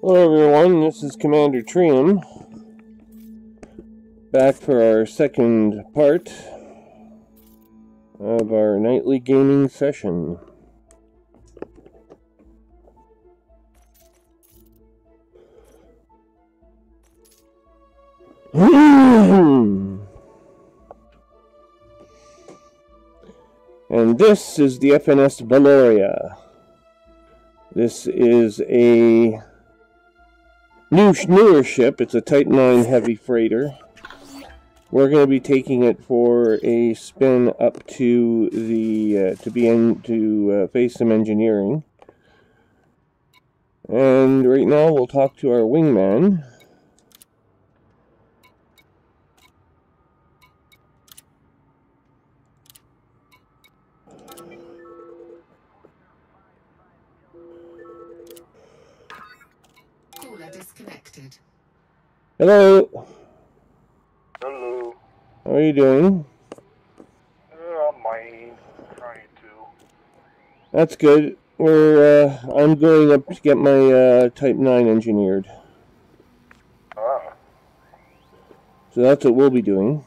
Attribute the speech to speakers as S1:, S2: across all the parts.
S1: Hello everyone, this is Commander Trium, back for our second part of our nightly gaming session. And this is the FNS Valoria. This is a newer ship. It's a Type 9 heavy freighter. We're going to be taking it for a spin up to the to face some engineering. And right now we'll talk to our wingman.
S2: Disconnected.
S1: Hello.
S3: Hello.
S1: How are you doing?
S3: Trying to.
S1: That's good. I'm going up to get my Type 9 engineered.
S3: Ah.
S1: So that's what we'll be doing.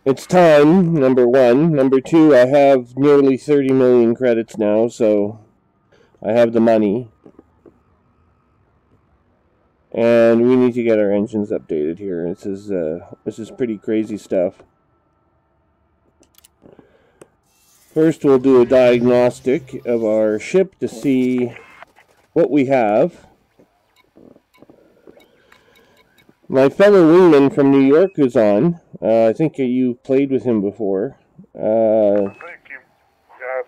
S1: It's time, number one. Number two, I have nearly 30 million credits now, so I have the money. And we need to get our engines updated here. This is pretty crazy stuff. First, we'll do a diagnostic of our ship to see what we have. My fellow wingman from New York is on. I think you played with him before.
S3: I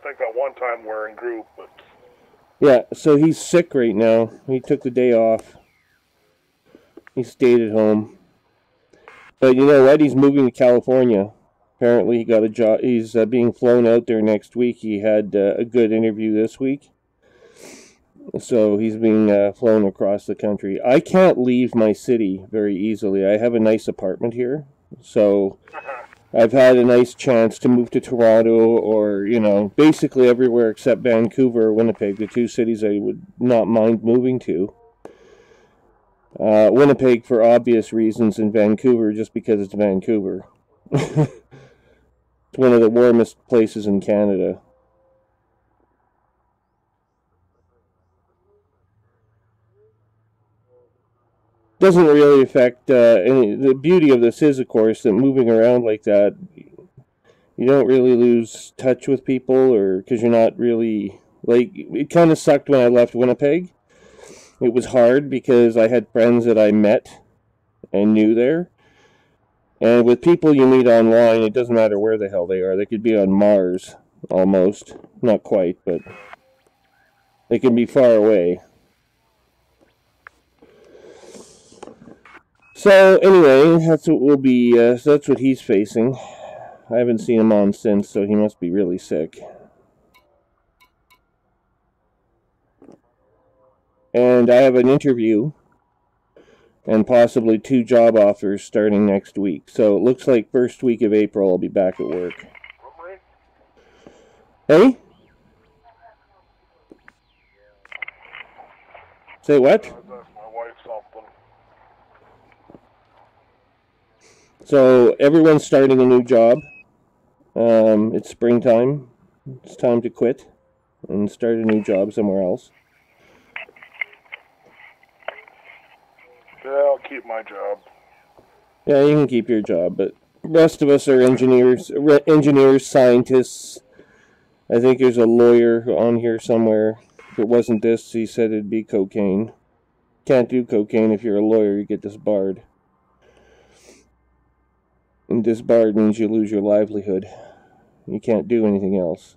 S3: think that one time we're in group, but...
S1: Yeah, so he's sick right now. He took the day off. He stayed at home. But you know what? He's moving to California. Apparently he got a job. He's being flown out there next week. He had a good interview this week. So he's being flown across the country. I can't leave my city very easily. I have a nice apartment here. So I've had a nice chance to move to Toronto or, you know, basically everywhere except Vancouver or Winnipeg, the two cities I would not mind moving to. Winnipeg for obvious reasons, and Vancouver just because it's Vancouver. It's one of the warmest places in Canada. Doesn't really affect any. The beauty of this is, of course, that moving around like that, you don't really lose touch with people, or because you're not really like. It kind of sucked when I left Winnipeg. It was hard because I had friends that I met and knew there. And with people you meet online, it doesn't matter where the hell they are. They could be on Mars, almost. Not quite, but they can be far away. So, anyway, that's what we'll be, so that's what he's facing. I haven't seen him on since, so he must be really sick. And I have an interview and possibly 2 job offers starting next week. So it looks like first week of April I'll be back at work. Hey? Say what?
S3: That's my wife something.
S1: So everyone's starting a new job. It's springtime. It's time to quit and start a new job somewhere else.
S3: Yeah, I'll keep my job.
S1: Yeah, you can keep your job, but the rest of us are engineers, scientists. I think there's a lawyer on here somewhere. If it wasn't this, he said it'd be cocaine. Can't do cocaine if you're a lawyer, you get disbarred. And disbarred means you lose your livelihood. You can't do anything else.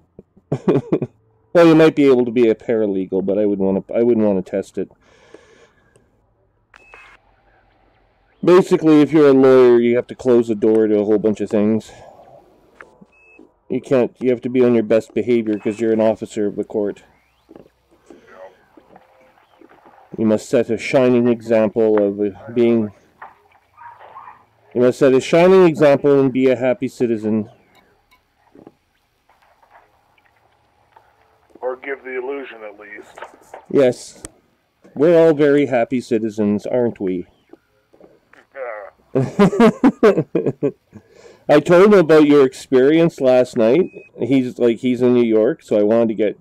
S1: Well, you might be able to be a paralegal, but I wouldn't want to test it. Basically, if you're a lawyer, you have to close the door to a whole bunch of things. You have to be on your best behavior because you're an officer of the court. You must set a shining example of being... You must set a shining example and be a happy citizen.
S3: Or give the illusion, at least.
S1: Yes. We're all very happy citizens, aren't we?
S3: Yeah.
S1: I told him about your experience last night. He's in New York, so I wanted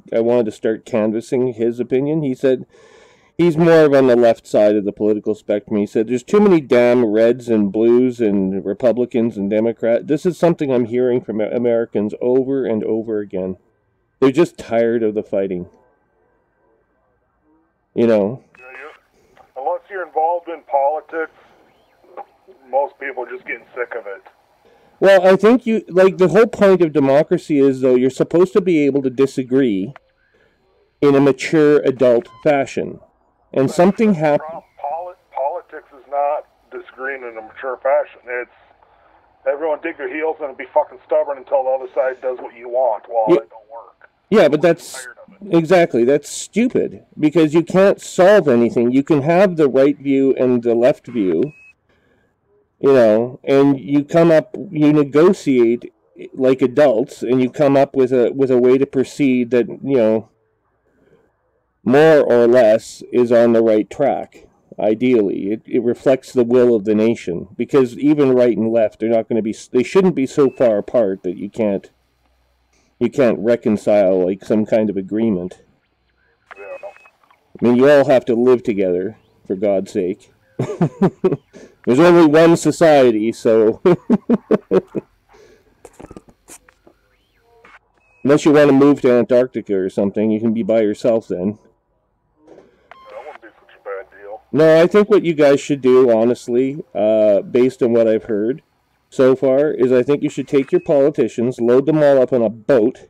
S1: to start canvassing his opinion. He said he's more of on the left side of the political spectrum. He said there's too many damn reds and blues and Republicans and Democrats. This is something I'm hearing from Americans over and over again. They're just tired of the fighting. You know.
S3: Unless you're involved in politics, most people are just getting sick of it.
S1: Well, I think the whole point of democracy is, though, you're supposed to be able to disagree in a mature adult fashion. And something happened.
S3: Politics is not disagreeing in a mature fashion. It's everyone dig their heels and be fucking stubborn until the other side does what you want. Well, it don't work.
S1: Yeah, but that's exactly, that's stupid, because you can't solve anything. You can have the right view and the left view, and you negotiate like adults, and you come up with a way to proceed that, more or less is on the right track. Ideally, it reflects the will of the nation, because even right and left, they shouldn't be so far apart that you can't reconcile like some kind of agreement.
S3: Yeah.
S1: I mean, you all have to live together, for God's sake. There's only one society, so unless you want to move to Antarctica or something, you can be by yourself then.
S3: That wouldn't be such a bad deal.
S1: No, I think what you guys should do, honestly, based on what I've heard so far, is I think you should take your politicians, load them all up on a boat,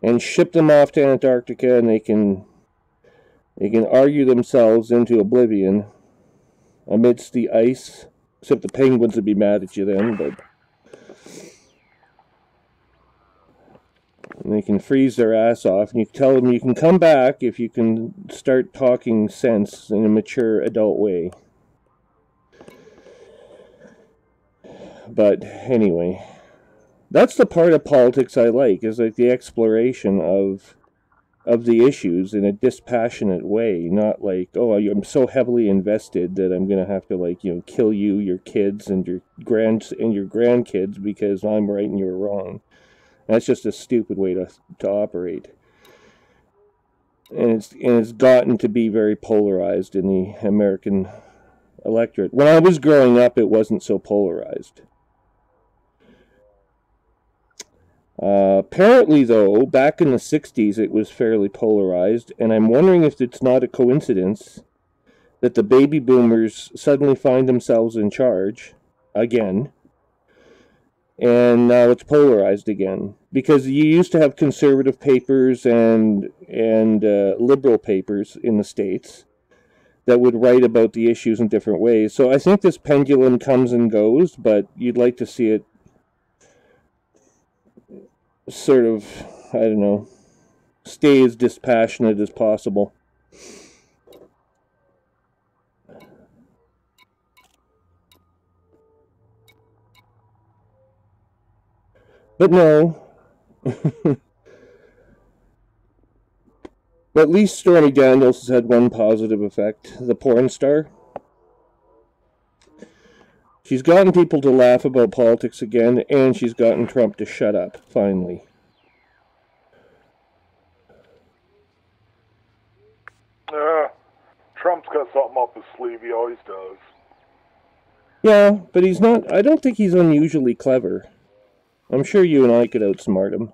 S1: and ship them off to Antarctica, and they can argue themselves into oblivion amidst the ice. Except the penguins would be mad at you then, but and they can freeze their ass off, and you tell them you can come back if you can start talking sense in a mature adult way. But anyway, that's the part of politics I like, is like the exploration of the issues in a dispassionate way, not like, oh, I'm so heavily invested that I'm gonna have to kill you, your kids, and your grandkids because I'm right and you're wrong. That's just a stupid way to operate, and it's gotten to be very polarized in the American electorate. When I was growing up, it wasn't so polarized. Apparently, though, back in the 60s, it was fairly polarized, and I'm wondering if it's not a coincidence that the baby boomers suddenly find themselves in charge again, and now it's polarized again. Because you used to have conservative papers and liberal papers in the States that would write about the issues in different ways. So I think this pendulum comes and goes, but you'd like to see it sort of, I don't know, stay as dispassionate as possible. But no. At least Stormy Daniels has had one positive effect. The porn star. She's gotten people to laugh about politics again, and she's gotten Trump to shut up, finally.
S3: Trump's got something up his sleeve, he always does.
S1: Yeah, but he's not, I don't think he's unusually clever. I'm sure you and I could outsmart him.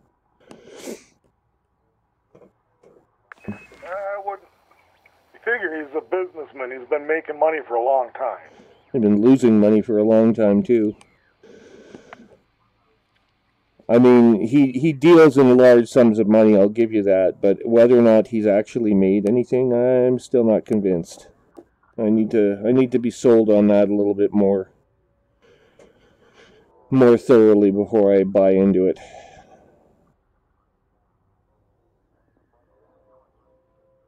S3: I wouldn't. You figure he's a businessman, he's been making money for a long time.
S1: He's been losing money for a long time, too. I mean, he deals in large sums of money, I'll give you that, but whether or not he's actually made anything, I'm still not convinced. I need to be sold on that a little bit more thoroughly before I buy into it.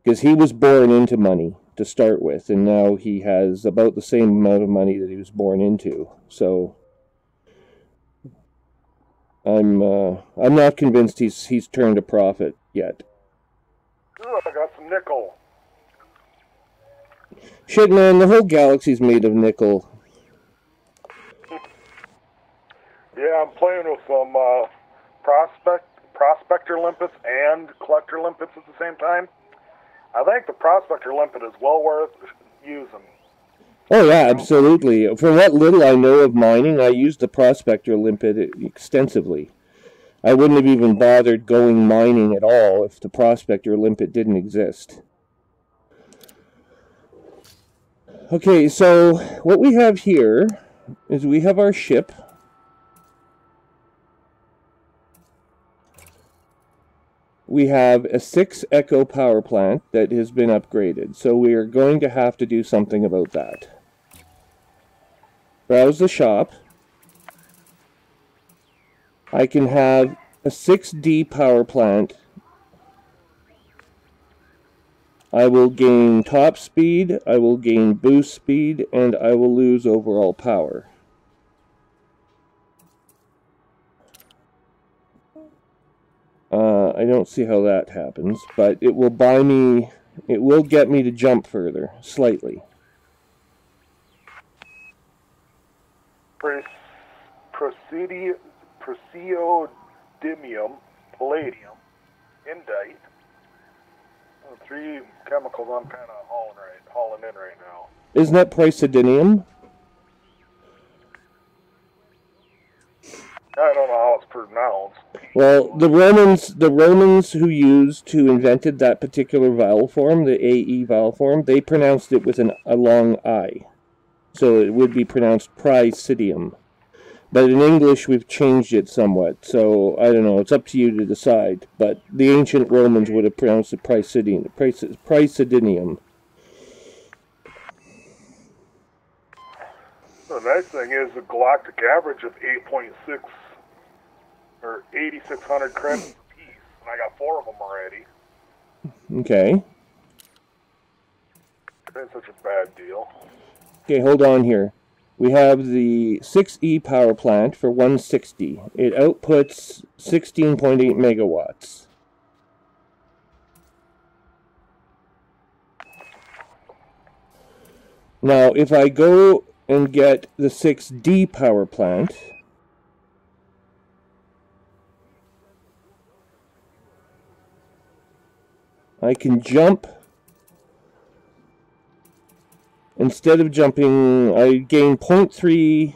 S1: Because he was born into money to start with, and now he has about the same amount of money that he was born into. So I'm not convinced he's turned a profit yet.
S3: Ooh, I got some nickel.
S1: Shit, man, the whole galaxy's made of nickel.
S3: Yeah, I'm playing with some prospector limpets and collector limpets at the same time. I think the prospector limpet is well worth using.
S1: Oh yeah, absolutely. From what little I know of mining, I use the prospector limpet extensively. I wouldn't have even bothered going mining at all if the prospector limpet didn't exist. Okay, so what we have here is we have our ship. We have a 6 Echo power plant that has been upgraded, so we are going to have to do something about that. Browse the shop. I can have a 6D power plant. I will gain top speed, I will gain boost speed, and I will lose overall power. I don't see how that happens, but it will buy me, it will get me to jump further, slightly.
S3: Presidium, palladium, indite. 3 chemicals I'm kind of hauling in right now.
S1: Isn't that praseodymium?
S3: I don't know how it's pronounced.
S1: Well, the Romans who invented that particular vowel form, the AE vowel form, they pronounced it with a long I. So it would be pronounced praesidium. But in English, we've changed it somewhat. So, I don't know, it's up to you to decide. But the ancient Romans would have pronounced it praesidium.
S3: The nice thing is the galactic average of 8.6 or 8,600 credits a piece, and I got 4 of them already.
S1: Okay.
S3: It ain't such a bad deal.
S1: Okay, hold on here. We have the 6E power plant for 160. It outputs 16.8 megawatts. Now, if I go and get the 6D power plant, I can jump. Instead of jumping, I gain 0.30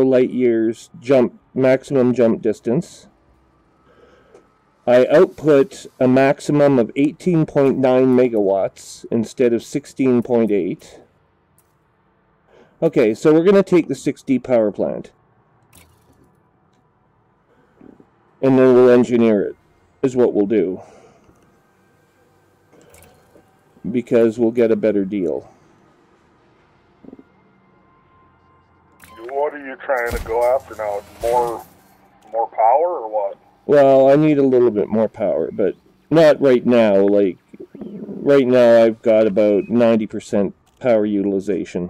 S1: light years maximum jump distance. I output a maximum of 18.9 megawatts instead of 16.8. Okay, so we're going to take the 6D power plant. And then we'll engineer it, is what we'll do. Because we'll get a better deal.
S3: What are you trying to go after now? More power or what?
S1: Well, I need a little bit more power, but not right now. Like, right now I've got about 90% power utilization.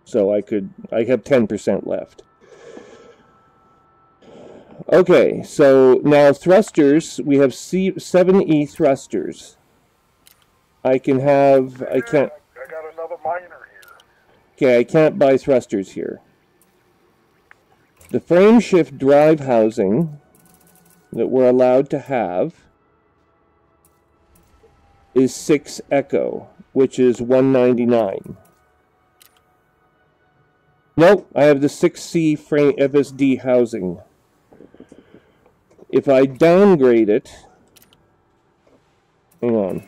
S1: So I have 10% left. Okay, so now thrusters, we have 7E thrusters. I can't...
S3: I got another miner here.
S1: Okay, I can't buy thrusters here. The frame shift drive housing that we're allowed to have is 6 Echo, which is 199. Nope, I have the 6C frame FSD housing. If I downgrade it, hang on.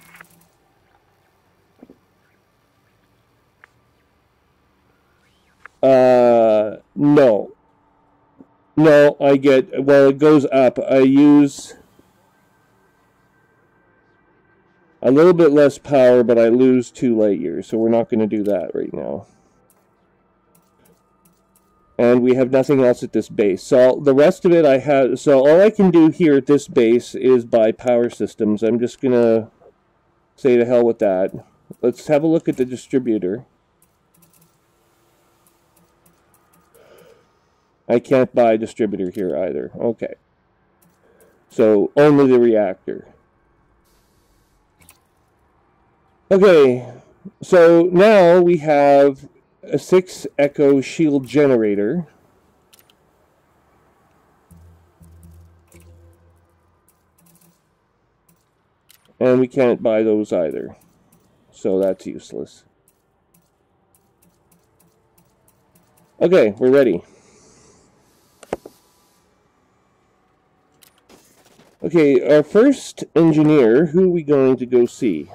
S1: No. No, I get, well, it goes up. I use a little bit less power, but I lose 2 light years, so we're not going to do that right now. And we have nothing else at this base. So the rest of it I have, so all I can do here at this base is buy power systems. I'm just going to say to hell with that. Let's have a look at the distributor. I can't buy a distributor here either. Okay. So only the reactor. Okay. So now we have a 6 Echo shield generator. And we can't buy those either. So that's useless. Okay, we're ready. Okay, our first engineer, who are we going to go see?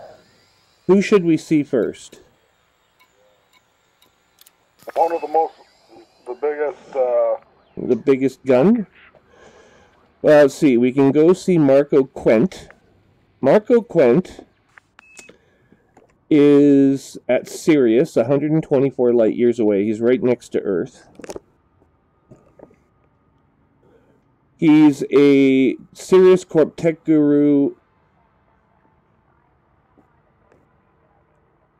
S1: Who should we see first?
S3: One of
S1: the biggest gun? Well, let's see. We can go see Marco Quent. Marco Quent is at Sirius, 124 light years away. He's right next to Earth. He's a Sirius Corp tech guru.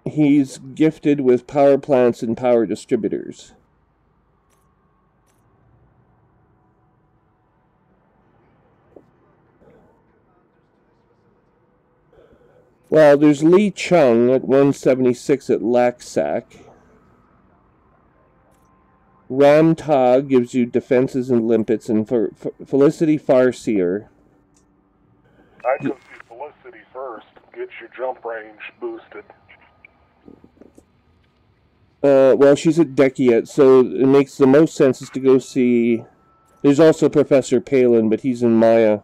S1: He's gifted with power plants and power distributors. Well, there's Lee Chung at 176 at Laxac. Ramtog gives you defenses and limpets, and for Felicity Farseer.
S3: I'd go see Felicity first. Get your jump range boosted.
S1: Well, she's at Dekiet, so it makes the most sense is to go see... There's also Professor Palin, but he's in Maya.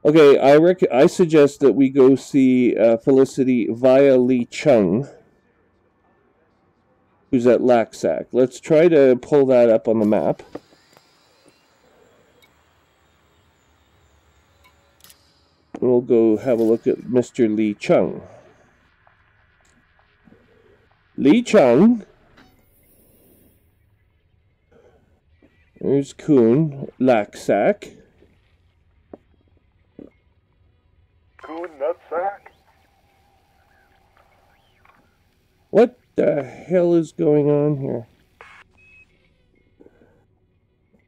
S1: Okay, I suggest that we go see Felicity via Lee Chung, who's at Laxac. Let's try to pull that up on the map. We'll go have a look at Mr. Lee Chung. Lee Chung. There's Kuhn, Laxac.
S3: Kuhn, nutsack?
S1: What the hell is going on here?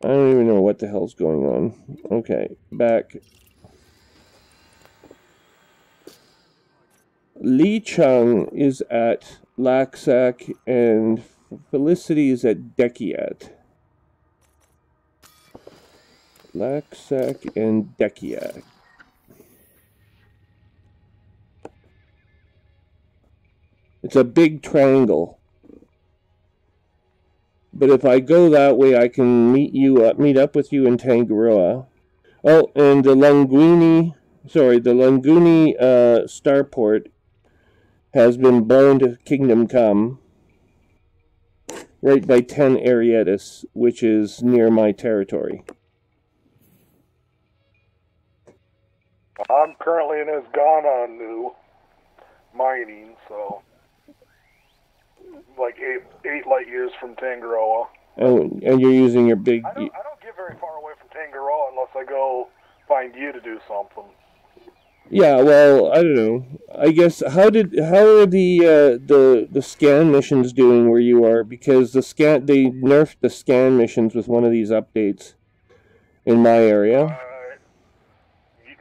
S1: I don't even know what the hell's going on. Okay, back. Lee Chung is at Laxac and Felicity is at Dekiat. Laxac and Dekiat. It's a big triangle. But if I go that way, I can meet up with you in Tangaroa. Oh, and the Lunguni starport has been blown to Kingdom Come, right by 10 Arietis, which is near my territory.
S3: I'm currently in Ghana new mining, so like eight light years from Tangaroa.
S1: Oh, and you're using your big...
S3: I don't get very far away from Tangaroa unless I go find you to do something.
S1: Yeah, well, I don't know. I guess how are the scan missions doing where you are? Because they nerfed the scan missions with one of these updates in my area.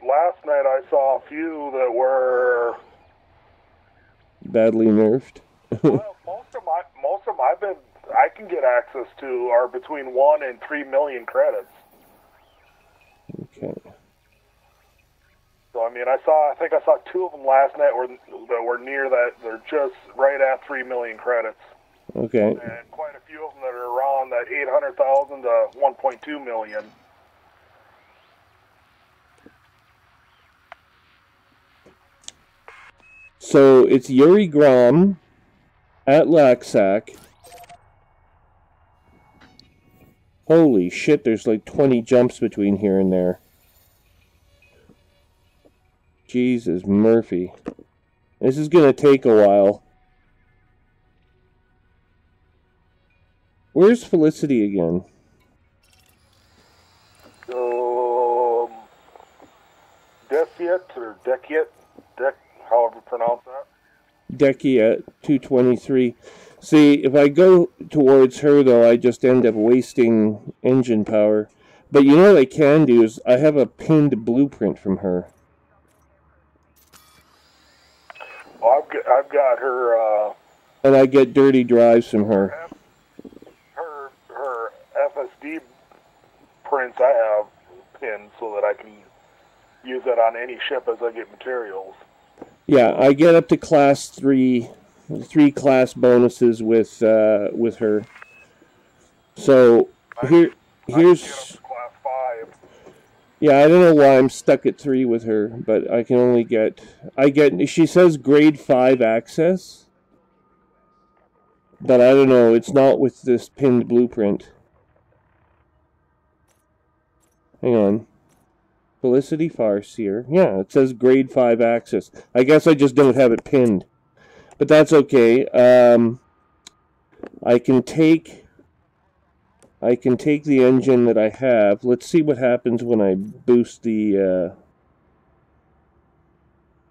S3: Last night I saw a few that were
S1: badly nerfed.
S3: Well, most of them I can get access to are between 1 and 3 million credits.
S1: Okay.
S3: So I mean, I think I saw 2 of them last night that were near that. They're just right at 3 million credits.
S1: Okay.
S3: And quite a few of them that are around that 800,000 to 1.2 million.
S1: So it's Yuri Grom at Laxac. Holy shit, there's like 20 jumps between here and there. Jesus Murphy. This is gonna take a while. Where's Felicity again?
S3: Dekiet, however you pronounce that.
S1: Dekiet 223. See, if I go towards her, though, I just end up wasting engine power. But you know what I can do is I have a pinned blueprint from her.
S3: Well, I've got her.
S1: And I get dirty drives from her.
S3: Her FSD prints I have pinned so that I can use it on any ship as I get materials.
S1: Yeah, I get up to class 3, 3 class bonuses with her. So here's
S3: class 5.
S1: Yeah, I don't know why I'm stuck at 3 with her, but I can only get she says grade 5 access. But I don't know, it's not with this pinned blueprint. Hang on. Felicity Farseer. Yeah, it says grade 5 access. I guess I just don't have it pinned. But that's okay. I can take the engine that I have. Let's see what happens when I boost the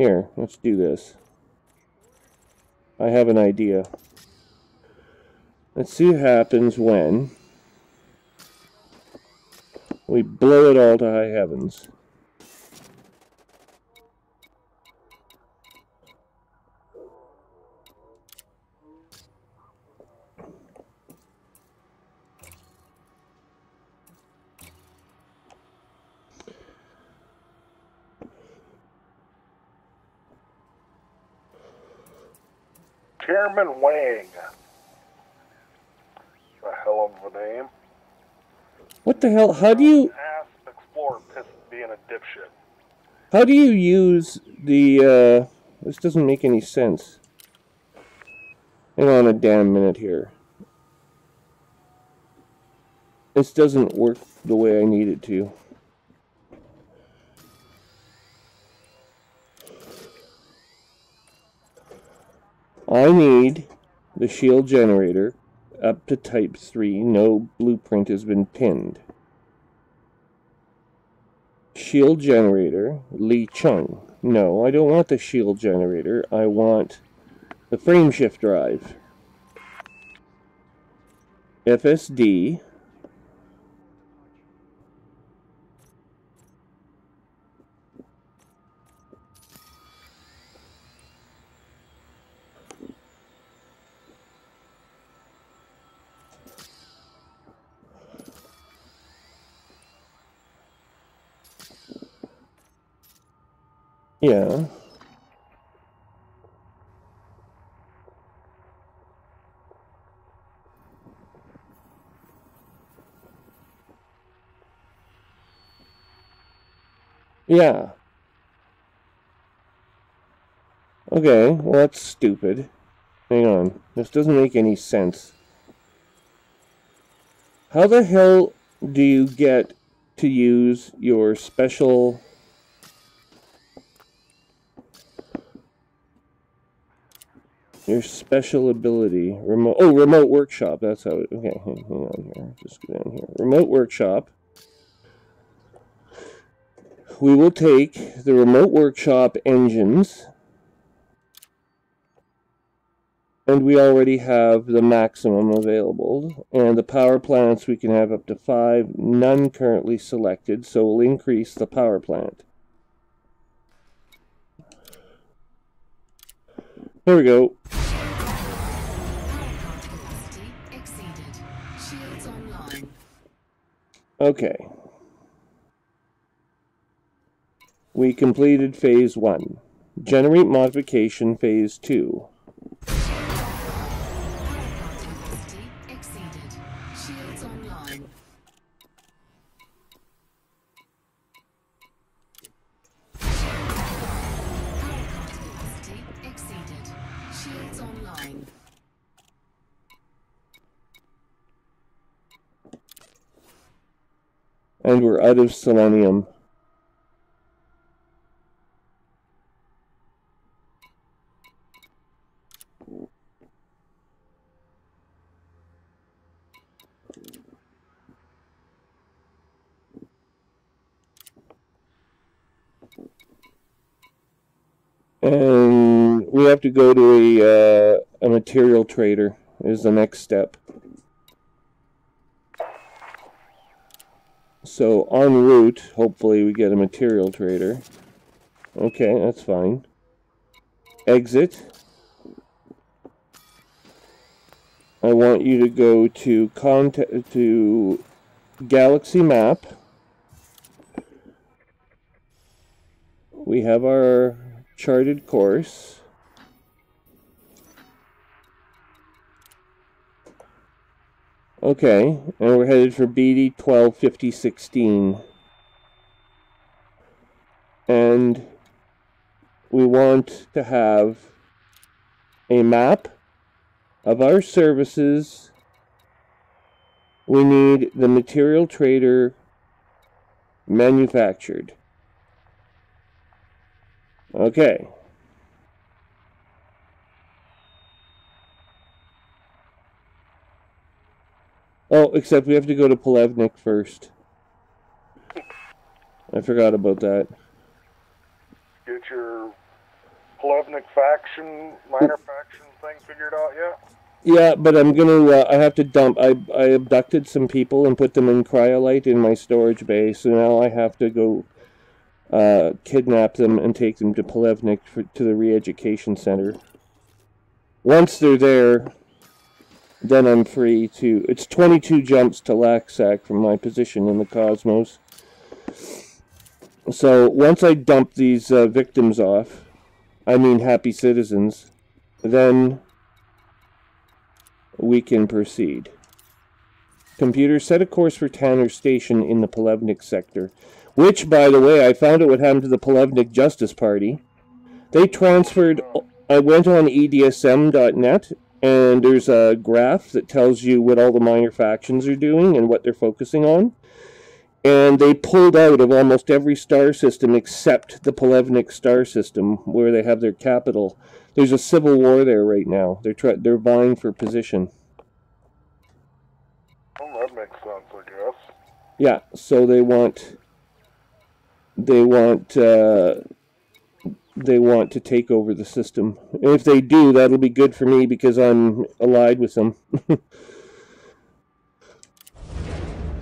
S1: Here, let's do this. I have an idea. Let's see what happens when we blow it all to high heavens.
S3: Chairman Wang. A hell of a name.
S1: What the hell? How do you...
S3: Ass explorer being a dipshit.
S1: How do you use the... This doesn't make any sense. Hang on a damn minute here. This doesn't work the way I need it to. I need the shield generator up to type 3. No blueprint has been pinned. Shield generator, Lee Chung. No, I don't want the shield generator. I want the frameshift drive. FSD. Yeah. Yeah. Okay, well that's stupid. Hang on. This doesn't make any sense. How the hell do you get to use your special... Your special ability. Remote workshop. That's how it... Okay, hang on here. Just go down here. Remote workshop. We will take the remote workshop engines, and we already have the maximum available. And the power plants we can have up to 5, none currently selected, so we'll increase the power plant. There we go. Okay. We completed phase 1. Generate modification phase 2. And we're out of selenium. And we have to go to a material trader is the next step. So en route, hopefully we get a material trader. Okay, that's fine. exit. I want you to go to Galaxy Map. We have our charted course. Okay, and we're headed for BD 125016. And we want to have a map of our services. We need the material trader manufactured. Okay. Oh, except we have to go to Plevnik first. I forgot about that.
S3: Get your Plevnik faction, minor faction thing figured out yet?
S1: Yeah, but I'm gonna, I have to dump, I abducted some people and put them in cryolite in my storage bay, so now I have to go kidnap them and take them to Plevnik to the re-education center. Once they're there, then I'm free to... It's 22 jumps to Laxac from my position in the cosmos. So, once I dump these victims off, I mean happy citizens, then we can proceed. Computer, set a course for Tanner Station in the Plevnik sector. Which, by the way, I found out what happened to the Plevnik Justice Party. They transferred... I went on EDSM.net, and there's a graph that tells you what all the minor factions are doing and what they're focusing on. And they pulled out of almost every star system except the Plevnik star system, where they have their capital. There's a civil war there right now. They're vying for position.
S3: Well, that makes sense, I guess.
S1: Yeah, so they want to take over the system. And if they do, that'll be good for me because I'm allied with them.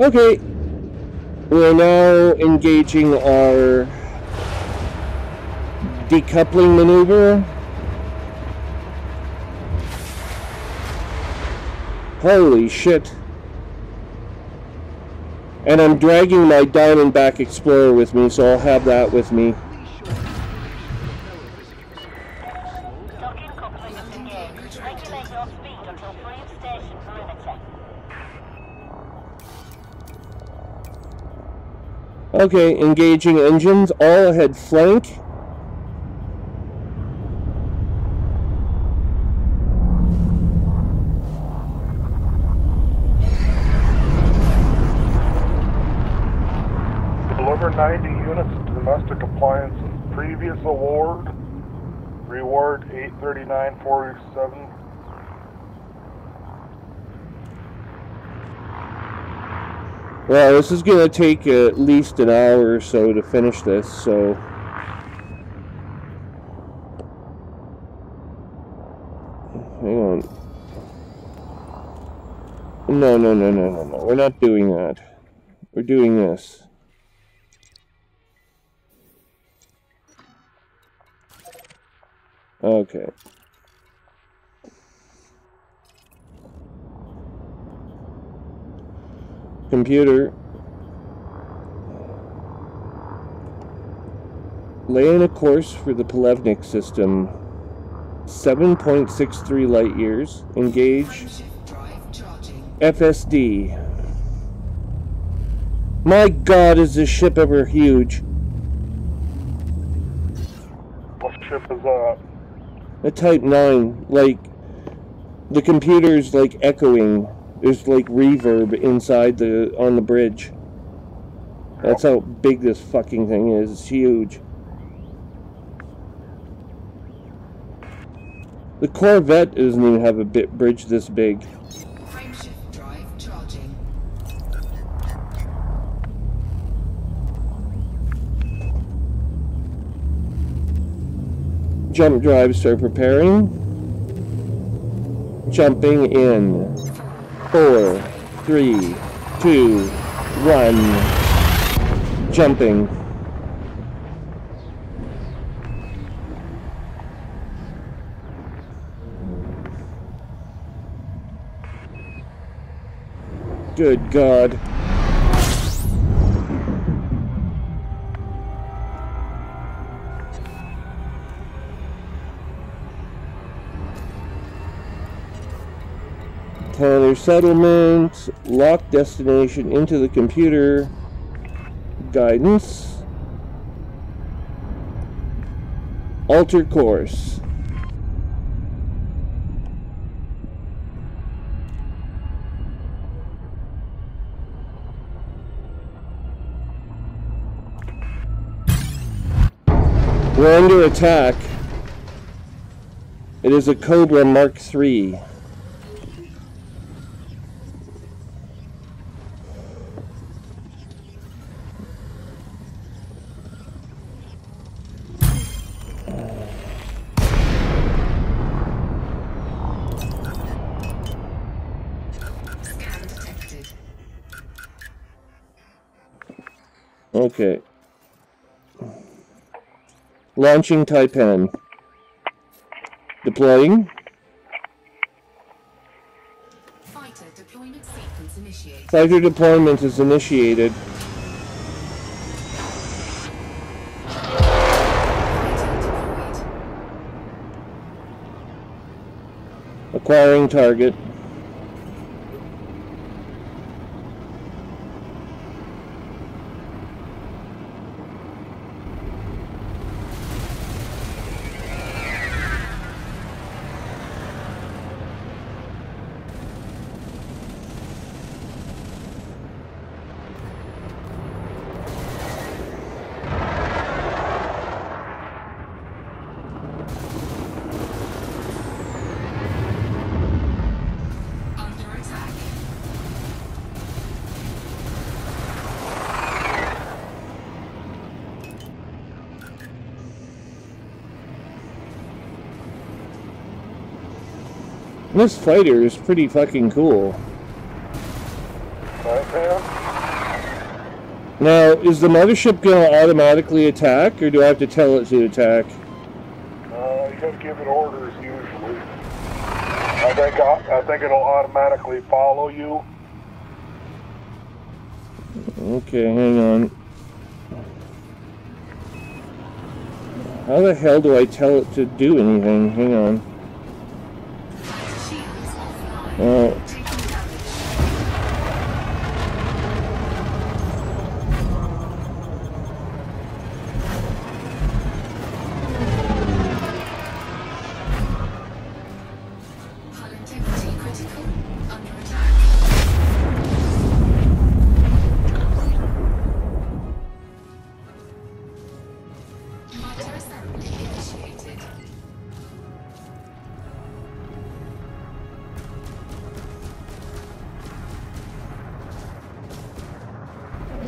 S1: Okay. We're now engaging our decoupling maneuver. Holy shit. And I'm dragging my Diamondback Explorer with me, so I'll have that with me. Okay, engaging engines, all ahead flank.
S3: Deliver 90 units to domestic appliances. Previous award, reward 839.47.
S1: Well, this is going to take at least an hour or so to finish this, so... Hang on. No. We're not doing that. We're doing this. Okay. Computer, lay in a course for the Plevnik system. 7.63 light years. Engage. FSD. My God, is this ship ever huge?
S3: What ship is that?
S1: A Type 9. Like, the computer's like echoing. There's like reverb inside on the bridge. That's how big this fucking thing is. It's huge. The Corvette doesn't even have a bridge this big.
S2: Frameshift drive charging.
S1: Jump drives are preparing. Jumping in. 4, 3, 2, 1. Jumping. Good God. Tanner settlement, lock destination into the computer, guidance, alter course. We're under attack. It is a Cobra Mark III. Okay. Launching Taipan. Deploying.
S2: Fighter deployment sequence initiated.
S1: Fighter deployment is initiated.
S2: Fighter deployed.
S1: Acquiring target.
S2: Under attack.
S1: This fighter is pretty fucking cool.
S3: Taipan?
S1: Now, is the mothership going to automatically attack, or do I have to tell it to attack?
S3: You gotta give it orders usually. I think it'll automatically follow you.
S1: Okay, hang on. How the hell do I tell it to do anything? Hang on.
S2: Shields offline.
S1: Oh,
S2: Taking damage. Hull integrity critical. Under attack. Fighter assembly initiated.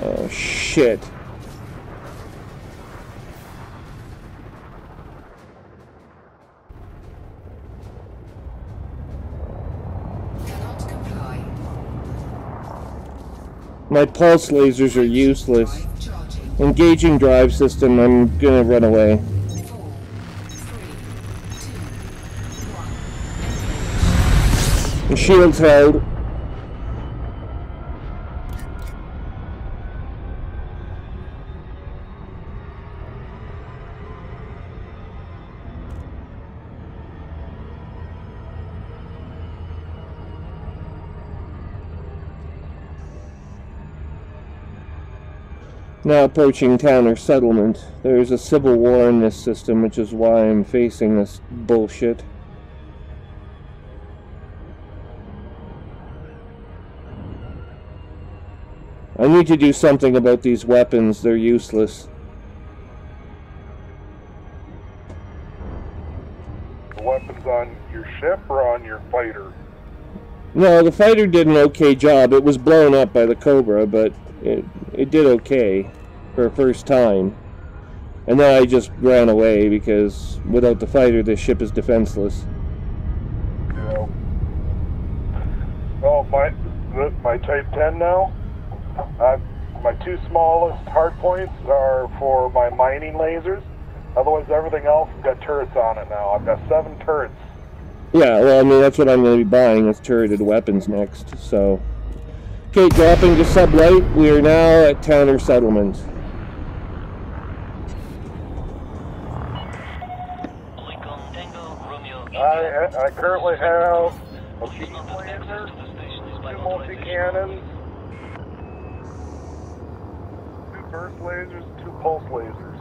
S1: oh shit.
S2: Cannot comply.
S1: My pulse lasers are useless.
S2: Drive charging.
S1: Engaging drive system, I'm gonna run away.
S2: 4, 3, 2, 1.
S1: The shield's held. Now approaching town or settlement. There's a civil war in this system, which is why I'm facing this bullshit. I need to do something about these weapons. They're useless.
S3: The weapons on your ship or on your fighter?
S1: No, the fighter did an okay job. It was blown up by the Cobra, but it did okay for a first time. And then I just ran away because without the fighter, this ship is defenseless.
S3: Yeah. Oh, my Type 10 now. My two smallest hard points are for my mining lasers. Otherwise, everything else has got turrets on it now. I've got 7 turrets.
S1: Yeah, well, I mean, that's what I'm going to be buying, is turreted weapons next, so... Okay, dropping to sublight. We are now at Tanner Settlement.
S3: I currently have a beam laser, 2 multi-cannons, 2 burst lasers, 2 pulse lasers.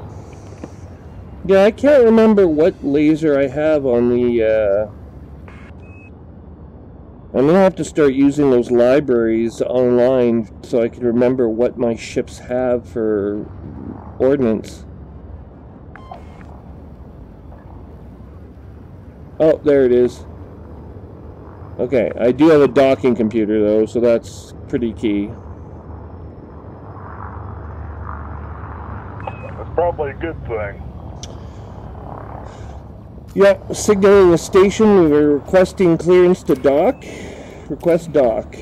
S1: Yeah, I can't remember what laser I have on the, I'm gonna have to start using those libraries online so I can remember what my ships have for ordnance. Oh, there it is. Okay, I do have a docking computer though, so that's pretty key.
S3: That's probably a good thing.
S1: Yeah, signaling the station. We were requesting clearance to dock. Request dock.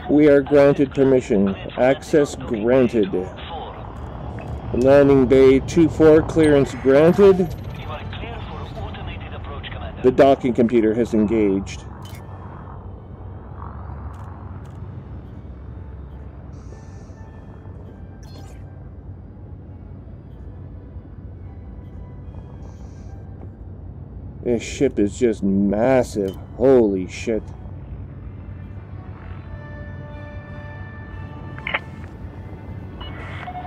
S1: We are granted permission. Access granted. Landing bay 2-4, clearance granted. The docking computer has engaged. This ship is just massive. Holy shit.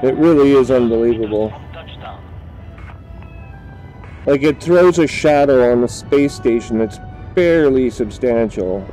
S1: It really is unbelievable. Like, it throws a shadow on the space station that's fairly substantial.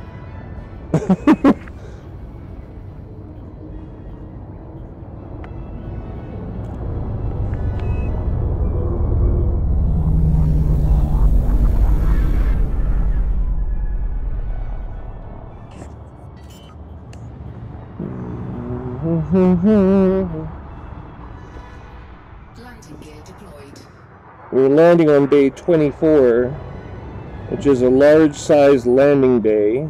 S2: Landing gear deployed.
S1: We're landing on bay 24, which is a large-sized landing bay.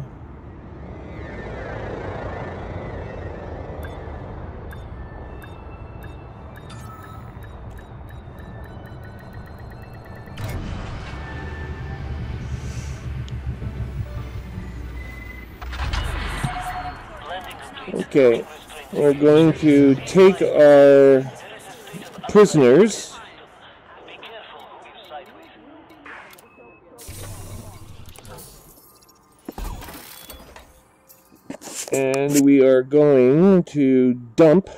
S1: Okay, we're going to take our prisoners. And we are going to dump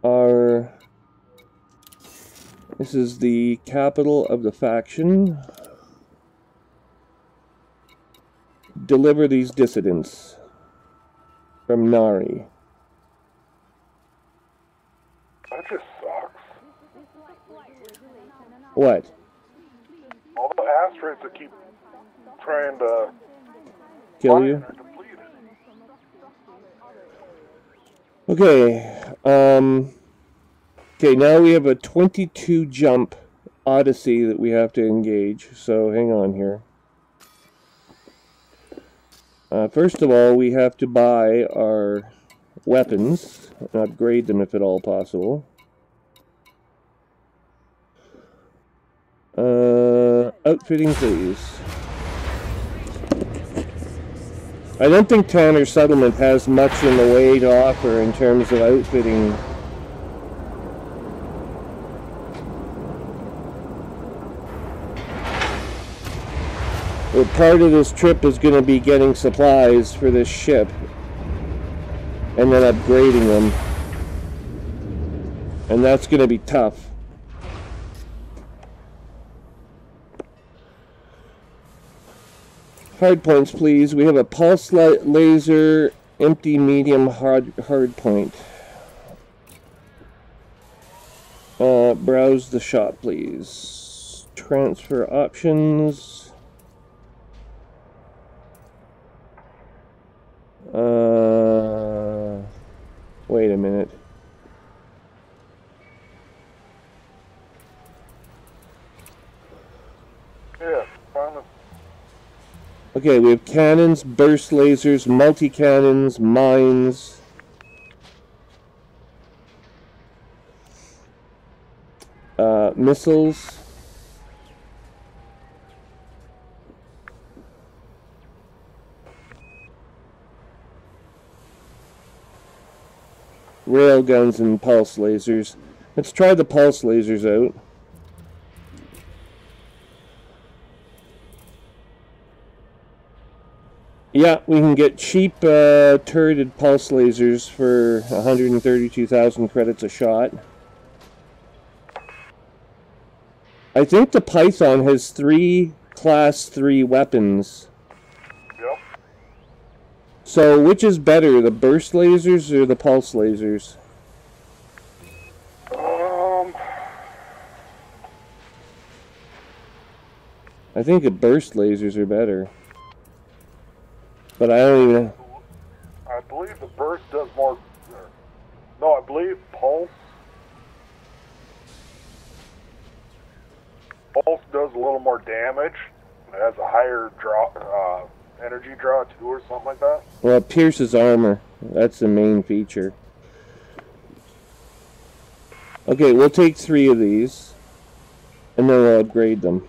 S1: our... This is the capital of the faction. Deliver these dissidents from Nari.
S3: That just sucks.
S1: What?
S3: All the asteroids that keep trying to
S1: Kill you?
S3: are depleted.
S1: Okay, okay, now we have a 22 jump Odyssey that we have to engage, so hang on here. First of all, we have to buy our weapons and upgrade them if at all possible. Outfitting, please. I don't think Tanner Settlement has much in the way to offer in terms of outfitting. Well, part of this trip is going to be getting supplies for this ship and then upgrading them. And that's going to be tough. Hard points, please. We have a pulse laser, empty, medium, hard point. Browse the shop, please. Transfer options. Wait a minute.
S3: Yeah, promise.
S1: Okay, we have cannons, burst lasers, multi-cannons, mines. Missiles. rail guns and pulse lasers. Let's try the pulse lasers out. Yeah, we can get cheap turreted pulse lasers for 132,000 credits a shot. I think the Python has 3 Class 3 weapons.
S3: Yep.
S1: So, which is better, the burst lasers or the pulse lasers? I think the burst lasers are better. But I don't even...
S3: I believe the burst does more... No, I believe pulse... Pulse does a little more damage. It has a higher draw, energy draw too, or something like that.
S1: Well, it pierces armor. That's the main feature. Okay, we'll take 3 of these. And then we'll upgrade them.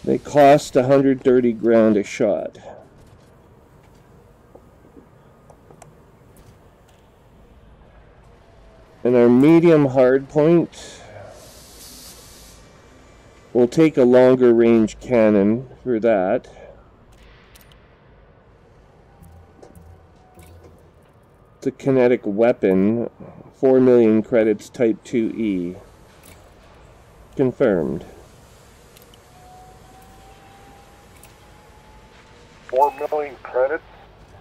S1: They cost 130 grand a shot. And our medium hardpoint will take a longer range cannon for that. It's a kinetic weapon, 4 million credits, type 2E. Confirmed.
S3: 4 million credits?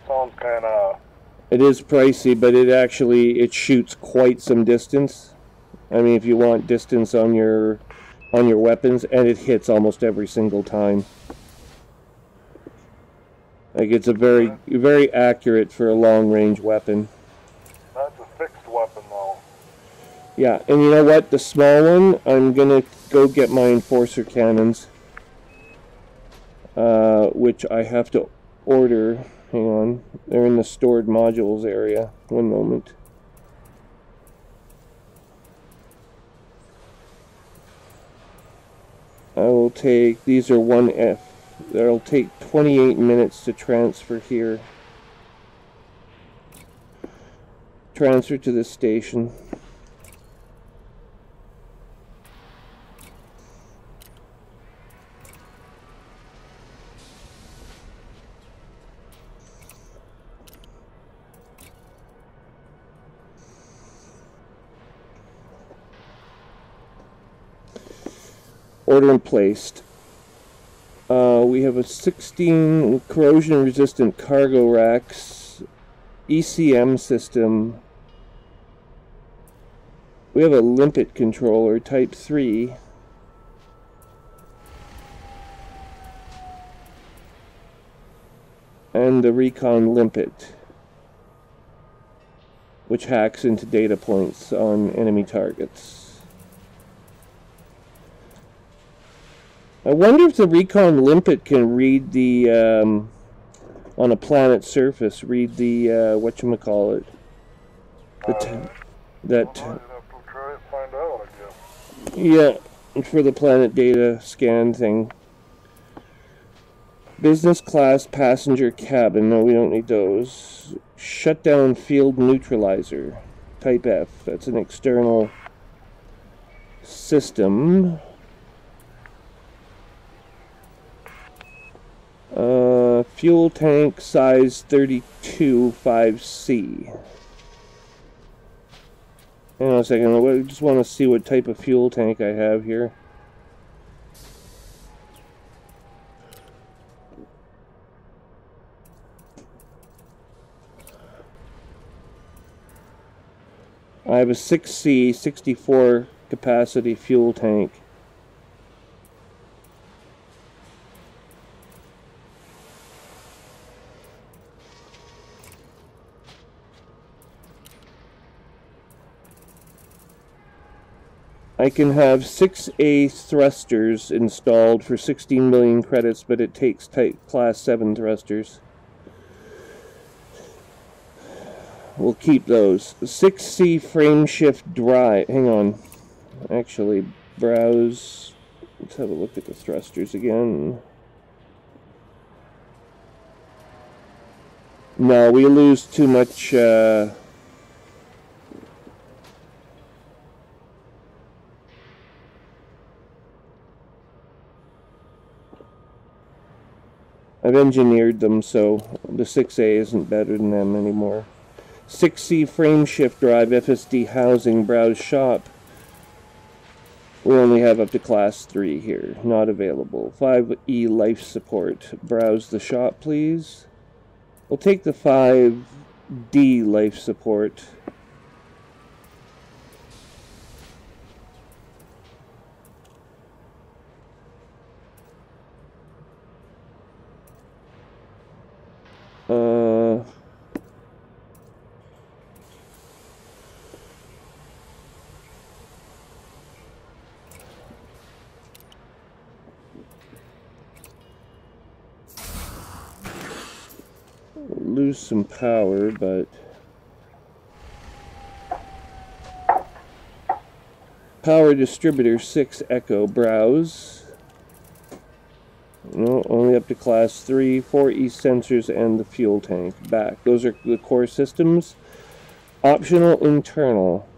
S3: Sounds kind of...
S1: It is pricey, but it shoots quite some distance. I mean, if you want distance on your weapons, and it hits almost every single time. Like, it's a very accurate for a long-range weapon.
S3: That's a fixed weapon, though.
S1: Yeah, and you know what? The small one, I'm gonna go get my enforcer cannons. Which I have to order. Hang on. They're in the stored modules area. One moment. I will take... These are 1F. That'll take 28 minutes to transfer here. Transfer to this station. Order and placed. We have a 16 corrosion-resistant cargo racks, ECM system. We have a limpet controller, type 3. And the recon limpet, which hacks into data points on enemy targets. I wonder if the recon limpet can read the, on a planet's surface, read the, whatchamacallit.
S3: Might have to try it, find out, I guess.
S1: Yeah, for the planet data scan thing. Business class passenger cabin, no, we don't need those. Shutdown field neutralizer, type F, that's an external system. Fuel tank size 32 5C. Hang on a second, I just want to see what type of fuel tank I have here. I have a 6C 64 capacity fuel tank. I can have 6A thrusters installed for 16 million credits, but it takes type class 7 thrusters. We'll keep those. 6C frame shift drive. Hang on. Actually, browse. Let's have a look at the thrusters again. No, we lose too much. I've engineered them so the 6A isn't better than them anymore. 6C frame shift drive, FSD housing, browse shop. We only have up to class 3 here, not available. 5E life support, browse the shop please. We'll take the 5D life support. Lose some power, but power distributor 6 echo, browse. No, only up to class 3, 4E sensors and the fuel tank. Back. Those are the core systems. Optional internal.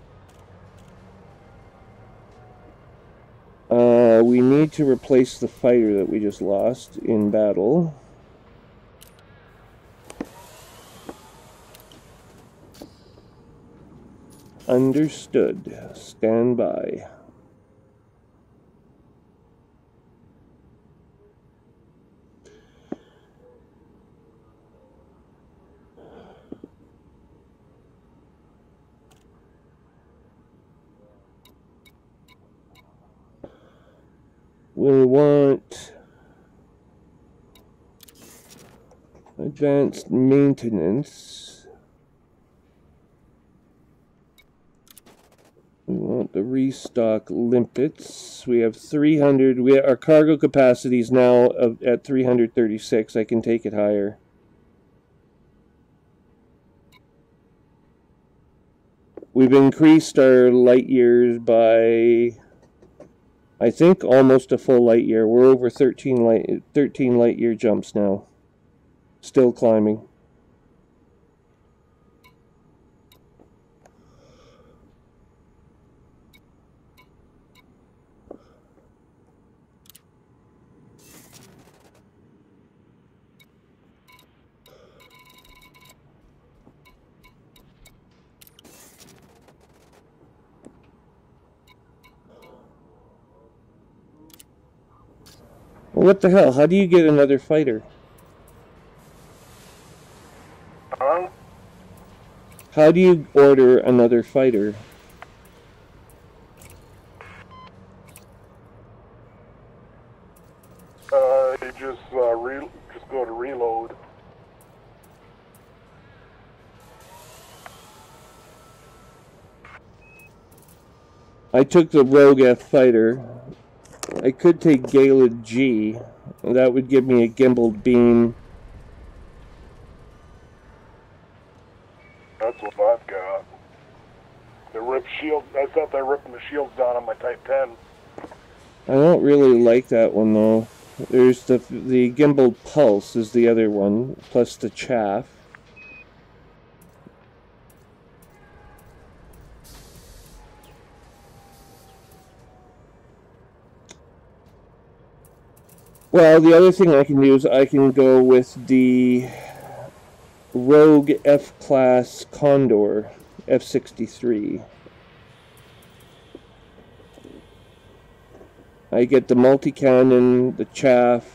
S1: We need to replace the fighter that we just lost in battle. Understood. Stand by. We want advanced maintenance. We want the restock limpets. We have 300. Our cargo capacity is now at 336. I can take it higher. We've increased our light years by, I think, almost a full light year. We're over 13 light year jumps now. Still climbing. Well, what the hell? How do you get another fighter? How do you order another fighter?
S3: You just go to reload.
S1: I took the Rogue F fighter. I could take Galed G. That would give me a gimbaled beam.
S3: That's what I've got. The rip shield. I thought they ripping the shields down on my Type 10.
S1: I don't really like that one though. There's the gimbaled pulse is the other one, plus the chaff. Well, the other thing I can do is I can go with the Rogue F-Class Condor, F-63. I get the multi-cannon, the chaff.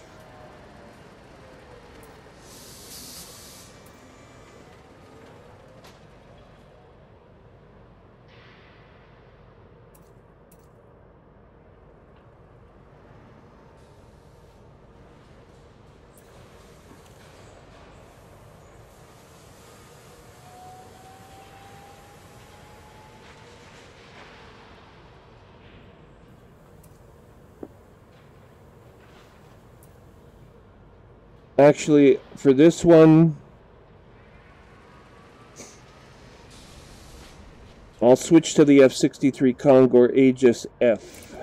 S1: Actually, for this one, I'll switch to the F-63 Congour Aegis F.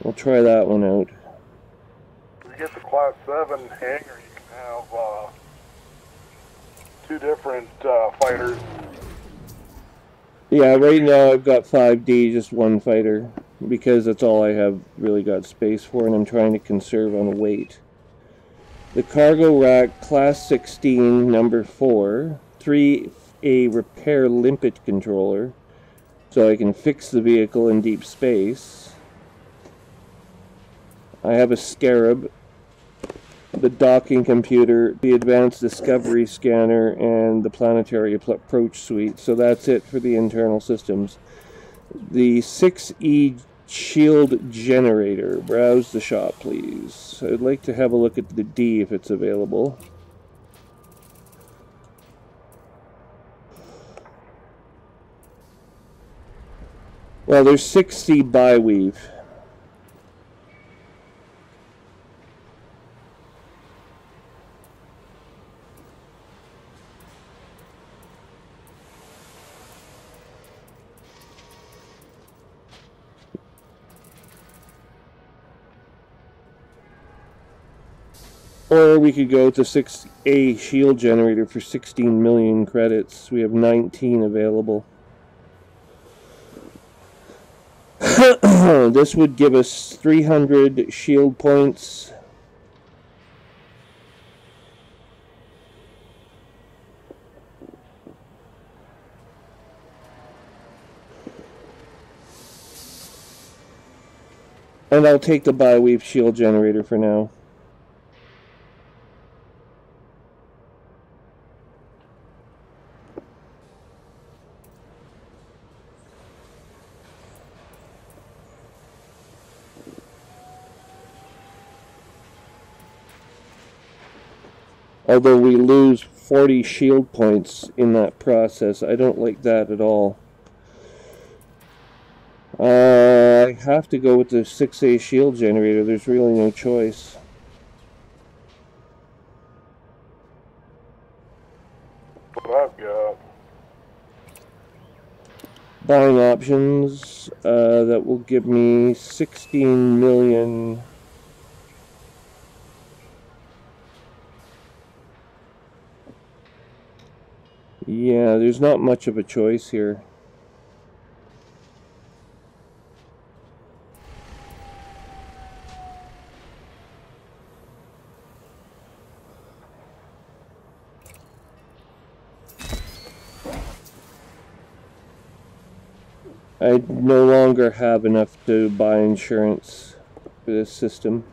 S1: We'll try that one out.
S3: If you get the Class 7 hangar, you can have 2 different fighters.
S1: Yeah, right now I've got 5D, just one fighter, because that's all I have really got space for, and I'm trying to conserve on weight. The cargo rack, Class 16, number 4, 3A repair limpet controller, so I can fix the vehicle in deep space. I have a Scarab, the docking computer, the advanced discovery scanner, and the planetary approach suite. So that's it for the internal systems. The 6E shield generator. Browse the shop, please. I'd like to have a look at the D if it's available. Well, there's 6C biweave. Or we could go to 6A shield generator for 16 million credits. We have 19 available. This would give us 300 shield points. And I'll take the biweave shield generator for now. Although we lose 40 shield points in that process. I don't like that at all. I have to go with the 6A shield generator. There's really no choice.
S3: What I've got.
S1: Buying options, that will give me 16 million. Yeah, there's not much of a choice here. I no longer have enough to buy insurance for this system.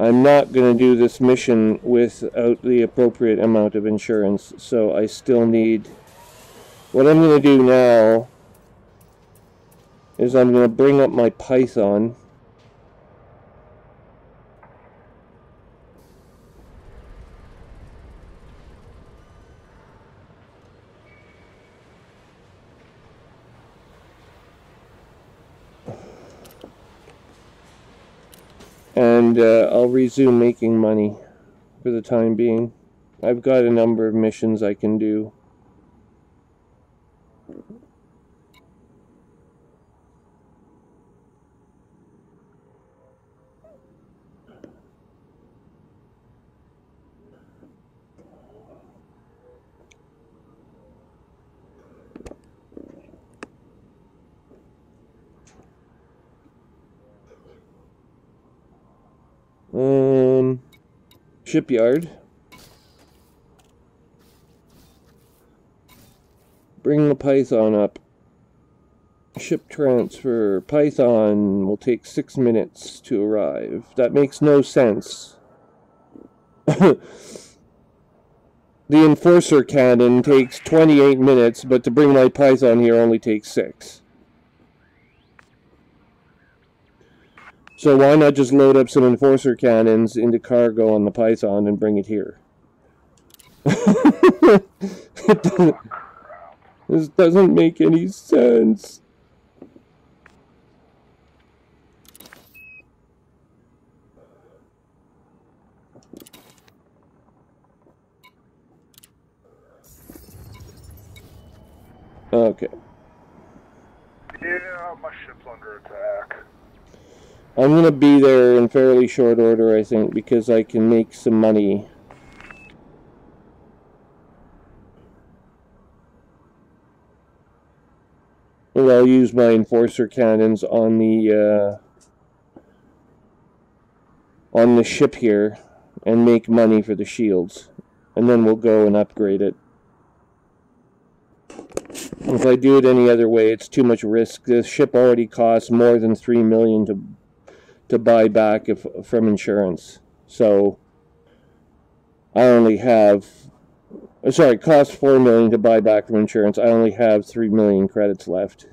S1: I'm not going to do this mission without the appropriate amount of insurance, so I still need... What I'm going to do now is I'm going to bring up my Python. And I'll resume making money for the time being. I've got a number of missions I can do. Shipyard. Bring the Python up. Ship transfer. Python will take 6 minutes to arrive. That makes no sense. The Enforcer cannon takes 28 minutes, but to bring my Python here only takes 6. So why not just load up some Enforcer cannons into cargo on the Python and bring it here? This doesn't make any sense. Okay.
S3: Yeah, my ship's under attack.
S1: I'm going to be there in fairly short order, I think, because I can make some money. And I'll use my enforcer cannons on the ship here and make money for the shields. And then we'll go and upgrade it. If I do it any other way, it's too much risk. This ship already costs more than $3 million to buy back from insurance. So I only have, sorry, it costs $4 million to buy back from insurance. I only have 3 million credits left.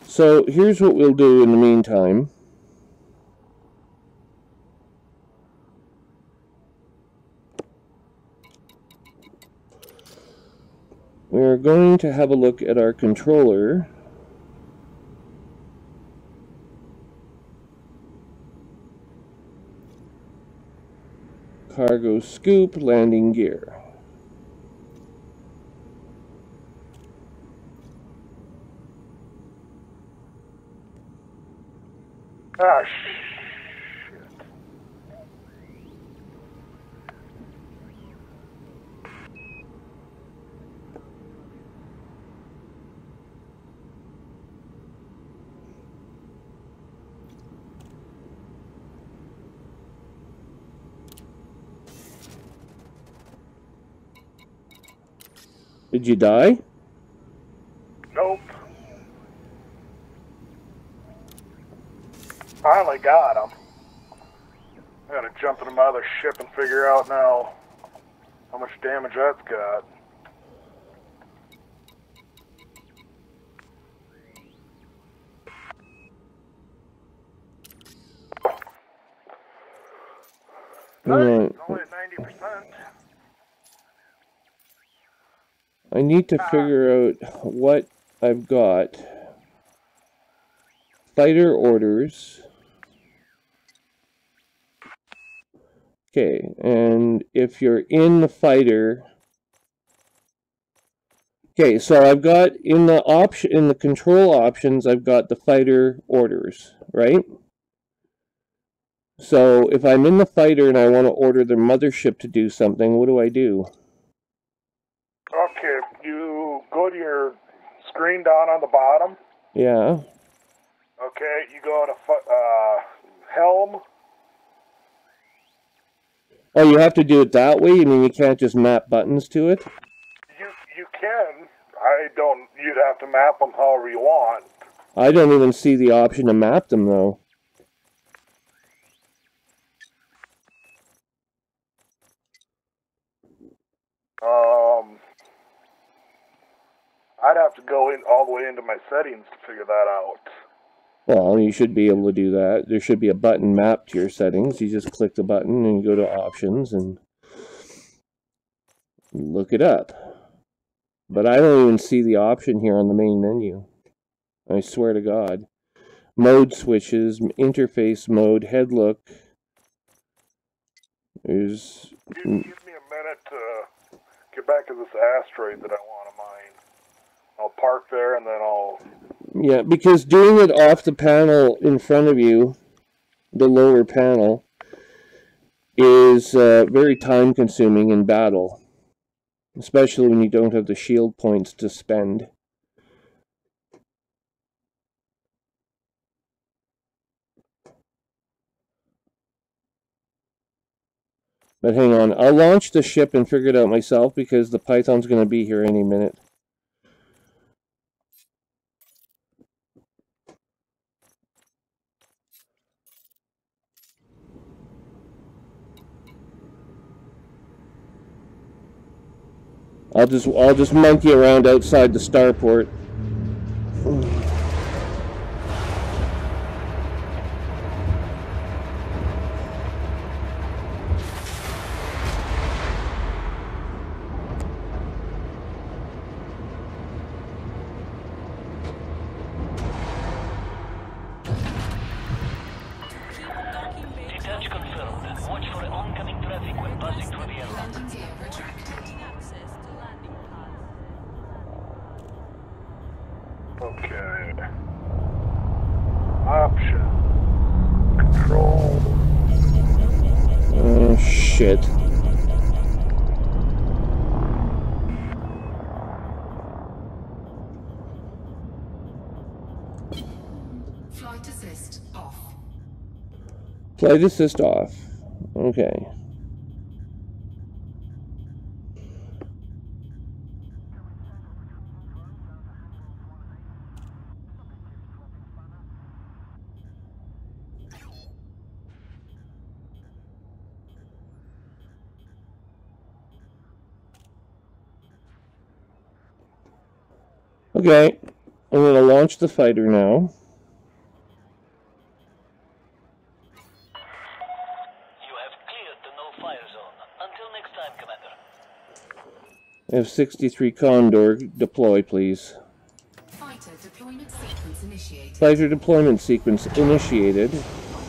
S1: So here's what we'll do in the meantime. We're going to have a look at our controller. Cargo scoop, landing gear.
S3: Ah, shit.
S1: Did you die?
S3: Nope. Finally got him. I gotta jump into my other ship and figure out now how much damage that's got.
S1: Right.
S3: It's only at 90%.
S1: I need to figure out what I've got. Fighter orders. Okay, and if you're in the fighter... Okay, so I've got in the control options, I've got the fighter orders, right? So if I'm in the fighter and I want to order the mothership to do something, what do I do?
S3: Okay, you go to your screen down on the bottom.
S1: Yeah.
S3: Okay, you go to helm.
S1: Oh, you have to do it that way? You mean you can't just map buttons to it?
S3: You can. You'd have to map them however you want.
S1: I don't even see the option to map them, though.
S3: I'd have to go in all the way into my settings to figure that out.
S1: Well, you should be able to do that. There should be a button mapped to your settings. You just click the button and you go to options and look it up. But I don't even see the option here on the main menu. I swear to God. Mode switches, interface mode, head look. There's...
S3: Give me a minute to get back to this asteroid that I want to mine. I'll park there and then I'll...
S1: Yeah, because doing it off the panel in front of you, the lower panel, is very time consuming in battle. Especially when you don't have the shield points to spend. But hang on, I'll launch the ship and figure it out myself because the Python's going to be here any minute. I'll just monkey around outside the starport.
S3: Okay. Option. Control.
S1: Oh, shit.
S2: Flight assist off.
S1: Flight assist off. Okay. Okay. I'm going to launch the fighter now.
S4: You have cleared the no-fire zone. Until next time, Commander.
S1: F-63 Condor, deploy, please.
S2: Fighter deployment sequence initiated.
S1: Fighter deployment sequence initiated.
S2: Fighter deployed.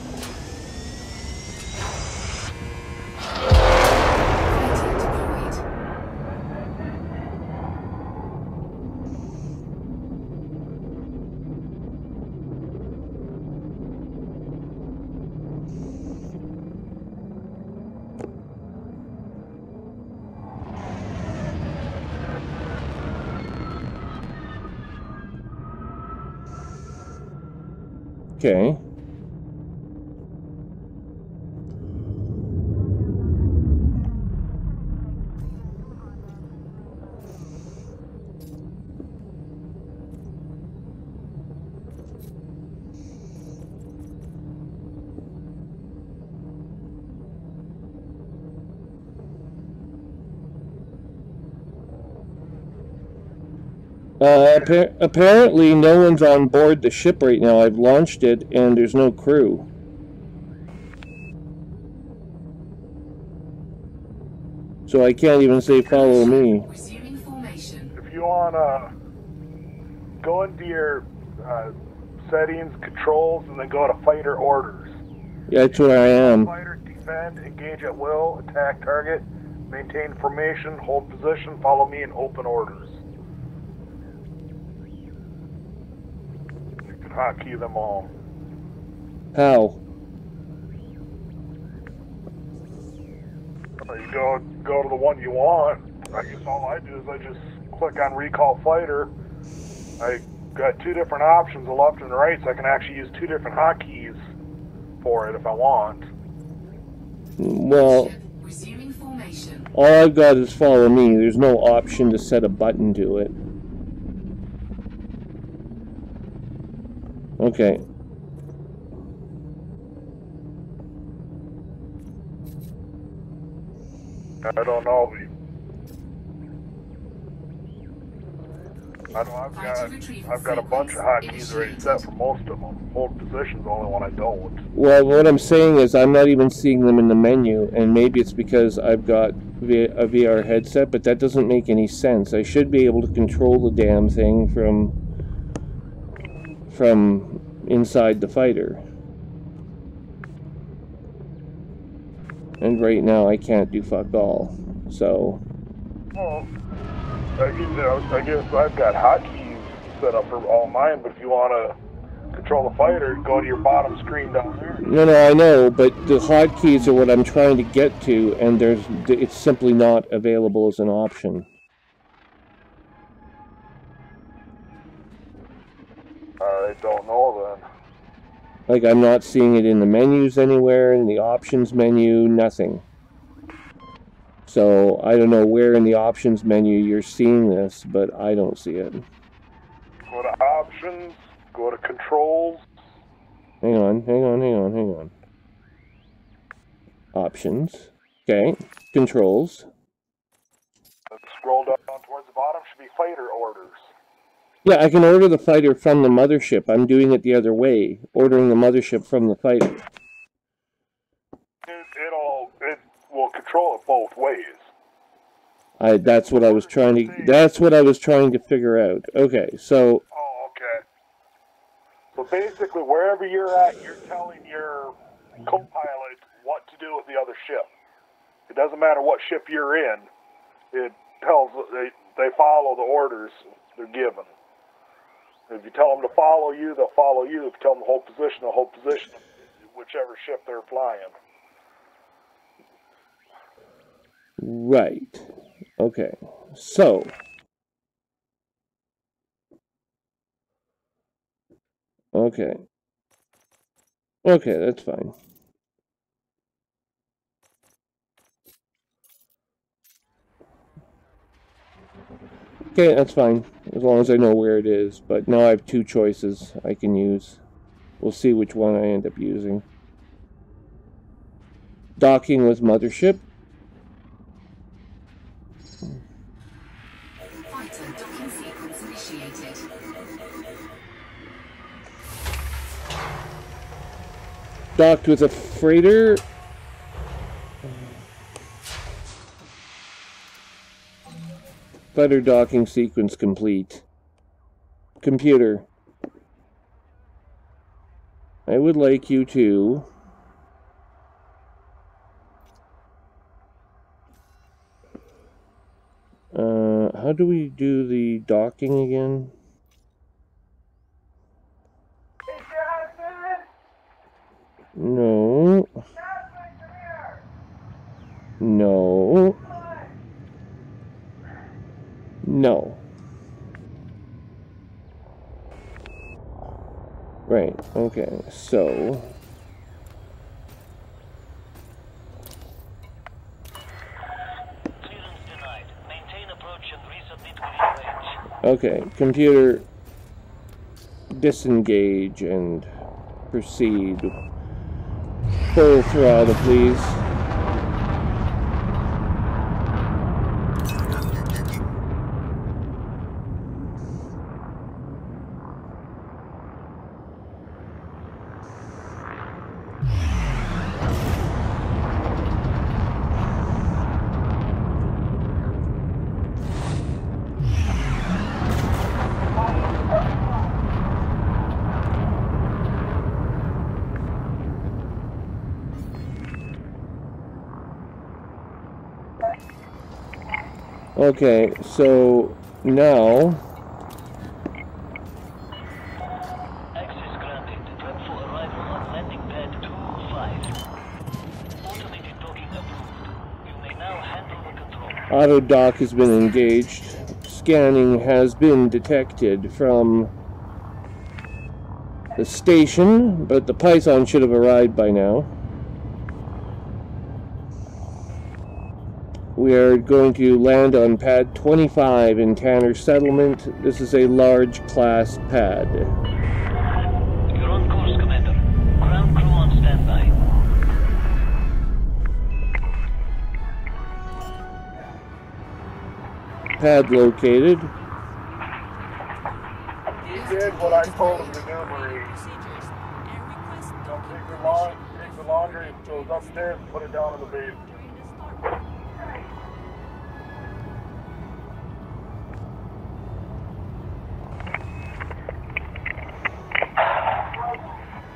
S1: Okay. Apparently no one's on board the ship right now. I've launched it and there's no crew. So I can't even say follow me.
S2: Resuming formation.
S3: If you wanna go into your settings, controls, and then go to fighter orders.
S1: Yeah, that's where I am.
S3: Fighter, defend, engage at will, attack target, maintain formation, hold position, follow me, and open orders. You can hotkey them all.
S1: How?
S3: You go to the one you want. I guess all I do is I just click on recall fighter. I got two different options, the left and the right, so I can actually use two different hotkeys for it if I want.
S1: Well,
S2: Resuming formation.
S1: all I've got is follow me. There's no option to set a button to it. Okay.
S3: I don't know. I know I've got a bunch of hotkeys already set for most of them. Hold position's the only one I don't.
S1: Well, what I'm saying is I'm not even seeing them in the menu, and maybe it's because I've got a VR headset, but that doesn't make any sense. I should be able to control the damn thing from inside the fighter. And right now I can't do fuck all. So,
S3: Well, I guess I've got hotkeys set up for all mine, but if you want to control the fighter, go to your bottom screen down there.
S1: no, I know, but the hotkeys are what I'm trying to get to, and it's simply not available as an option.
S3: I don't know then.
S1: Like, I'm not seeing it in the menus anywhere, in the options menu, nothing. So, I don't know where in the options menu you're seeing this, but I don't see it.
S3: Go to options, go to controls.
S1: Hang on. Options. Okay. Controls.
S3: And scroll down towards the bottom, should be fighter orders.
S1: Yeah, I can order the fighter from the mothership. I'm doing it the other way, ordering the mothership from the fighter.
S3: It will control it both ways.
S1: That's what I was trying to figure out. Okay, so
S3: Oh, okay. So basically, wherever you're at, you're telling your co-pilot what to do with the other ship. It doesn't matter what ship you're in. It tells they follow the orders they're given. If you tell them to follow you, they'll follow you. If you tell them to hold position, they'll hold position, whichever ship they're flying.
S1: Right. Okay. So. Okay. Okay, that's fine. Okay, that's fine. As long as I know where it is. But now I have two choices I can use. We'll see which one I end up using. Docking with mothership.
S2: Vital docking sequence initiated.
S1: Docked with a freighter. Fighter docking sequence complete. Computer. I would like you to... how do we do the docking again? No. No. No. Right, okay, so...
S4: Clearance denied. Maintain approach and resubmit within range.
S1: Okay, computer, disengage and proceed. Full throttle, please. Okay, so now
S4: Access granted. Prep for arrival on landing pad 25. Automated docking approved. You may now handle the control.
S1: auto dock has been engaged. Scanning has been detected from the station, but the Python should have arrived by now. We are going to land on pad 25 in Tanner Settlement. This is a large class pad.
S4: You're on course, Commander. Ground crew on standby.
S3: Pad located. He did what I told him to do, Marie. Don't take the laundry, it goes upstairs and put it down in the basement.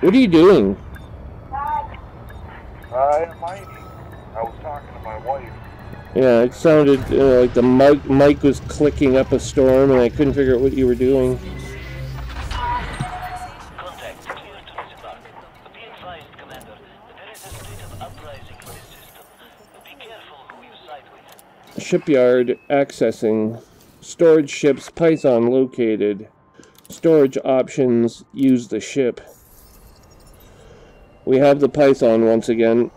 S1: What are you doing?
S3: I'm mining. I was talking to my wife.
S1: Yeah, it sounded like the mic was clicking up a storm, and I couldn't figure out what you were doing.
S4: Contact clear to disembark. Be advised, Commander, that there is a state of uprising in this system. Be careful who you side with.
S1: Shipyard accessing. Storage ships Python located. Storage options, use the ship. We have the Python once again.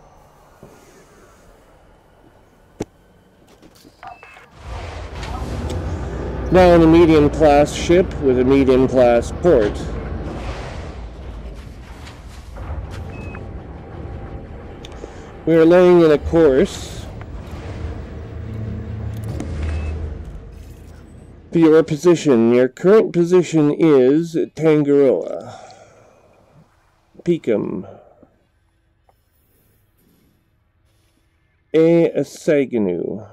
S1: Now in a medium class ship with a medium class port. We are laying in a course for your position. Your current position is Tangaroa. Peakum. Asaganu.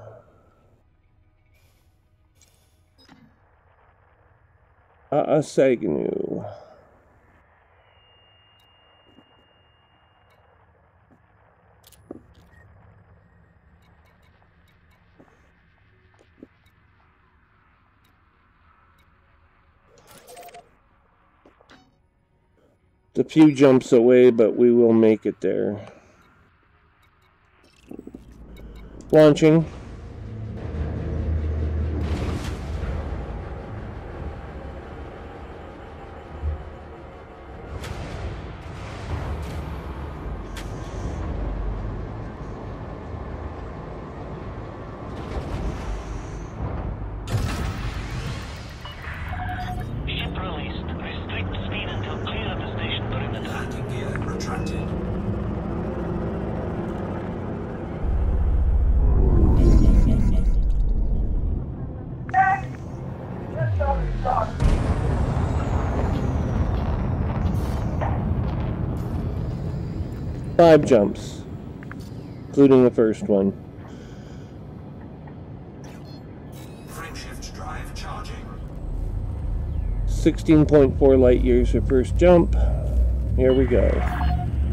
S1: Asaganu. It's a few jumps away, but we will make it there. Launching.
S4: Ship released. Restrict speed until clear of the station perimeter.
S5: Landing gear retracted.
S1: Five jumps, including the first one.
S5: Frameshift drive charging.
S1: 16.4 light years for first jump. Here we go.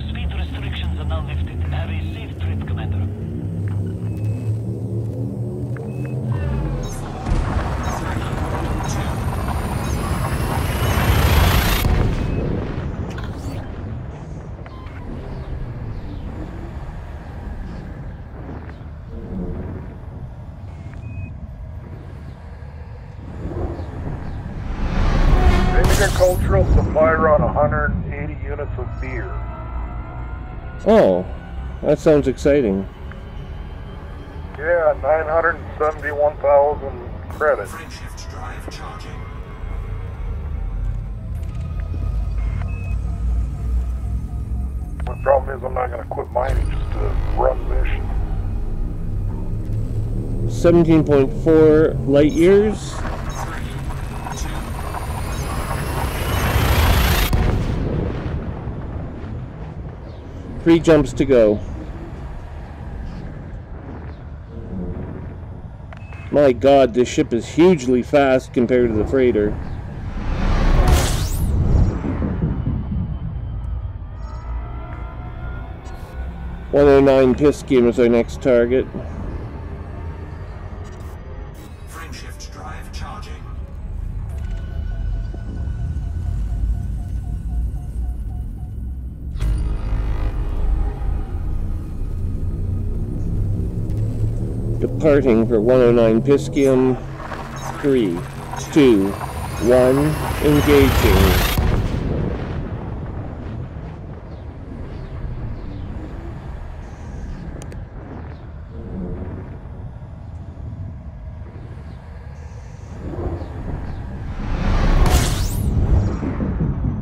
S4: Speed restrictions are now lifted. Have a safe trip, Commander.
S5: 3, 2,
S3: Agricultural supply run 180 units of beer.
S1: Oh, that sounds exciting.
S3: Yeah, 971,000 credits.
S5: Frameshift drive charging.
S3: The problem is I'm not going to quit mining just to run mission.
S1: 17.4 light years. 3 jumps to go. My God, this ship is hugely fast compared to the freighter. .109 Piscium is our next target.
S5: Frameshift drive charging.
S1: Departing for 109 Piscium. 3, 2, 1, engaging.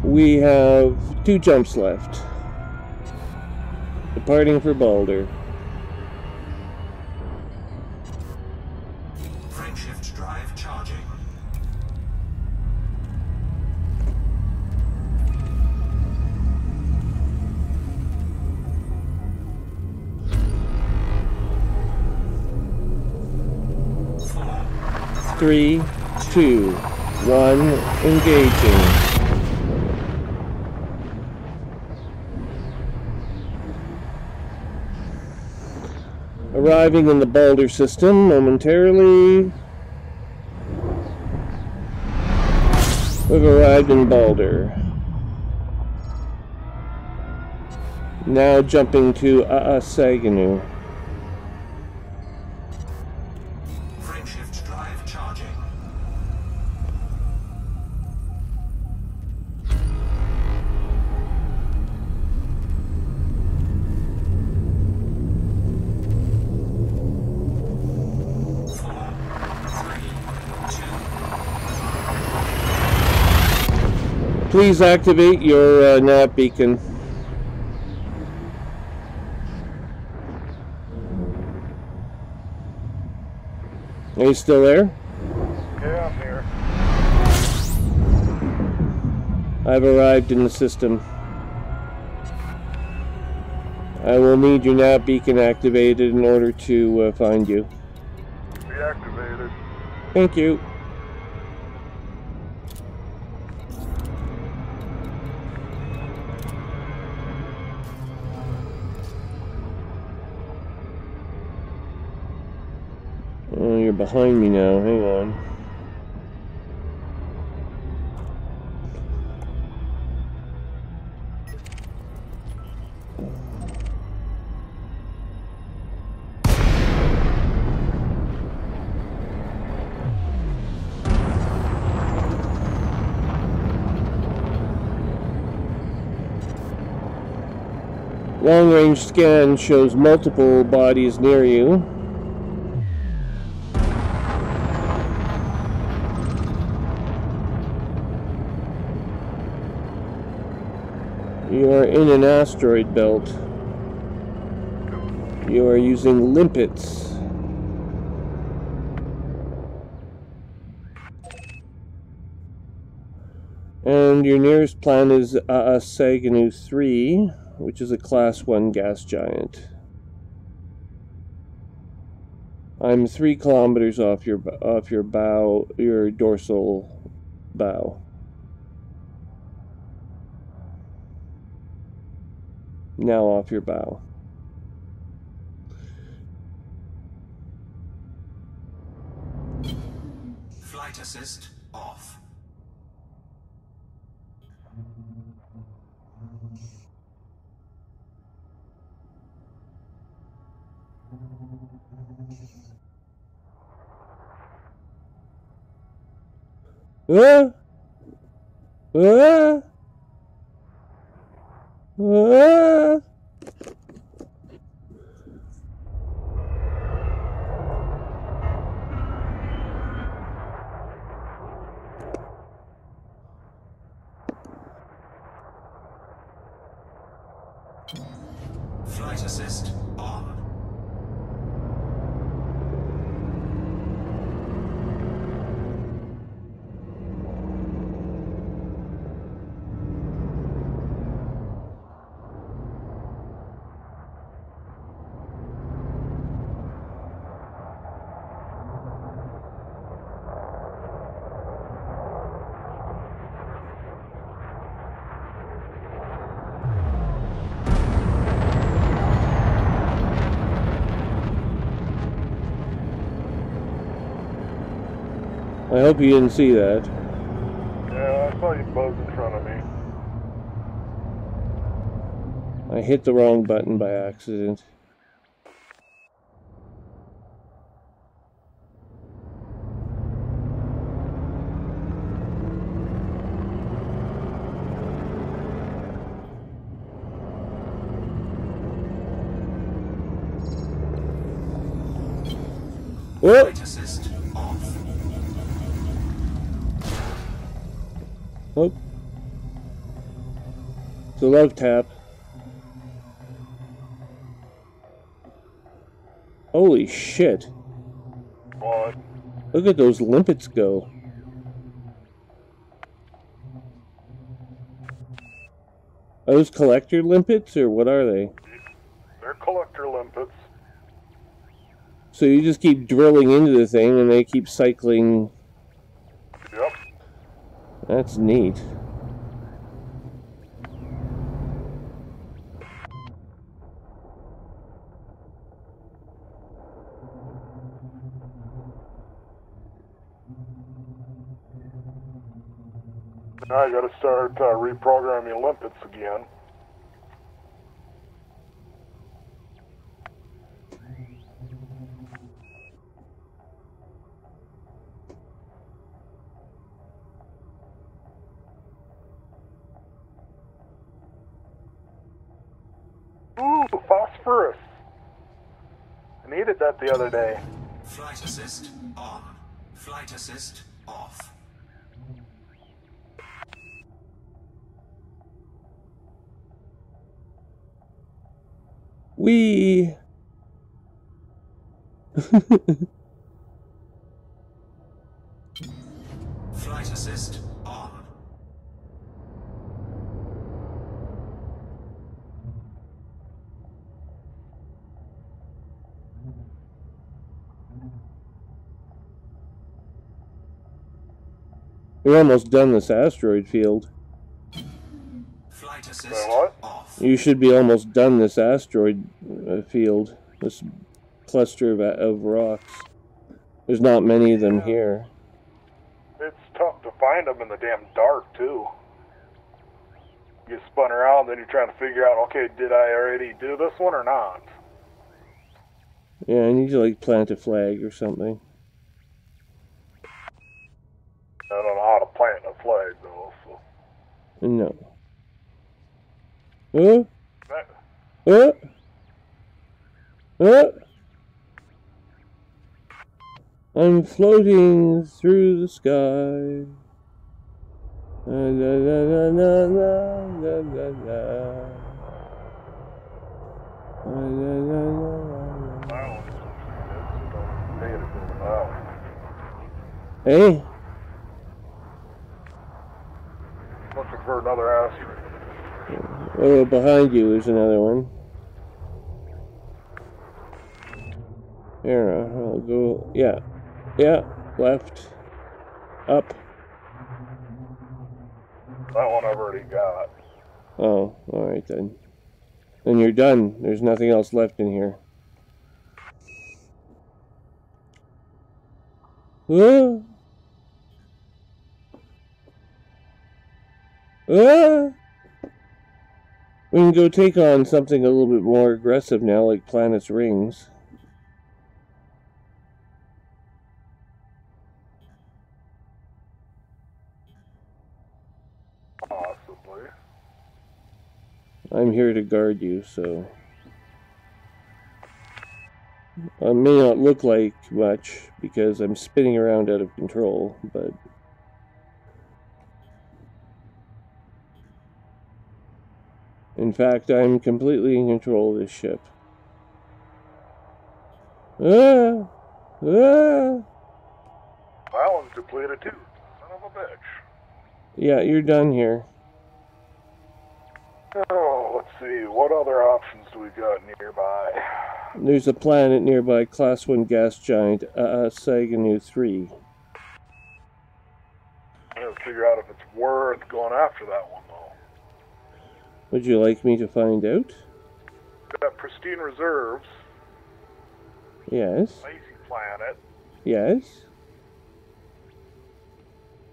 S1: We have 2 jumps left. Departing for Balder.
S5: Frameshift drive charging. Four,
S1: 3, 2, 1, engaging. Arriving in the Balder system momentarily. We've arrived in Balder. Now jumping to Saganu.
S5: Frameshift drive charging.
S1: Please activate your nav beacon. Are you still there?
S3: Yeah, I'm here.
S1: I've arrived in the system. I will need your nav beacon activated in order to find you.
S3: Deactivated.
S1: Thank you. Oh, you're behind me now. Hang on. Long-range scan shows multiple bodies near you. You are in an asteroid belt. You are using limpets. And your nearest planet is Saganu 3, which is a Class 1 gas giant. I'm 3 kilometers off your bow, your dorsal bow. Now off your bow.
S5: Flight assist off.
S1: Ah! Ah! Ah!
S5: Flight assist on.
S1: I hope you didn't see that.
S3: Yeah, I saw you buzz in front of me.
S1: I hit the wrong button by accident. Oh!
S5: Flight assist off.
S1: Oh. It's a love tap. Holy shit.
S3: What?
S1: Look at those limpets go. Are those collector limpets, or what are they?
S3: They're collector limpets.
S1: So you just keep drilling into the thing and they keep cycling.
S3: Yep.
S1: That's neat.
S3: Now I gotta start reprogramming limpets again. Ooh, phosphorus! I needed that the other day.
S5: Flight assist on. Flight assist off.
S1: Whee!
S5: Flight assist on.
S1: You're almost done this asteroid field.
S5: Flight assist
S3: Wait, what?
S5: off.
S1: You should be almost done this asteroid field. This cluster of rocks. There's not many of them here.
S3: It's tough to find them in the damn dark, too. You get spun around, then you're trying to figure out, okay, did I already do this one or not?
S1: Yeah, I need to like plant a flag or something.
S3: I don't know how to plant a flag, though, so...
S1: No. Huh?
S3: That,
S1: Uh, uh. I'm floating through the sky. La la la la la la la la. La la la la la. Hey,
S3: Looking for another asteroid.
S1: oh, behind you is another one. Here, I'll go. Yeah, yeah, left, up.
S3: That one I've already got.
S1: Oh, all right then. Then you're done. There's nothing else left in here. Ah! Ah! We can go take on something a little bit more aggressive now, like Planet's Rings.
S3: Possibly.
S1: I'm here to guard you, so... I may not look like much, because I'm spinning around out of control, but... In fact, I'm completely in control of this ship. Ah! Ah!
S3: That one's depleted too. Son of a bitch.
S1: Yeah, you're done here.
S3: Oh, let's see. What other options do we got nearby?
S1: There's a planet nearby, Class 1 gas giant, Saganu 3.
S3: I gotta figure out if it's worth going after that one, though.
S1: Would you like me to find out?
S3: Got pristine reserves.
S1: Yes.
S3: Icy planet.
S1: Yes.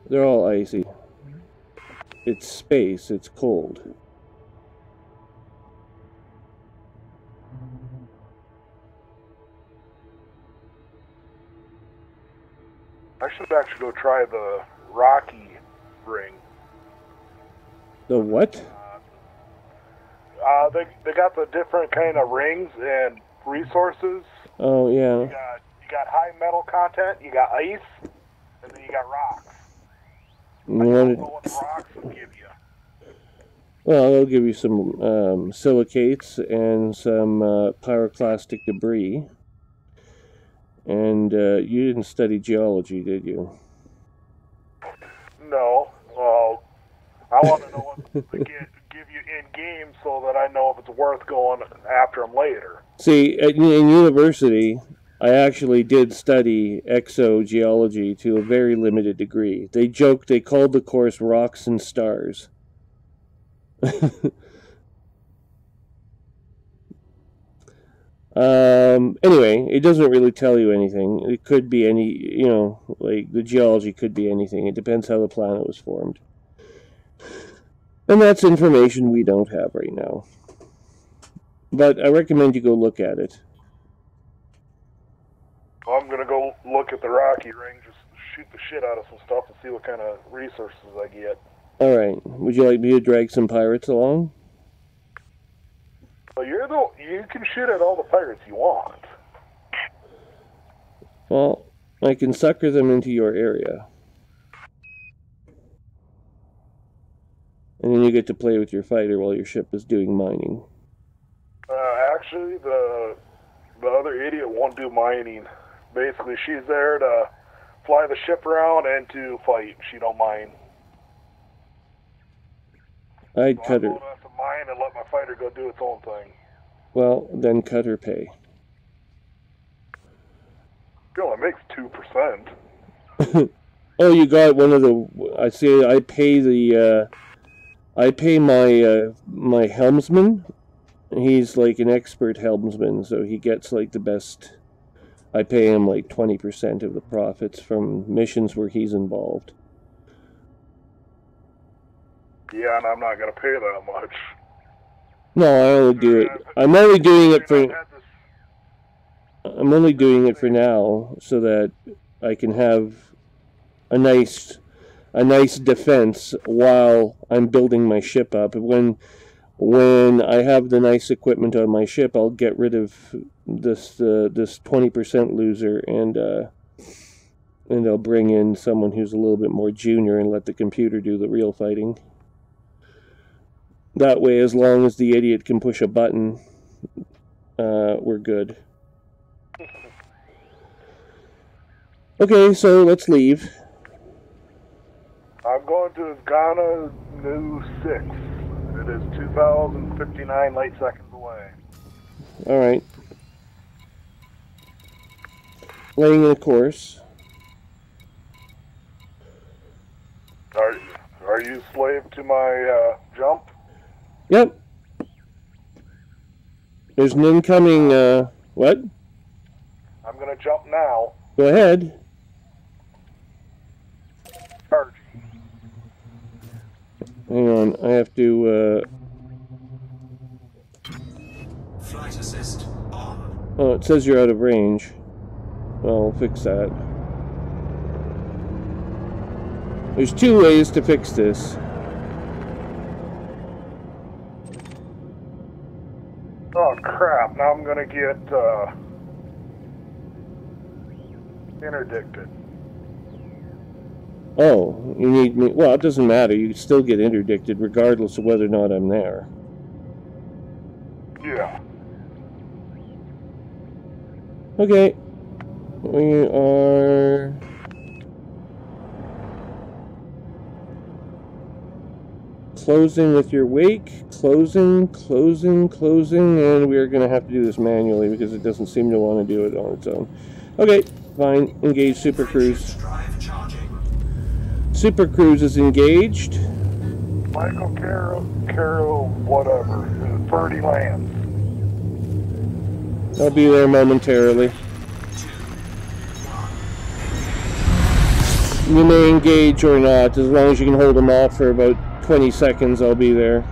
S1: They're all icy. It's space, it's cold.
S3: I should actually go try the Rocky ring.
S1: The what?
S3: They got the different kind of rings and resources.
S1: Oh, yeah.
S3: You got high metal content, you got ice, and then you got rocks. I
S1: You
S3: don't
S1: wanted...
S3: know what the rocks will give you.
S1: Well, they'll give you some silicates and some pyroclastic debris. And you didn't study geology, did you?
S3: No. Well, I want to know what to give you in game so that I know if it's worth going after them later.
S1: See, in university, I actually did study exogeology to a very limited degree. They joked they called the course Rocks and Stars. Anyway, it doesn't really tell you anything. It could be any, you know, like the geology could be anything. It depends how the planet was formed. And that's information we don't have right now. But I recommend you go look at it.
S3: Well, I'm going to go look at the Rocky ring, just shoot the shit out of some stuff and see what kind of resources I get.
S1: Alright, would you like me to drag some pirates along?
S3: Well, you can shoot at all the pirates you want.
S1: Well, I can sucker them into your area. And then you get to play with your fighter while your ship is doing mining.
S3: Actually, the other idiot won't do mining. Basically, she's there to fly the ship around and to fight. She don't mine.
S1: I'd
S3: So
S1: cut her.
S3: I'm going to have to mine and let my fighter go do its own thing.
S1: Well, then cut her pay.
S3: It only makes 2%.
S1: Oh, you got one of the... I see, I pay the... I pay my my helmsman. He's like an expert helmsman, so he gets like the best. I pay him like 20% of the profits from missions where he's involved.
S3: Yeah, and I'm not going to pay that much.
S1: No, I only do it. I'm only doing it for. I'm only doing it for now, so that I can have a nice defense while I'm building my ship up. When when I have the nice equipment on my ship, I'll get rid of this 20% loser, and I'll bring in someone who's a little bit more junior and let the computer do the real fighting. That way, as long as the idiot can push a button, we're good. Okay, so let's leave.
S3: I'm going to Ghana New 6. It is 2,059 light seconds away.
S1: Alright. Laying in a course.
S3: Are you slave to my jump?
S1: Yep. There's an incoming, what?
S3: I'm going to jump now.
S1: Go ahead.
S3: Charge.
S1: Hang on, I have to,
S5: Flight assist on.
S1: oh, it says you're out of range. Well, I'll fix that. There's two ways to fix this.
S3: Oh crap, now I'm gonna get interdicted.
S1: Oh, you need me. Well, it doesn't matter. You still get interdicted regardless of whether or not I'm there.
S3: Yeah.
S1: Okay. We are... closing with your wake. Closing, and we are going to have to do this manually because it doesn't seem to want to do it on its own. Okay, fine. Engage Super Cruise.
S5: Drive charging.
S1: Super Cruise is engaged.
S3: Michael Carroll, whatever. Birdie lands.
S1: I'll be there momentarily. You may engage or not, as long as you can hold them off for about 20 seconds, I'll be there.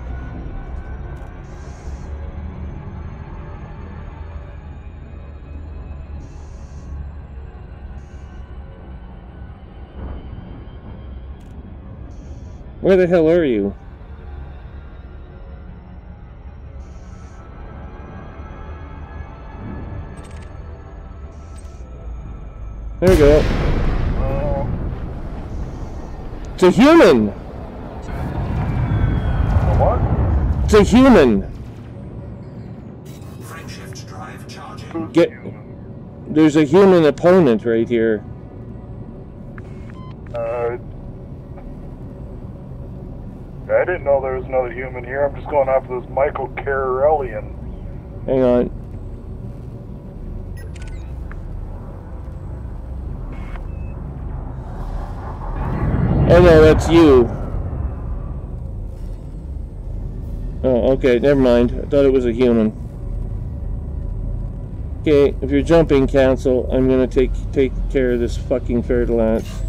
S1: Where the hell are you? There we go. It's a human!
S3: What?
S1: It's a human!
S5: Frameshift drive charging.
S1: There's a human opponent right here.
S3: I didn't know there was another human here. I'm just going after this Michael Carrellian.
S1: Hang on. Oh no, that's you. Oh, okay, never mind. I thought it was a human. Okay, if you're jumping, cancel. I'm gonna take care of this fucking fer de lance.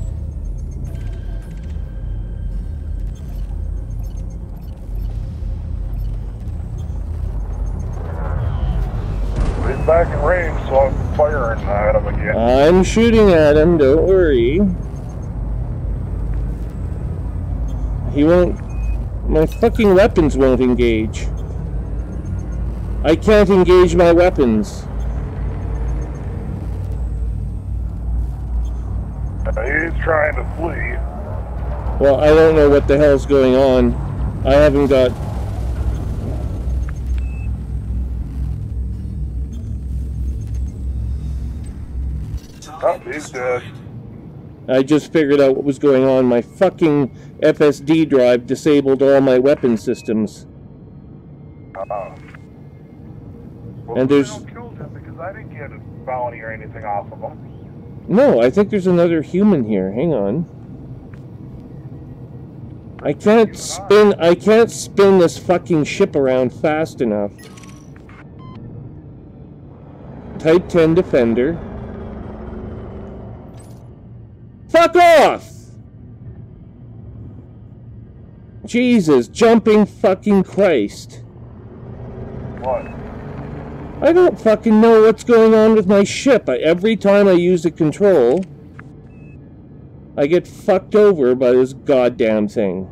S3: He's back in range, so I'm firing at him again.
S1: I'm shooting at him, don't worry. He won't... My fucking weapons won't engage. I can't engage my weapons.
S3: He's trying to flee.
S1: Well, I don't know what the hell's going on. I haven't got...
S3: Oh, he's dead.
S1: I just figured out what was going on. My fucking FSD drive disabled all my weapon systems.
S3: Well,
S1: And there's...
S3: they don't kill him because I didn't get a bounty or anything off of him.
S1: No, I think there's another human here. Hang on. I can't spin this fucking ship around fast enough. Type 10 Defender. Fuck off! Jesus, jumping fucking Christ.
S3: What?
S1: I don't fucking know what's going on with my ship. Every time I use the control, I get fucked over by this goddamn thing.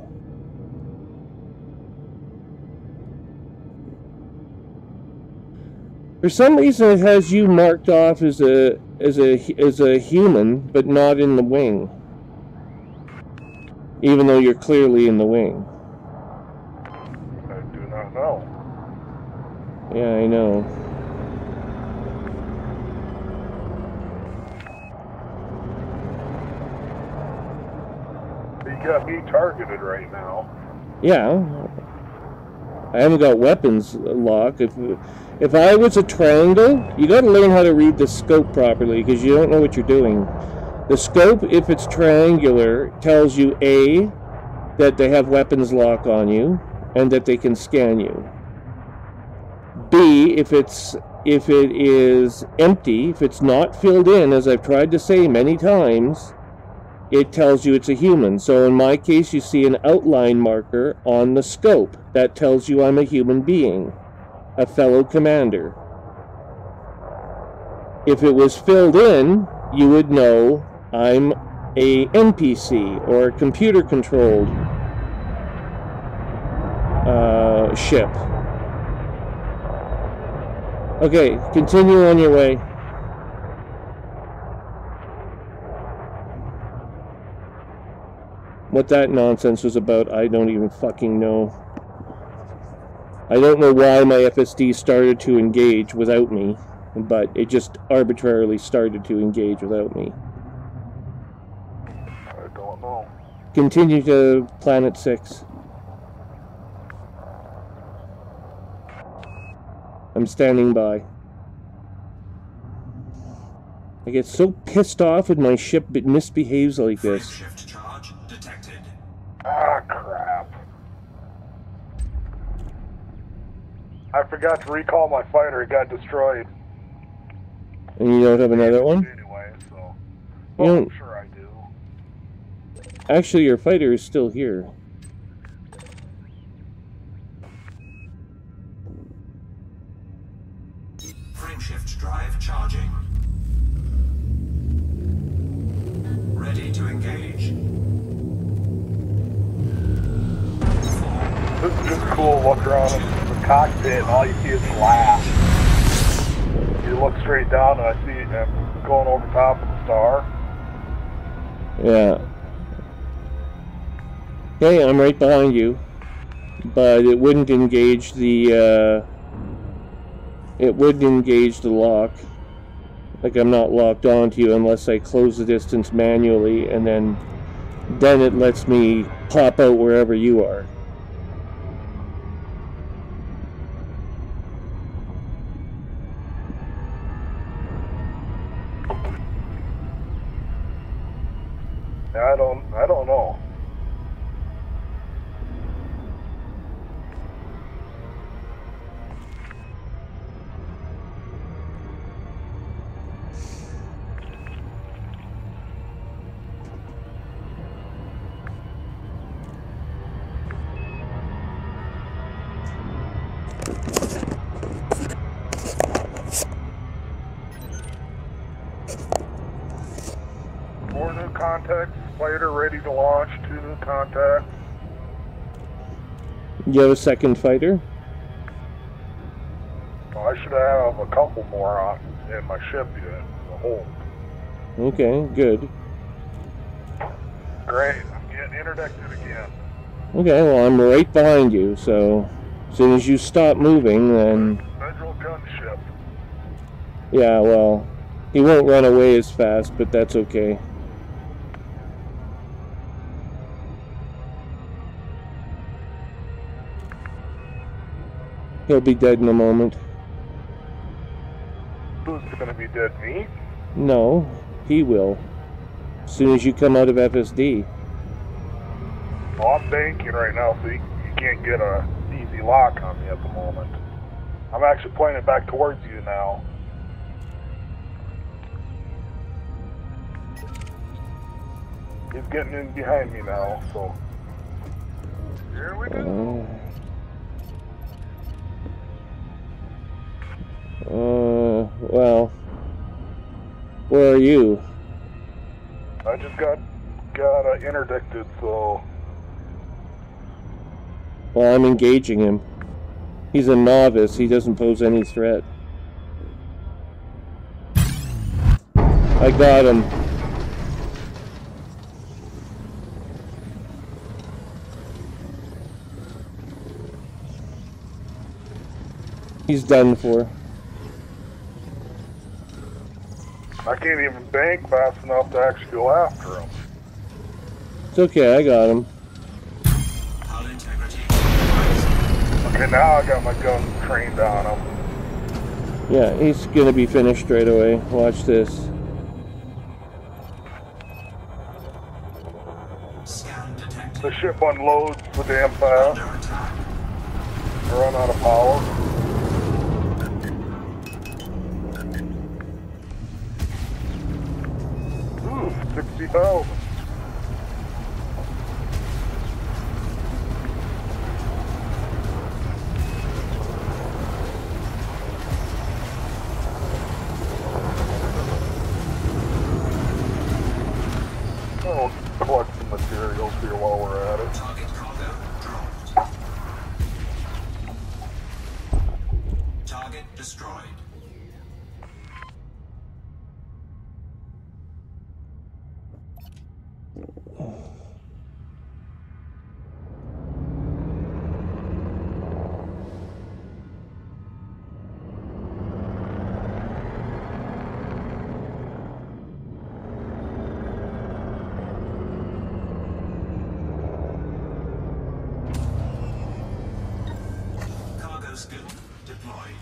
S1: For some reason, it has you marked off as a human, but not in the wing. Even though you're clearly in the wing.
S3: I do not know.
S1: Yeah, I know.
S3: You got me targeted right now.
S1: Yeah. I haven't got weapons locked. If I was a triangle, you got to learn how to read the scope properly because you don't know what you're doing. The scope, if it's triangular, tells you A, that they have weapons lock on you and that they can scan you. B, if it is empty, if it's not filled in, as I've tried to say many times, it tells you it's a human. So in my case, you see an outline marker on the scope. That tells you I'm a human being, a fellow commander. If it was filled in, you would know I'm a NPC or a computer-controlled ship. Okay, continue on your way. What that nonsense was about, I don't even fucking know. I don't know why my FSD started to engage without me, but it just arbitrarily started to engage without me.
S3: I don't know.
S1: Continue to Planet 6. I'm standing by. I get so pissed off when my ship misbehaves like this.
S5: Frameshift charge detected.
S3: Ah, crap. I forgot to recall my fighter. It got destroyed.
S1: And you don't have another one?
S3: Anyway, so.
S1: You
S3: Well,
S1: don't...
S3: I'm sure I do.
S1: Actually, your fighter is still here.
S5: Frameshift drive charging. Ready to engage.
S3: This is just cool. Look around the cockpit and all you see is glass. You look straight down and I see it going over top of the star.
S1: Yeah. Okay, I'm right behind you. But it wouldn't engage the, lock. Like, I'm not locked onto you unless I close the distance manually, and then it lets me pop out wherever you are.
S3: I don't know. Four new contacts, fighter ready to launch, 2 new contacts.
S1: You have a second fighter?
S3: Well, I should have a couple more on in my ship yet, the hold.
S1: Okay, good.
S3: Great, I'm getting interdicted again.
S1: Okay, well, I'm right behind you, so as soon as you stop moving, then...
S3: Federal gunship.
S1: Yeah, well, he won't run away as fast, but that's okay. He'll be dead in a moment.
S3: Who's gonna be dead, me?
S1: No, he will. As soon as you come out of FSD.
S3: Well, I'm banking right now, so you can't get a easy lock on me at the moment. I'm actually pointing back towards you now. He's getting in behind me now, so... Here we go.
S1: Well, where are you?
S3: I just got interdicted, so...
S1: Well, I'm engaging him. He's a novice. He doesn't pose any threat. I got him. He's done for.
S3: I can't even bank fast enough to actually go after him.
S1: It's okay, I got him.
S5: Hull integrity.
S3: Okay, now I got my gun trained on him.
S1: Yeah, he's gonna be finished right away. Watch this.
S5: Scan detected.
S3: The ship unloads the damn fast.
S5: Under attack.
S3: I run out of power. Ooh, 60,000. I'll collect some materials here while we're at it.
S5: Target cargo dropped. Target destroyed. Cargo scoop deployed.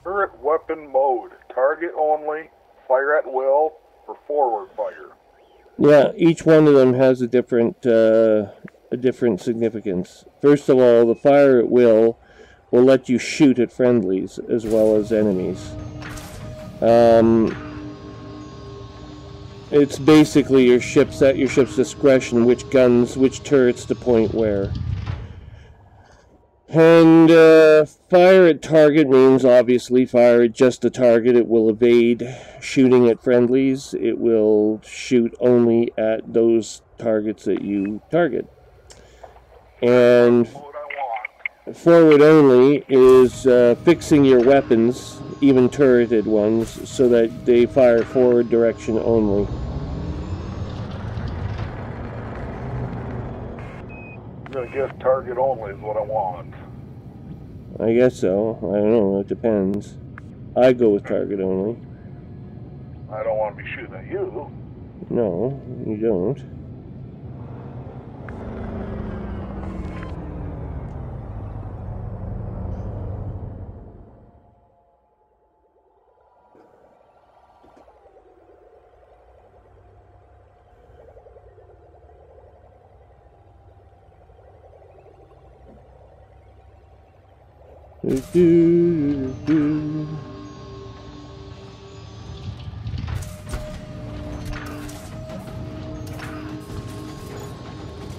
S3: Turret weapon mode. Target only, fire at will, or forward fire.
S1: Yeah, each one of them has a different significance. First of all, the fire at will let you shoot at friendlies as well as enemies. It's basically your ship's at your ship's discretion which guns, which turrets to point where. And fire at target means obviously fire at just the target. It will evade shooting at friendlies. It will shoot only at those targets that you target. And forward only is fixing your weapons, even turreted ones, so that they fire forward direction only.
S3: I'm gonna guess target only is what I want.
S1: I guess so. I don't know. It depends. I go with target only.
S3: I don't want to be shooting at you.
S1: No, you don't.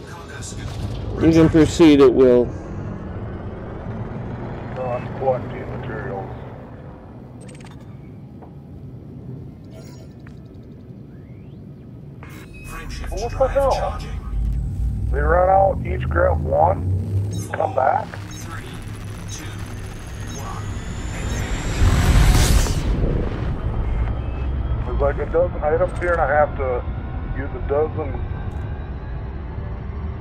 S5: Cargo scoop.
S1: You can proceed at will.
S3: No, I'm collecting materials.
S5: Frameshift
S3: What the
S5: drive
S3: hell?
S5: charging.
S3: They run out, each grab one, come back.
S5: 3, 2, 1.
S3: There's like a dozen items here and I have to use a dozen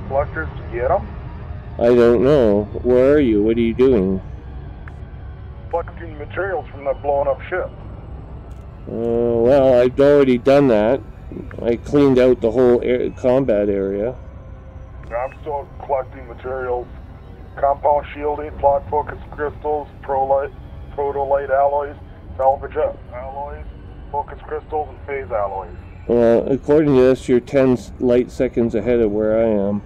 S3: collectors to get them.
S1: I don't know. Where are you? What are you doing?
S3: Collecting materials from that blown up ship.
S1: Well, I've already done that. I cleaned out the whole combat area.
S3: I'm still collecting materials. Compound shielding, plot focus crystals, proto-light alloys, salvage alloys, focus crystals, and phase alloys.
S1: Well, according to this, you're 10 light seconds ahead of where I am.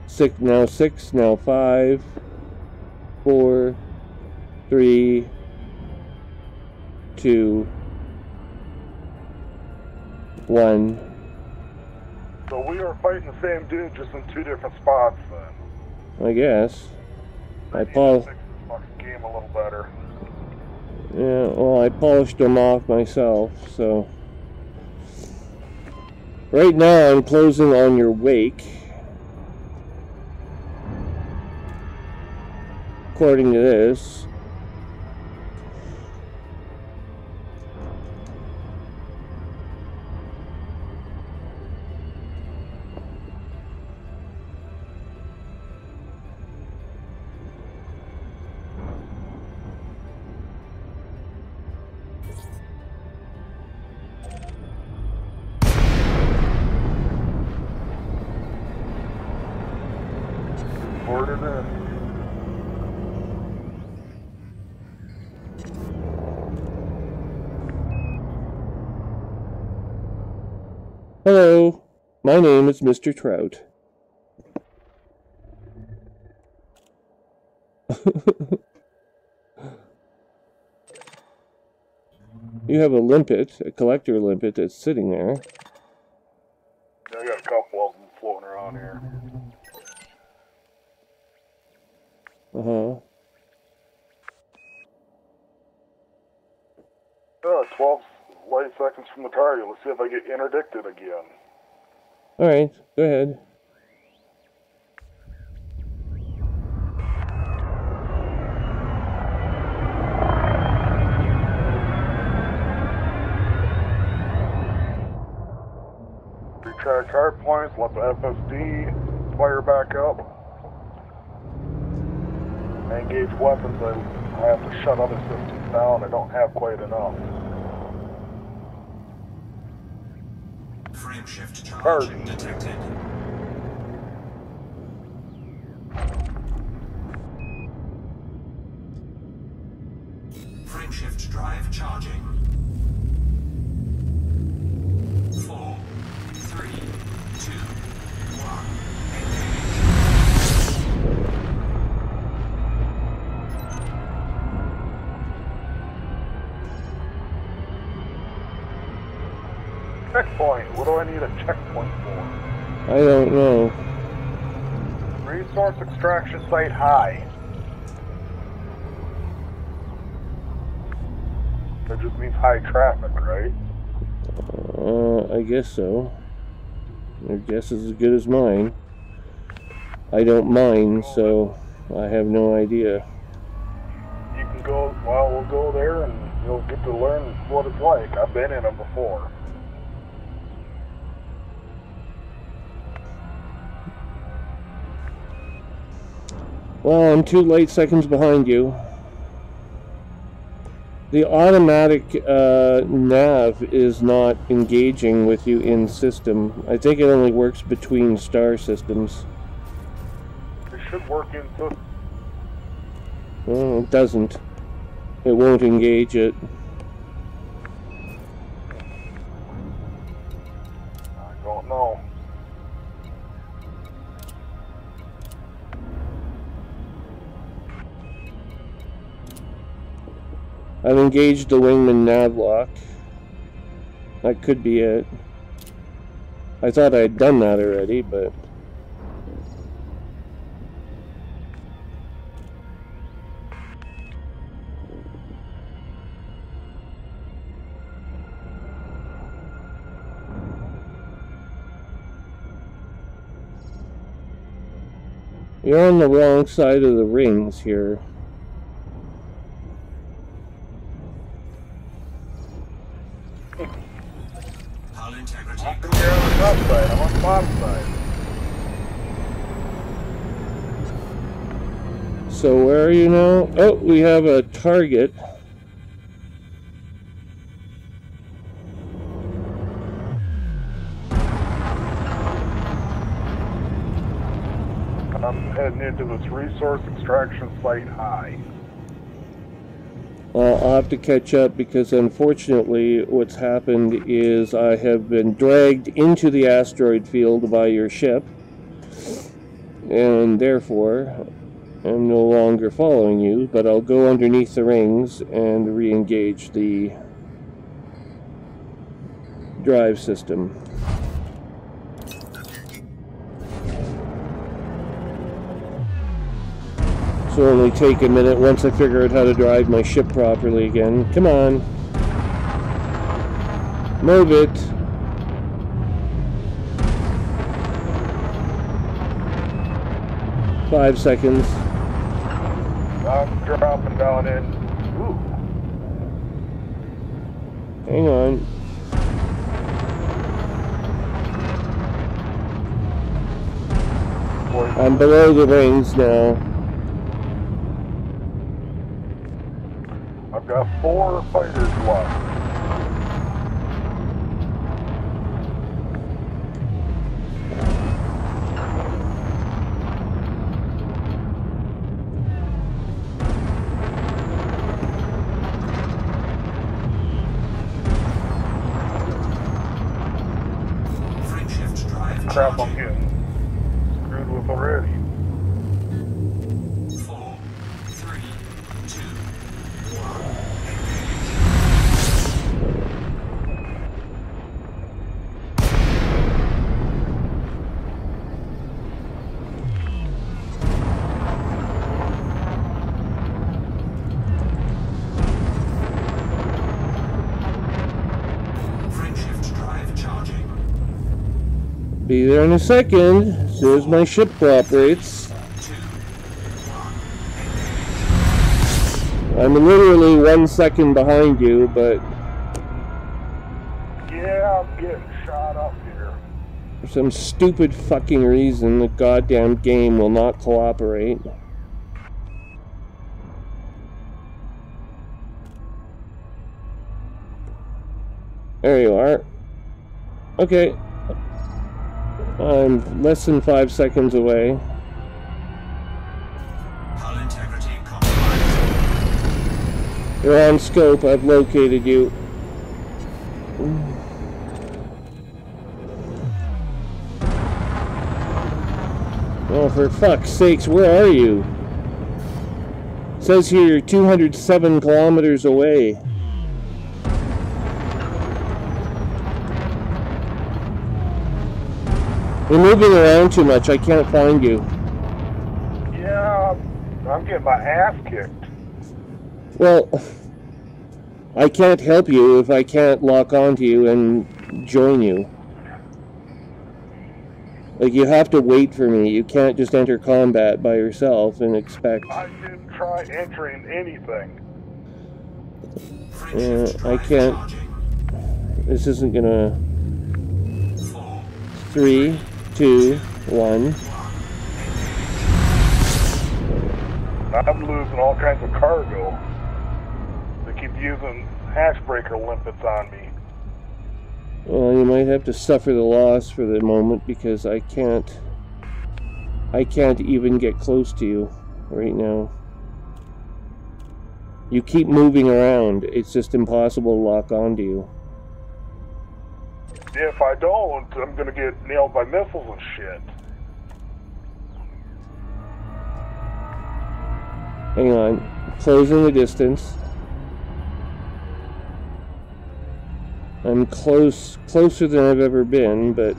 S1: 6, now 5, 4, 3, 2, 1.
S3: So we are fighting the same dude, just in two different spots then.
S1: I guess. I
S3: Fix
S1: polished.
S3: this fucking game a little better.
S1: Yeah, well, I polished them off myself, so. Right now, I'm closing on your wake. According to this.
S3: Ordered in.
S1: Hello, my name is Mr. Trout. You have a limpet, a collector limpet that's sitting there.
S3: I got a couple of them floating around here.
S1: Uh-huh.
S3: 12 light seconds from the target. Let's see if I get interdicted again.
S1: Alright, go ahead.
S3: Retract hard points, let the FSD fire back up. Engage weapons, I have to shut other systems down. I don't have quite enough.
S5: Frame shift charge detected. Frame shift drive charging. 4, 3, 2, 1.
S3: Checkpoint. What do I need a checkpoint for?
S1: I don't know.
S3: Resource extraction site high. That just means high traffic, right?
S1: I guess so. Your guess is as good as mine. I don't mind, so I have no idea.
S3: You can go, well, we'll go there and you'll get to learn what it's like. I've been in them before.
S1: Well, I'm 2 light seconds behind you. The automatic nav is not engaging with you in system. I think it only works between star systems.
S3: It should work in system.
S1: Well, it doesn't. It won't engage it.
S3: I don't know.
S1: I've engaged the wingman nav lock. That could be it. I thought I'd done that already, but... You're on the wrong side of the rings here.
S5: Hull integrity.
S3: I'm on the top side. I'm on the bottom side.
S1: So where are you now? Oh, we have a target.
S3: I'm heading into this resource extraction site high.
S1: I'll have to catch up because unfortunately what's happened is I have been dragged into the asteroid field by your ship, and therefore I'm no longer following you, but I'll go underneath the rings and re-engage the drive system. So it'll only take a minute once I figure out how to drive my ship properly again. Come on. Move it. 5 seconds.
S3: I'm dropping down in. Ooh.
S1: Hang on. I'm below the rings now.
S3: I've got 4 fighters left.
S5: Frameshift drive
S3: Crap, I'm
S5: charging.
S3: getting screwed with already.
S5: 4, 3, 2, 1. Frameshift drive charging.
S1: Be there in a second, as soon as my ship cooperates.
S5: 2, 1.
S1: I'm literally 1 second behind you, but
S3: Yeah, I'm getting shot up here.
S1: for some stupid fucking reason, the goddamn game will not cooperate. There you are. Okay. I'm less than 5 seconds away.
S5: Hull integrity compromised.
S1: You're on scope. I've located you. Oh, for fuck's sakes, where are you? It says here you're 207 kilometers away. You're moving around too much. I can't find you.
S3: Yeah, I'm getting my ass kicked.
S1: Well, I can't help you if I can't lock onto you and join you. Like, you have to wait for me. You can't just enter combat by yourself and expect...
S3: I didn't try entering anything.
S5: Frameshift
S1: I
S5: drive
S1: can't...
S5: charging.
S1: This isn't gonna...
S5: 4,
S1: 3, 2, 1.
S3: I'm losing all kinds of cargo. They keep using hatchbreaker limpets on me.
S1: Well, you might have to suffer the loss for the moment because I can't even get close to you right now. You keep moving around. It's just impossible to lock onto you.
S3: If I don't, I'm gonna get nailed by missiles and shit.
S1: Hang on. Closing the distance. I'm closer than I've ever been, but...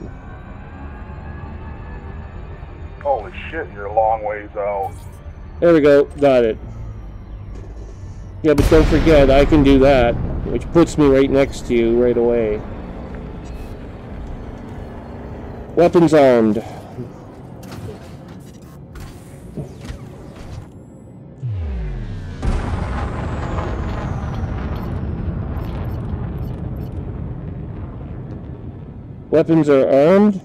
S3: Holy shit, you're a long ways out.
S1: There we go. Got it. Yeah, but don't forget, I can do that, which puts me right next to you right away. Weapons armed. Weapons are armed.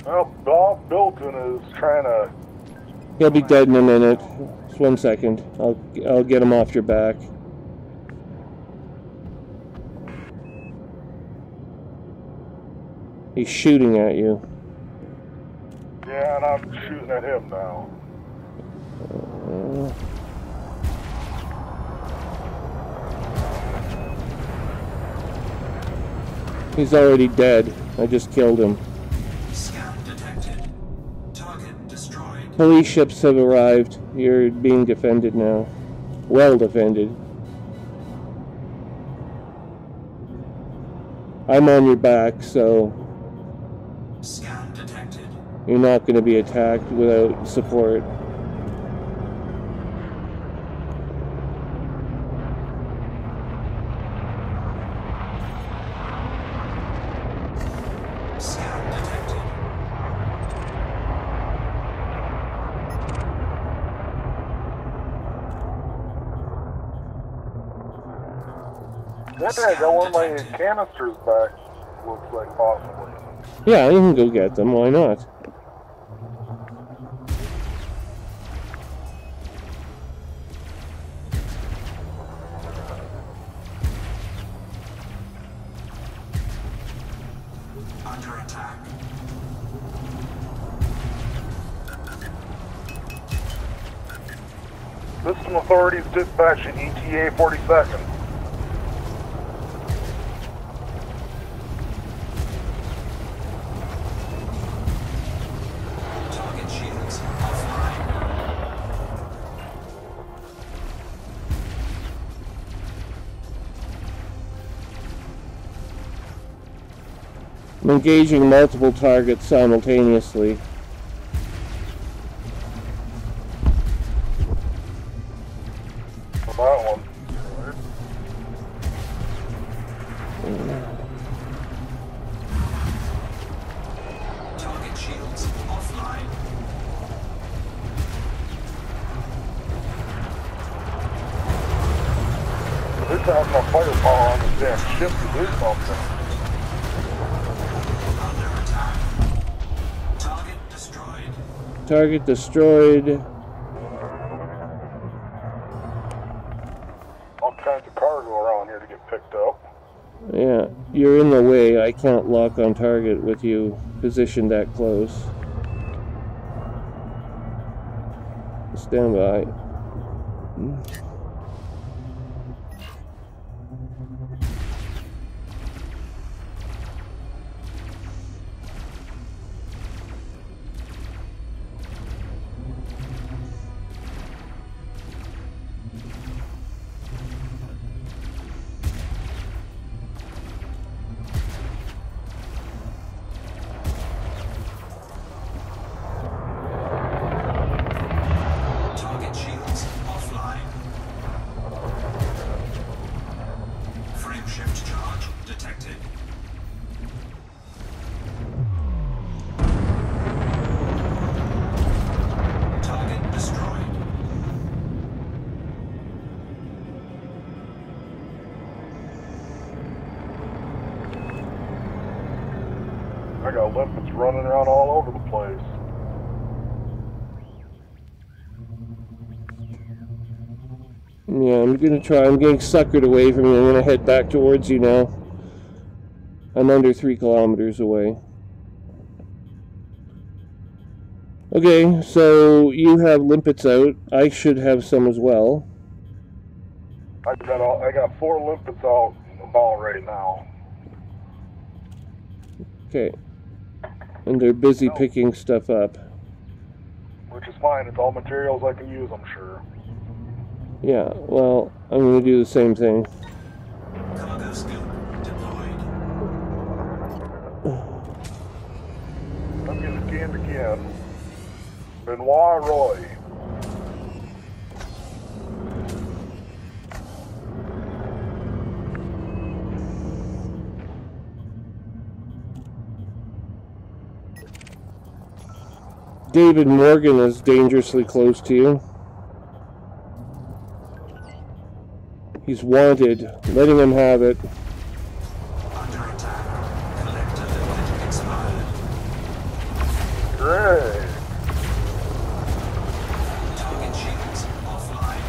S3: Well, Bob Bilton is trying to...
S1: He'll be dead in a minute. Just 1 second. I'll get him off your back. He's shooting at you.
S3: Yeah, and I'm shooting at him now.
S1: He's already dead. I just killed him.
S5: Scan detected. Target destroyed.
S1: Police ships have arrived. You're being defended now. Well defended. I'm on your back, so
S5: Scan detected.
S1: you're not going to be attacked without support.
S5: Scan detected.
S3: Yeah, I got one of my canisters back. Looks like possibly.
S1: Yeah, you can go get them. Why not?
S5: Under attack.
S3: System authorities dispatching ETA 40 seconds.
S5: Target shields offline.
S1: I'm engaging multiple targets simultaneously.
S3: That one.
S5: Target shields offline.
S3: This has no firepower on this damn ship to do something.
S5: Under attack. Target destroyed.
S1: Target destroyed.
S3: All kinds of cargo around here to get picked up.
S1: Yeah, you're in the way. I can't lock on target with you positioned that close. Stand by.
S5: Target shields offline. Frame shift charge detected. Target destroyed.
S3: I got limpets running around all over the place.
S1: Yeah, I'm gonna try. I'm getting suckered away from you. I'm gonna head back towards you now. I'm under 3 kilometers away. Okay, so you have limpets out. I should have some as well.
S3: I got 4 limpets out about right now.
S1: Okay. And they're busy picking stuff up.
S3: Which is fine. It's all materials I can use, I'm sure.
S1: Yeah, well, I'm gonna do the same thing.
S5: Cargo scoop deployed.
S3: I'm getting scanned again. Benoit Roy.
S1: David Morgan is dangerously close to you. He's wanted. Letting him have it.
S5: Under attack. Collector limit expired.
S3: Great.
S5: Target shields offline.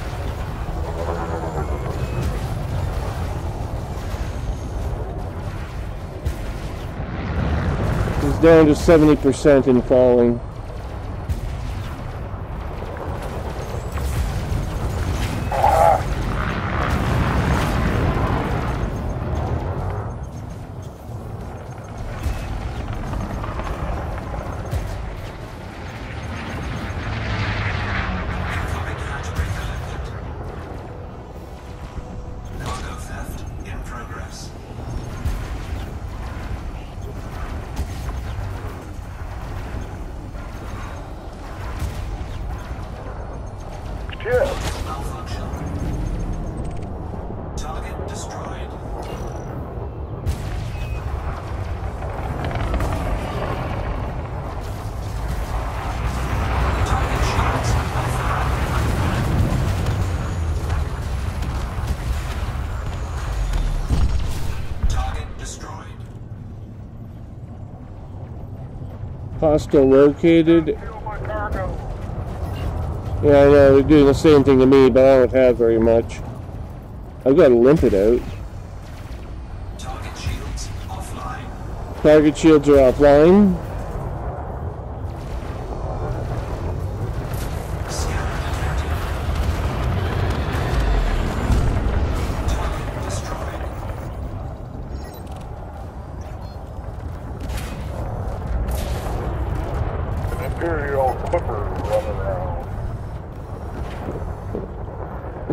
S1: He's down to 70% and falling.
S5: Incoming hatchbreaker limpet. Cargo theft in progress.
S3: Shit.
S5: Malfunction. Target destroyed. Target shields offline.
S1: Hostile located.
S3: Steal my cargo.
S1: Yeah, I know, they're doing the same thing to me, but I don't have very much. I've got to limp it out.
S5: Target shields offline.
S1: Target shields are offline.
S5: Scan detected. Target destroyed.
S3: An Imperial Clipper running around.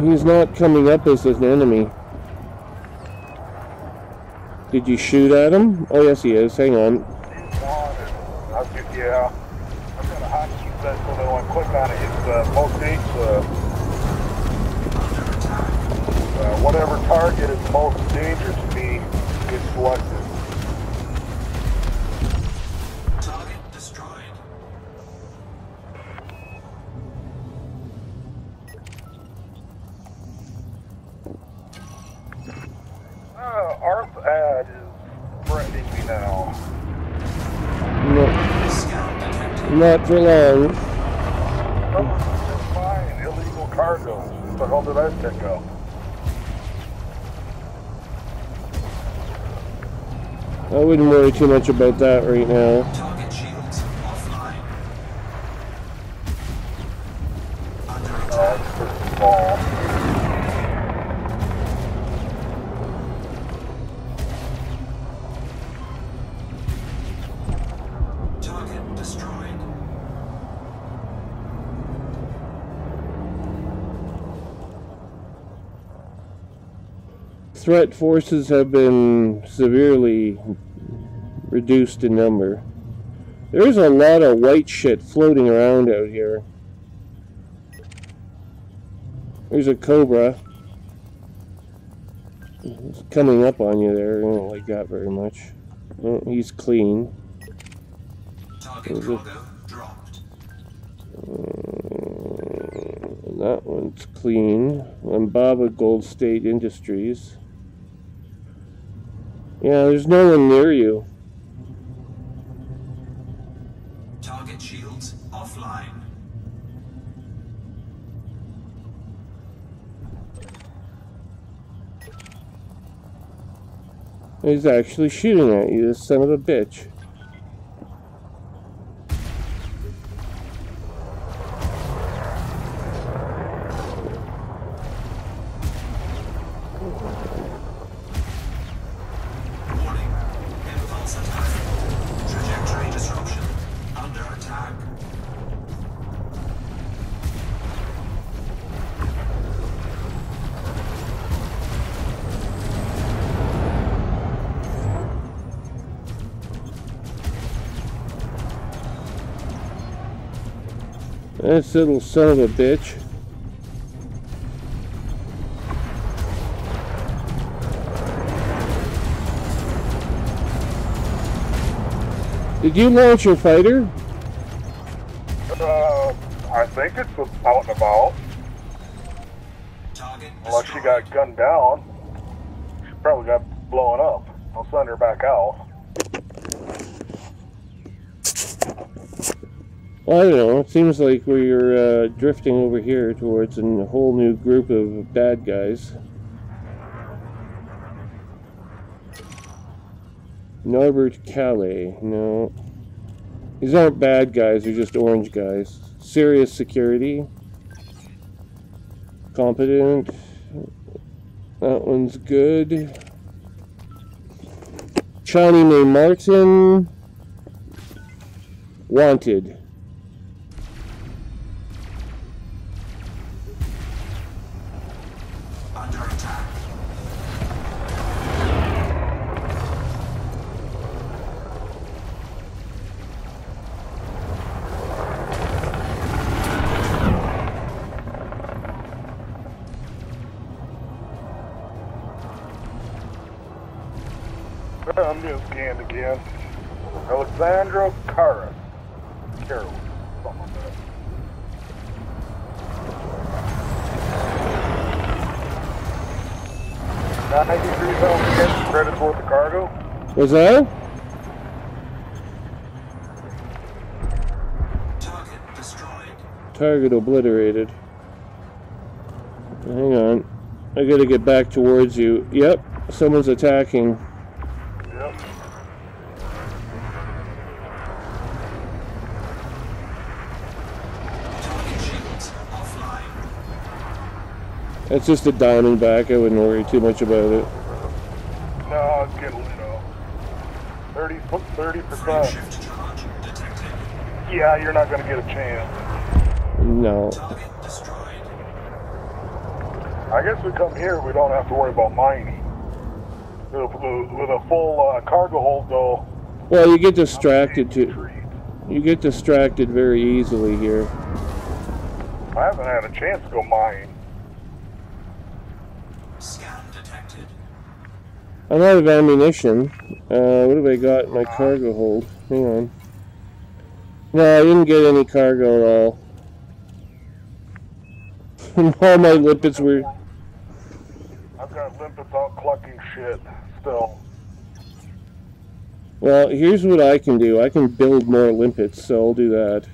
S1: He's not coming up as an enemy. Did you shoot at him? Oh, yes, he is. Hang on.
S3: He's wanted. Yeah. I've got a hotkey set so that when I click on it, it's most whatever target is most dangerous to me gets selected.
S5: Target destroyed.
S3: Arth ad is threatening me now.
S1: No,
S5: Scan detected.
S1: not for long.
S3: Someone's just buying illegal cargo. What the hell did I pick up?
S1: I wouldn't worry too much about that right now.
S5: Target shields offline. Under attack.
S3: It's pretty small.
S5: Target destroyed.
S1: Threat forces have been severely reduced in number. There's a lot of white shit floating around out here. There's a cobra. It's coming up on you there. I don't like that very much. Oh, he's clean.
S5: Target cargo dropped.
S1: That one's clean. Limbaba Gold State Industries. Yeah, there's no one near you.
S5: Target shields offline.
S1: He's actually shooting at you, this son of a bitch.
S5: Warning. Impulse attack. Trajectory disruption. Under attack.
S1: This little son of a bitch. Did you launch your fighter?
S3: I think it's out and about.
S5: Target
S3: Unless she
S5: destroyed.
S3: got gunned down. She probably got blown up. I'll send her back out.
S1: I don't know. It seems like we're drifting over here towards a whole new group of bad guys. Norbert Calais. No. These aren't bad guys. They're just orange guys. Serious security. Competent. That one's good. Johnny May Martin. Wanted.
S5: Under attack.
S3: I'm being scanned again. Alexandra Carroll. Carroll. Something like that. $93,000 credits worth of cargo.
S1: Was that? Target obliterated. Hang on. I gotta get back towards you. Yep, someone's attacking.
S3: Yep.
S5: Target shields offline.
S1: That's just a Diamondback. I wouldn't worry too much about it.
S3: No, it's getting, 30%.
S5: Shift charge detected.
S3: Yeah, you're not gonna get a chance.
S1: No.
S5: Target destroyed.
S3: I guess we come here, we don't have to worry about mining. With a full cargo hold, though.
S1: Well, you get distracted
S3: I'm
S1: too. You get distracted very easily here.
S3: I haven't had a chance to go mine.
S5: Scan detected.
S1: I'm out of ammunition. What have I got in my cargo hold? Hang on. No, I didn't get any cargo at all. All my limpets were...
S3: I've got limpets out clucking shit still.
S1: Well, here's what I can do. I can build more limpets, so I'll do that.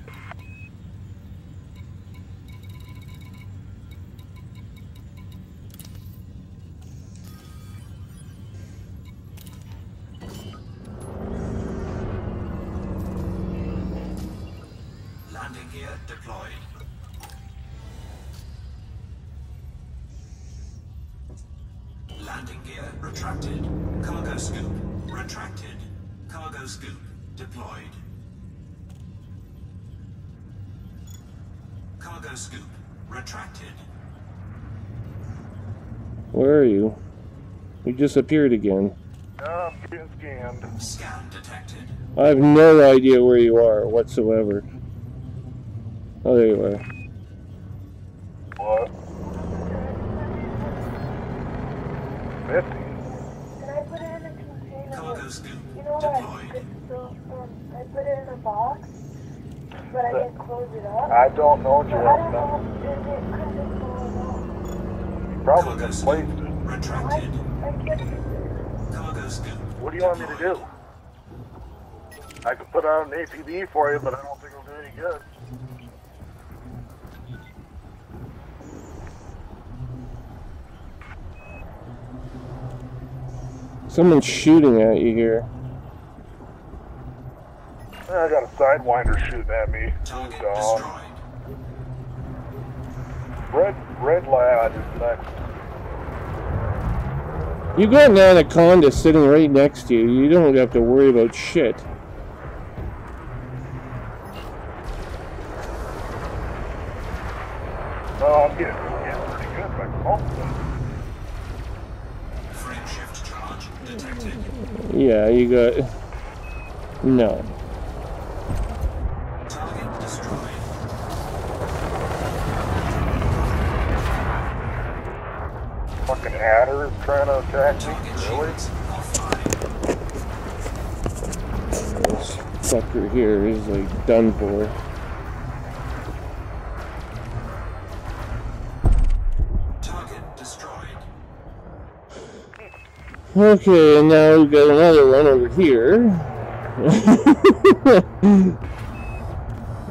S5: Landing gear deployed. Landing gear retracted. Cargo scoop retracted. Cargo scoop deployed. Cargo scoop retracted.
S1: Where are you? You disappeared again.
S3: I'm getting scanned.
S5: Scan detected.
S1: I have no idea where you are whatsoever. Oh, there you are.
S3: What? 50?
S6: Can I put it in a container?
S5: Cargo scoop
S6: You know what?
S5: deployed.
S6: I put it in a box, but I didn't close it up.
S3: I don't know,
S6: So I don't
S3: Jerome.
S6: know if it could have fallen
S3: You probably
S5: Cargo
S3: misplaced
S5: scoop
S3: it.
S5: retracted.
S6: off. I can't.
S5: Cargo scoop.
S3: What do you want me to do? I can put out an APB for you, but I don't think it'll do any good.
S1: Someone's shooting at you here.
S3: I got a Sidewinder shooting at me.
S5: Target
S3: Moved on.
S5: destroyed.
S3: Red lad is next.
S1: You got an Anaconda sitting right next to you. You don't have to worry about shit.
S3: No, I'm getting pretty good by pumping.
S5: Frame shift charge detected.
S1: Yeah, you got... No.
S5: Target destroyed.
S3: Fucking adder is trying to attack me.
S5: Target
S3: Really?
S5: shields offline.
S1: This fucker here is like done for.
S5: Target destroyed.
S1: Okay, and now we've got another one over here.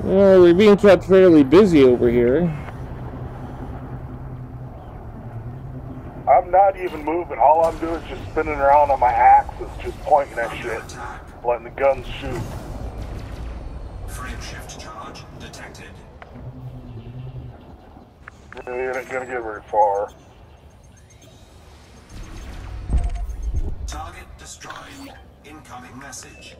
S1: Well, we're being kept fairly busy over here.
S3: I'm not even moving. All I'm doing is just spinning around on my axis, just pointing at
S5: Under
S3: shit,
S5: attack.
S3: letting the guns shoot.
S5: Frame shift charge detected.
S3: You ain't gonna get very far.
S5: Target destroyed. Incoming message.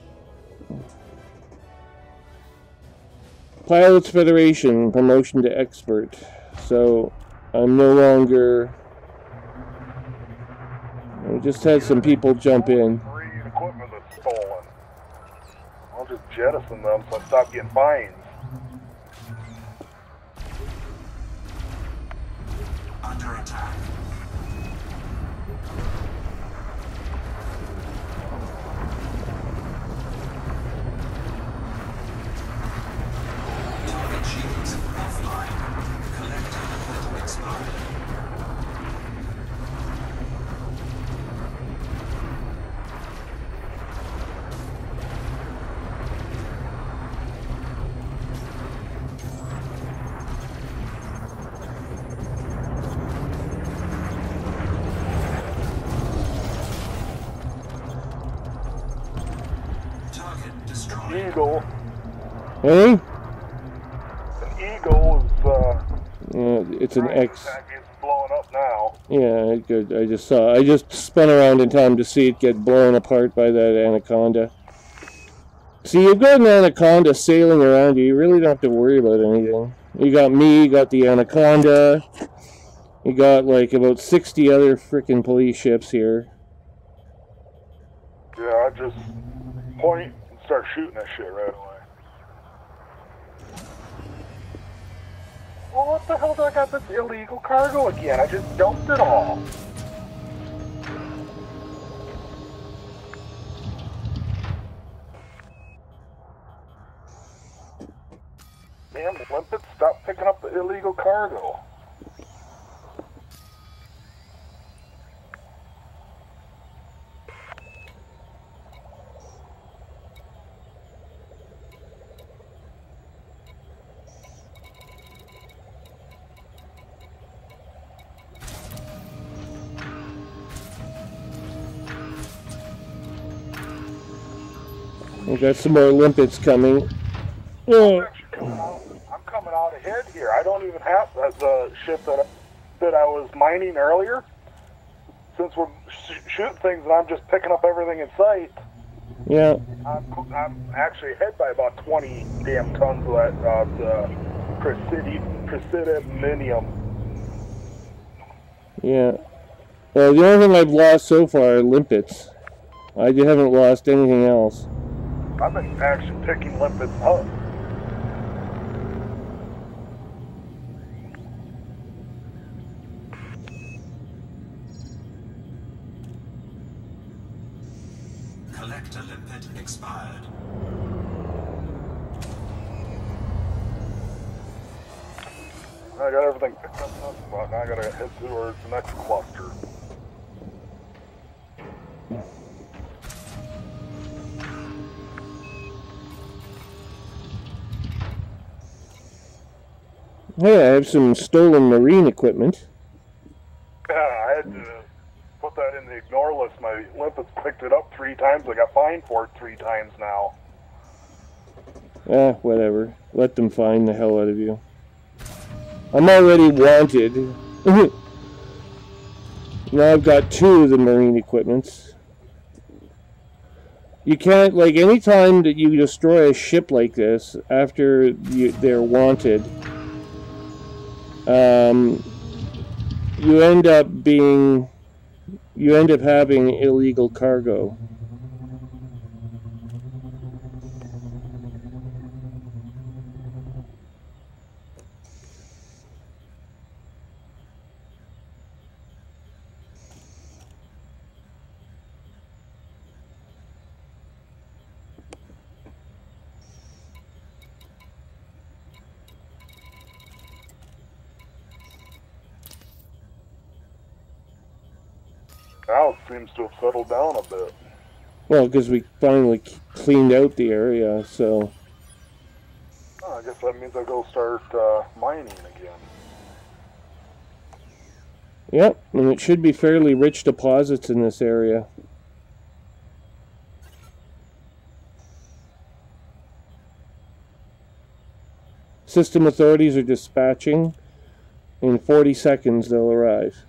S1: Pilots Federation, promotion to expert. So, I'm no longer... I just had some people jump in.
S3: Three equipment that's stolen. I'll just jettison them so I stop getting fines.
S5: Under attack. Target shields offline. Collector equipment expired.
S3: Eagle.
S1: Hey?
S3: An Eagle
S1: It's an X.
S3: It's blowing up now.
S1: Yeah, good. I just spun around in time to see it get blown apart by that anaconda. See, you've got an anaconda sailing around you. You really don't have to worry about anything. You got me, you got the anaconda. You got like about 60 other freaking police ships here.
S3: Yeah, I just point and start shooting that shit right away. Well, what the hell do I got this illegal cargo again? I just dumped it all. Damn, limpets, stop picking up the illegal cargo.
S1: We got some more limpets coming.
S3: I'm coming out ahead here. I don't even have the ship that I was mining earlier. Since we're shooting things and I'm just picking up everything in sight.
S1: Yeah.
S3: I'm actually ahead by about 20 damn tons of that presidium.
S1: Yeah. Well, the only thing I've lost so far are limpets. I haven't lost anything else.
S3: I've been actually picking limpets up.
S5: Collector limpet expired.
S3: I got everything picked up in this spot. Now I gotta head towards the next cluster.
S1: Hey, I have some stolen marine equipment.
S3: Yeah, I had to put that in the ignore list. My limpets picked it up 3 times. I got fined for it 3 times now.
S1: Whatever. Let them find the hell out of you. I'm already wanted. Now I've got 2 of the marine equipments. You can't, like, anytime that you destroy a ship like this, after they're wanted, you end up having illegal cargo.
S3: Now it seems to have settled down a bit.
S1: Well, because we finally cleaned out the area, so...
S3: Oh, I guess that means I go start mining again.
S1: Yep, and it should be fairly rich deposits in this area. System authorities are dispatching. In 40 seconds, they'll arrive.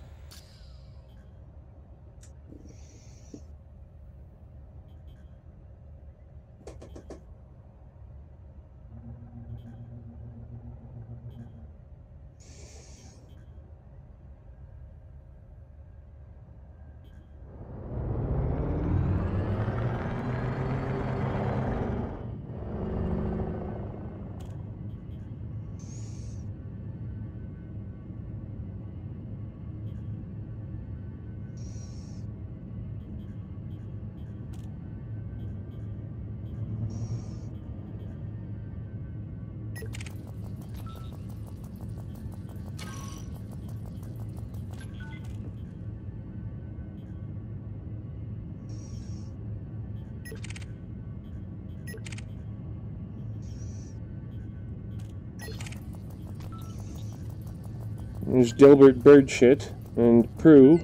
S1: There's Delbert Birdshit and Prue.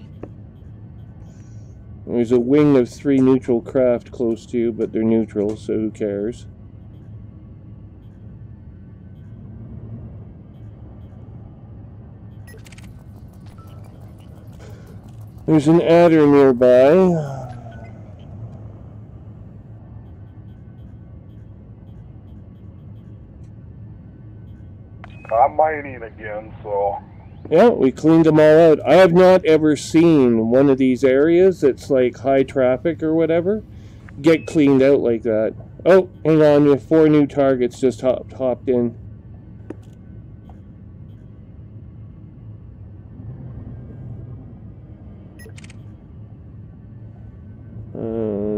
S1: There's a wing of 3 neutral craft close to you, but they're neutral, so who cares? There's an adder nearby.
S3: I'm mining again, so...
S1: Yeah, we cleaned them all out. I have not ever seen one of these areas that's like high traffic or whatever get cleaned out like that. Oh, hang on, we have 4 new targets just hopped in.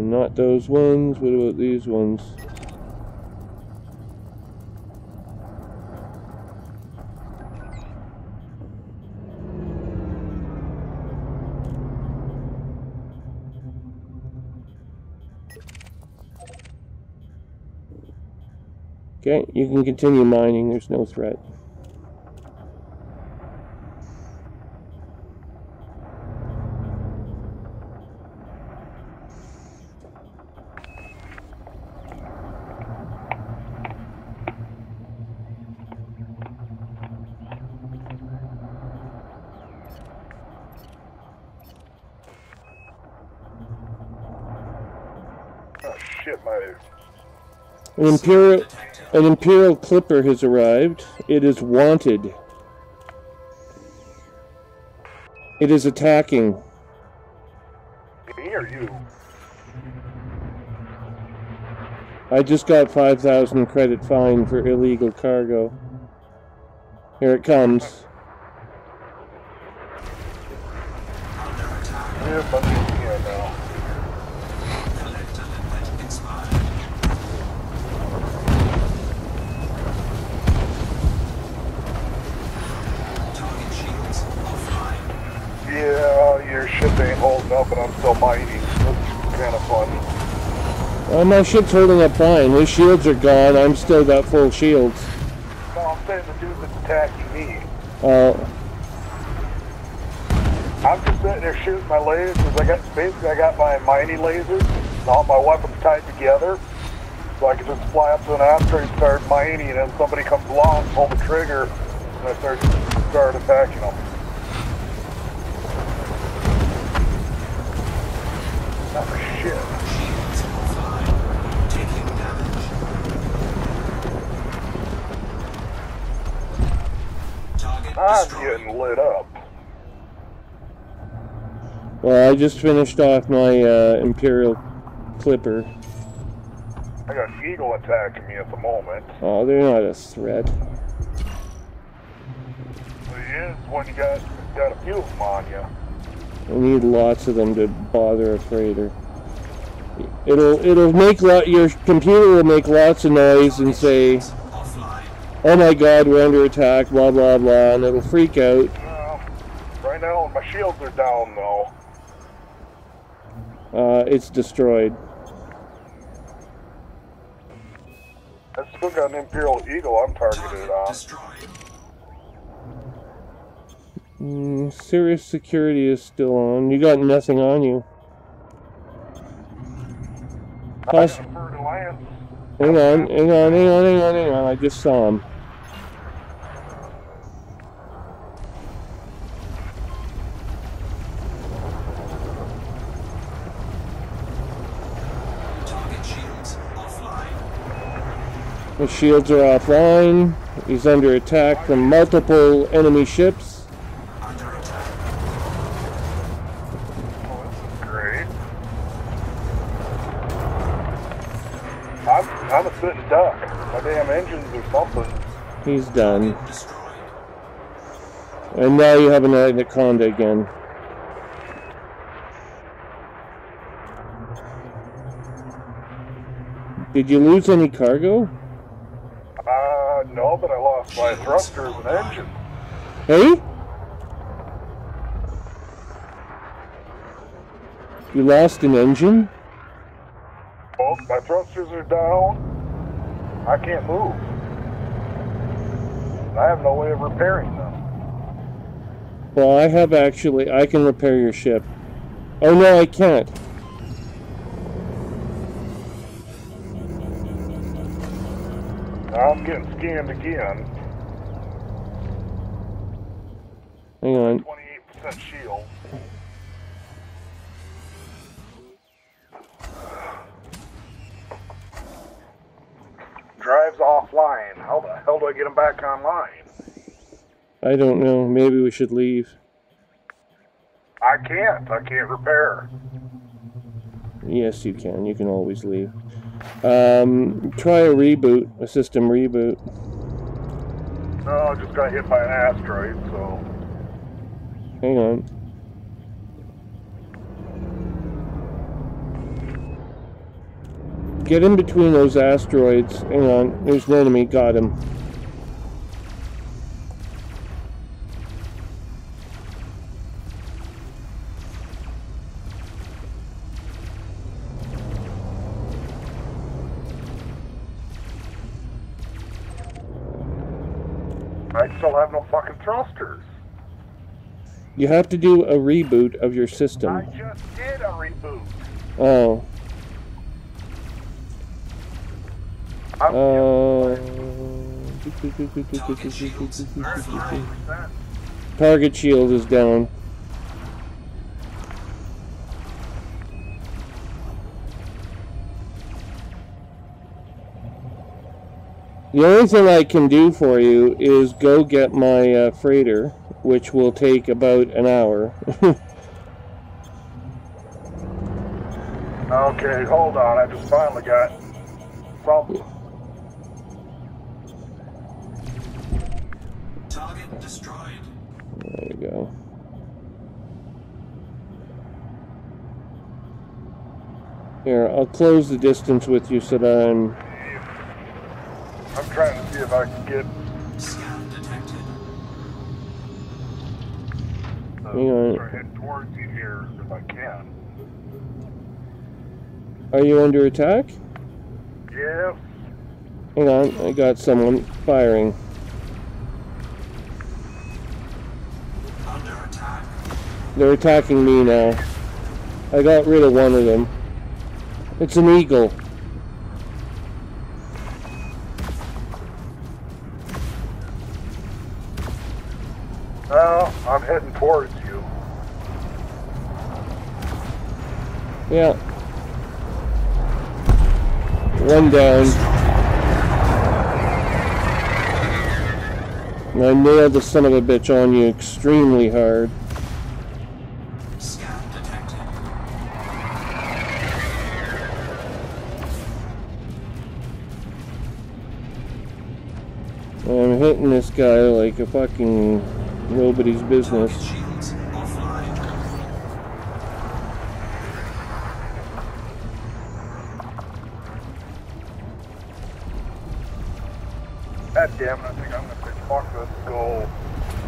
S1: Not those ones. What about these ones? Okay, you can continue mining. There's no threat.
S3: Oh shit, my...
S1: An Imperial Clipper has arrived. It is wanted. It is attacking.
S3: Me or you?
S1: I just got 5,000 credit fine for illegal cargo. Here it comes.
S3: Yeah, but yeah, now. Yeah, your ship ain't holding up and I'm still mining. That's kind of fun.
S1: Well, my ship's holding up fine. His shields are gone. I'm still got full shields.
S3: No, I'm saying the dude that's attacking me. I'm just sitting there shooting my lasers. I got my mining lasers and all my weapons tied together. So I can just fly up to an asteroid and start mining, and then somebody comes along, pull the trigger, and I start attacking them. Oh shit. I'm getting lit up.
S1: Well, I just finished off my Imperial Clipper.
S3: I got an eagle attacking me at the moment.
S1: Oh, they're not a threat.
S3: Well, he is when you got a few of them on you.
S1: I need lots of them to bother a freighter. It'll make your computer will make lots of noise and say, "Oh my God, we're under attack," blah blah blah, and it'll freak out.
S3: Right now, my shields are down though.
S1: It's destroyed.
S3: I still got an Imperial Eagle I'm targeted on.
S1: Serious security is still on. You got nothing on you.
S3: I got a Ferd Lance.
S1: Hang on. I just saw him.
S5: Target shields offline.
S1: The shields are offline. He's under attack from multiple enemy ships.
S5: Under attack.
S3: Oh, this is great. I'm a sitting duck. My damn engines or something.
S1: He's done.
S5: Destroyed.
S1: And now you have an Anaconda again. Did you lose any cargo?
S3: No, but I lost my thrusters and engines.
S1: Hey? You lost an engine?
S3: Oh, my thrusters are down. I can't move. I have no way of repairing them.
S1: Well, I can repair your ship. Oh no, I can't.
S3: I'm getting scanned again.
S1: Hang on.
S3: 28% shield. I get them back online?
S1: I don't know. Maybe we should leave.
S3: I can't repair.
S1: Yes, you can. You can always leave. Try a reboot, a system reboot.
S3: No, I just got hit by an asteroid, so...
S1: Hang on. Get in between those asteroids. Hang on. There's an enemy. Got him.
S3: I still have no fucking thrusters.
S1: You have to do a reboot of your system.
S3: I just did a reboot.
S1: Oh.
S5: Target shields offline.
S1: Target shield is down. The only thing I can do for you is go get my freighter, which will take about an hour.
S3: Okay, hold on. I just finally got something.
S5: Target destroyed.
S1: There you go. Here, I'll close the distance with you so that I'm
S3: trying to see if I can get...
S5: Scan detected.
S1: Hang on.
S3: Start heading towards you here if I can.
S1: Are you under attack?
S3: Yes.
S1: Hang on, I got someone firing.
S5: Under attack.
S1: They're attacking me now. I got rid of one of them. It's an eagle.
S3: Well, I'm heading towards you.
S1: Yeah. One down. And I nailed the son of a bitch on you extremely hard.
S5: Scan detected.
S1: I'm hitting this guy like a fucking nobody's business.
S5: Target shields offline.
S3: God damn it, I think I'm gonna say fuck this and go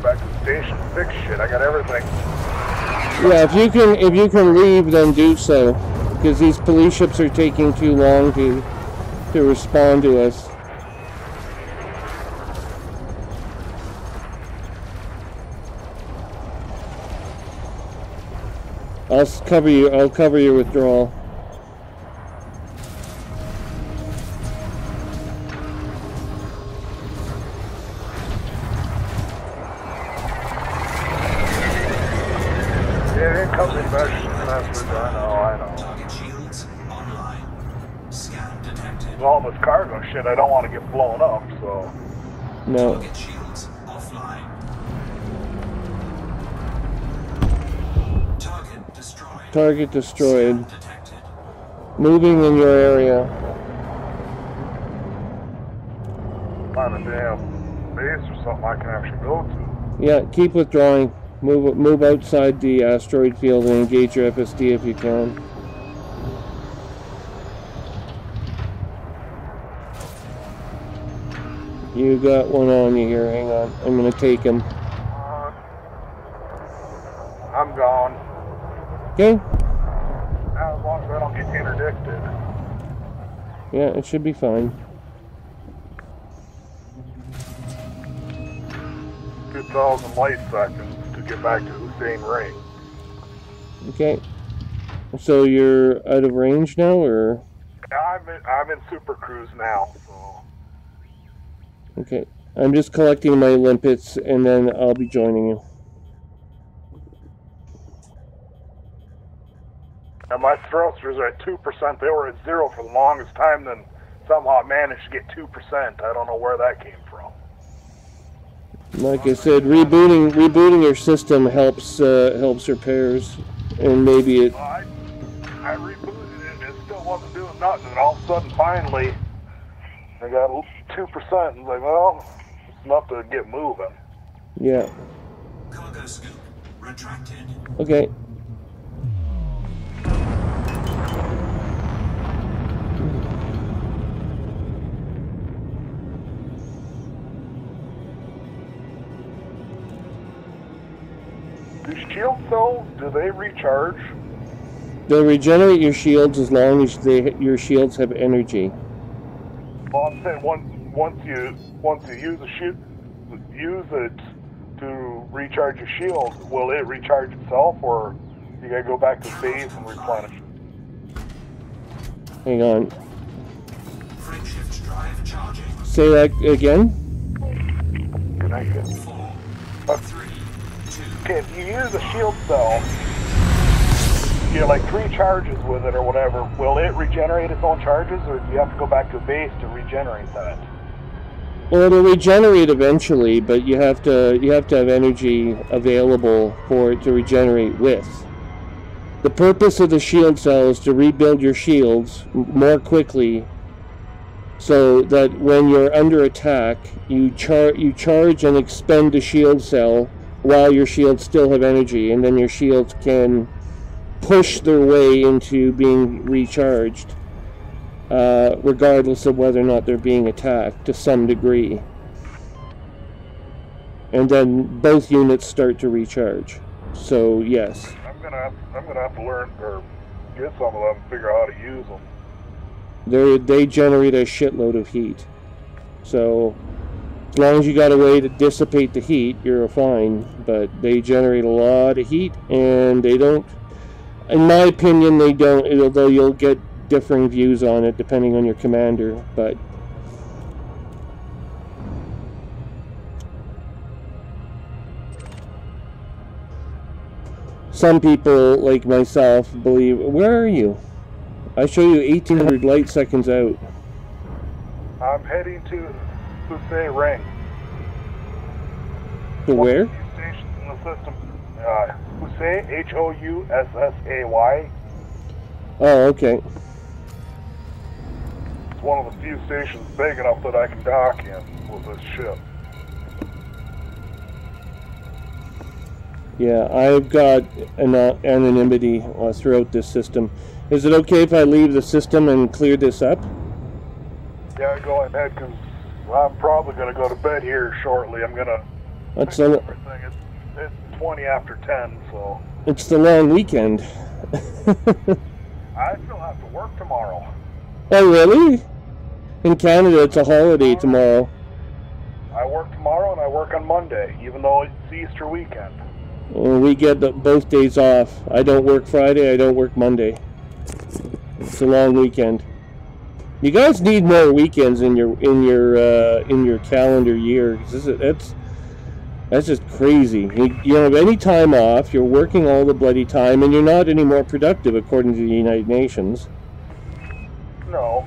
S3: back to the station and fix shit. I got everything.
S1: Yeah, if you can leave, then do so, because these police ships are taking too long to respond to us. I'll cover you. I'll cover your withdrawal.
S3: Yeah, incoming message. I know.
S5: Target shields online. Scan detected.
S3: With all this cargo shit, I don't want to get blown up, so...
S1: No.
S5: Target shields offline. Target destroyed.
S1: Target destroyed.
S5: Scan detected.
S1: Moving in your area.
S3: Find a damn base or something I can actually go to.
S1: Yeah, keep withdrawing. Move outside the asteroid field and engage your FSD if you can. You got one on you here. Hang on. I'm gonna take him.
S3: I'm gone.
S1: Okay?
S3: Now, as long as I don't get interdicted.
S1: Yeah, it should be fine.
S3: 2,000 light seconds to get back to Hussein Ring.
S1: Okay. So you're out of range now, or?
S3: I'm in Super Cruise now, so...
S1: Okay. I'm just collecting my limpets, and then I'll be joining you.
S3: And my thrusters are at 2%. They were at 0 for the longest time, then somehow I managed to get 2%. I don't know where that came from.
S1: Like I said, rebooting your system helps repairs, and maybe it.
S3: Well, I rebooted it, it still wasn't doing nothing, and all of a sudden, finally, I got 2%, and like, well, it's enough to get moving.
S1: Yeah.
S5: Cargo scoop retracted.
S1: Okay.
S3: Do shield cells, do they recharge?
S1: They'll regenerate your shields as long as your shields have energy.
S3: Well, I'm saying once you use it to recharge your shield, will it recharge itself, or you gotta go back to base and replenish it?
S1: Hang on.
S5: Frameshift drive charging.
S1: Say that again.
S3: Can I get
S5: 4, 3, 2.
S3: Okay, if you use a shield cell, you get like 3 charges with it or whatever, will it regenerate its own charges, or do you have to go back to base to regenerate that?
S1: Well, it'll regenerate eventually, but you have to have energy available for it to regenerate with. The purpose of the shield cell is to rebuild your shields more quickly, so that when you're under attack, you charge and expend the shield cell while your shields still have energy, and then your shields can push their way into being recharged, regardless of whether or not they're being attacked to some degree. And then both units start to recharge. So yes.
S3: I'm gonna have to learn or get some of them and figure out how to use them.
S1: They generate a shitload of heat. So as long as you got a way to dissipate the heat, you're fine. But they generate a lot of heat, and they don't, in my opinion, they don't, although you'll get differing views on it depending on your commander, but some people, like myself, believe... Where are you? I show you 1800 light seconds out.
S3: I'm heading to Houssay Ring.
S1: To where?
S3: One of the few stations in the system. Houssay, Houssay.
S1: Oh, okay.
S3: It's one of the few stations big enough that I can dock in with this ship.
S1: Yeah, I've got anonymity throughout this system. Is it okay if I leave the system and clear this up?
S3: Yeah, go ahead, because I'm probably going to go to bed here shortly. I'm going to
S1: That's
S3: fix everything. It's 20 after 10, so...
S1: It's the long weekend.
S3: I still have to work tomorrow.
S1: Oh, really? In Canada, it's a holiday tomorrow.
S3: I work tomorrow and I work on Monday, even though it's Easter weekend.
S1: Well, we get both days off. I don't work Friday, I don't work Monday. It's a long weekend. You guys need more weekends in your calendar year. That's just crazy. You don't have any time off. You're working all the bloody time, and you're not any more productive, according to the United Nations.
S3: No,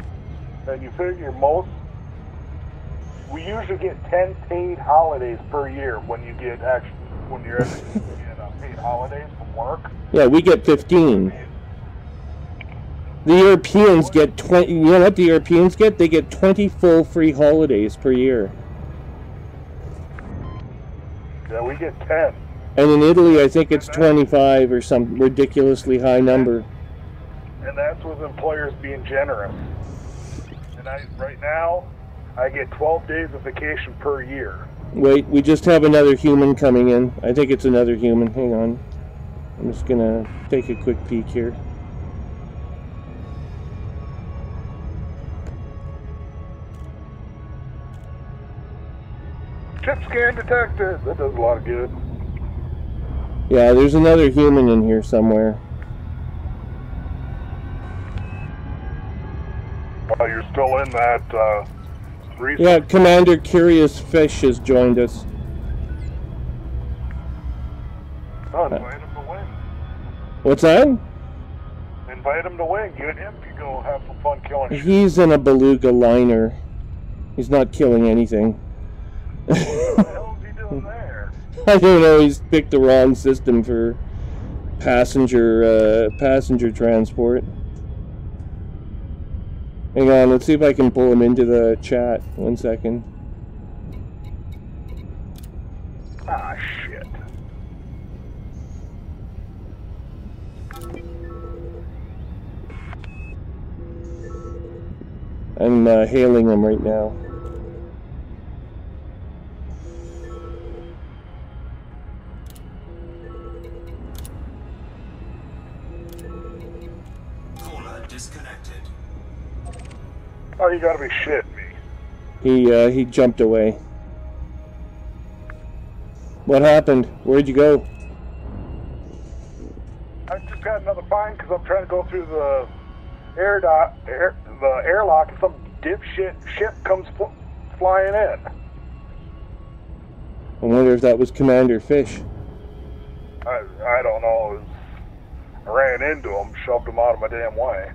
S3: and you figure we usually get 10 paid holidays per year when you're getting paid holidays from work.
S1: Yeah, we get 15. The Europeans get 20. You know what the Europeans get? They get 20 full free holidays per year.
S3: Yeah, we get 10.
S1: And in Italy, I think it's 25 or some ridiculously high number.
S3: And that's with employers being generous. And right now, I get 12 days of vacation per year.
S1: Wait, we just have another human coming in. I think it's another human. Hang on. I'm just gonna take a quick peek here.
S3: Chip scan detected. That does a lot of good.
S1: Yeah, there's another human in here somewhere.
S3: While you're still in that research.
S1: Yeah, Commander Curious Fish has joined us.
S3: Oh, invite him to win.
S1: What's that?
S3: Invite him to win. You and him can go have some fun killing shit.
S1: He's in a beluga liner. He's not killing anything.
S3: What the hell is he doing there?
S1: I don't know. He's picked the wrong system for passenger transport. Hang on, let's see if I can pull him into the chat. 1 second.
S3: Ah, shit.
S1: I'm hailing him right now.
S5: Caller disconnected.
S3: Oh, you gotta be shitting me.
S1: He jumped away. What happened? Where'd you go?
S3: I just got another fine because I'm trying to go through the airlock and some dipshit ship comes flying in.
S1: I wonder if that was Commander Fish.
S3: I don't know. I ran into him, shoved him out of my damn way.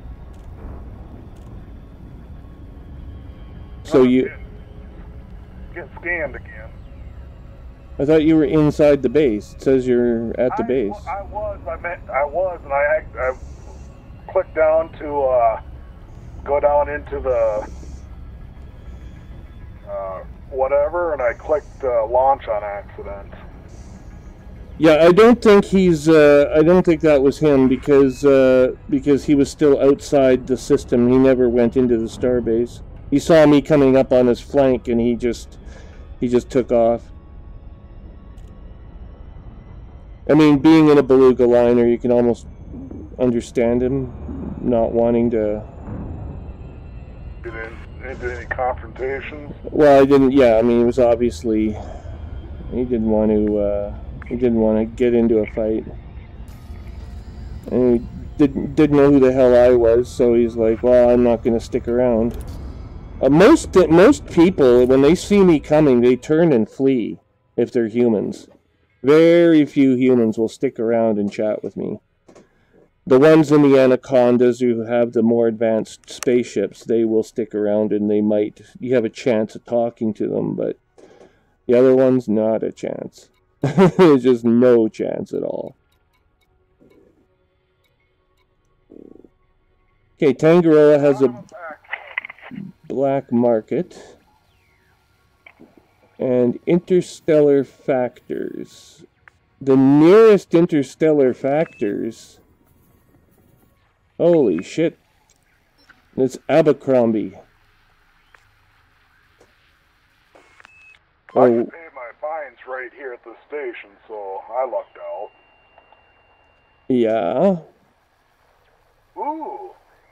S1: So you...
S3: Get scammed again.
S1: I thought you were inside the base. It says you're at the base.
S3: I was, and I clicked down to go down into the whatever, and I clicked launch on accident.
S1: Yeah, I don't think he's. I don't think that was him because he was still outside the system. He never went into the starbase. He saw me coming up on his flank, and he just took off. I mean, being in a beluga liner, you can almost understand him not wanting to
S3: Get into any confrontations.
S1: Well, I didn't. Yeah, I mean, it was obviously he didn't want to. He didn't want to get into a fight, and he didn't know who the hell I was. So he's like, "Well, I'm not going to stick around." Most people, when they see me coming, they turn and flee. If they're humans, very few humans will stick around and chat with me. The ones in the Anacondas who have the more advanced spaceships, they will stick around and you have a chance of talking to them, but the other ones, not a chance. There's just no chance at all. Okay, Tangaroa has a black market. And interstellar factors. The nearest interstellar factors... Holy shit. It's Abercrombie.
S3: I can pay my fines right here at the station, so I lucked out.
S1: Yeah.
S3: Ooh.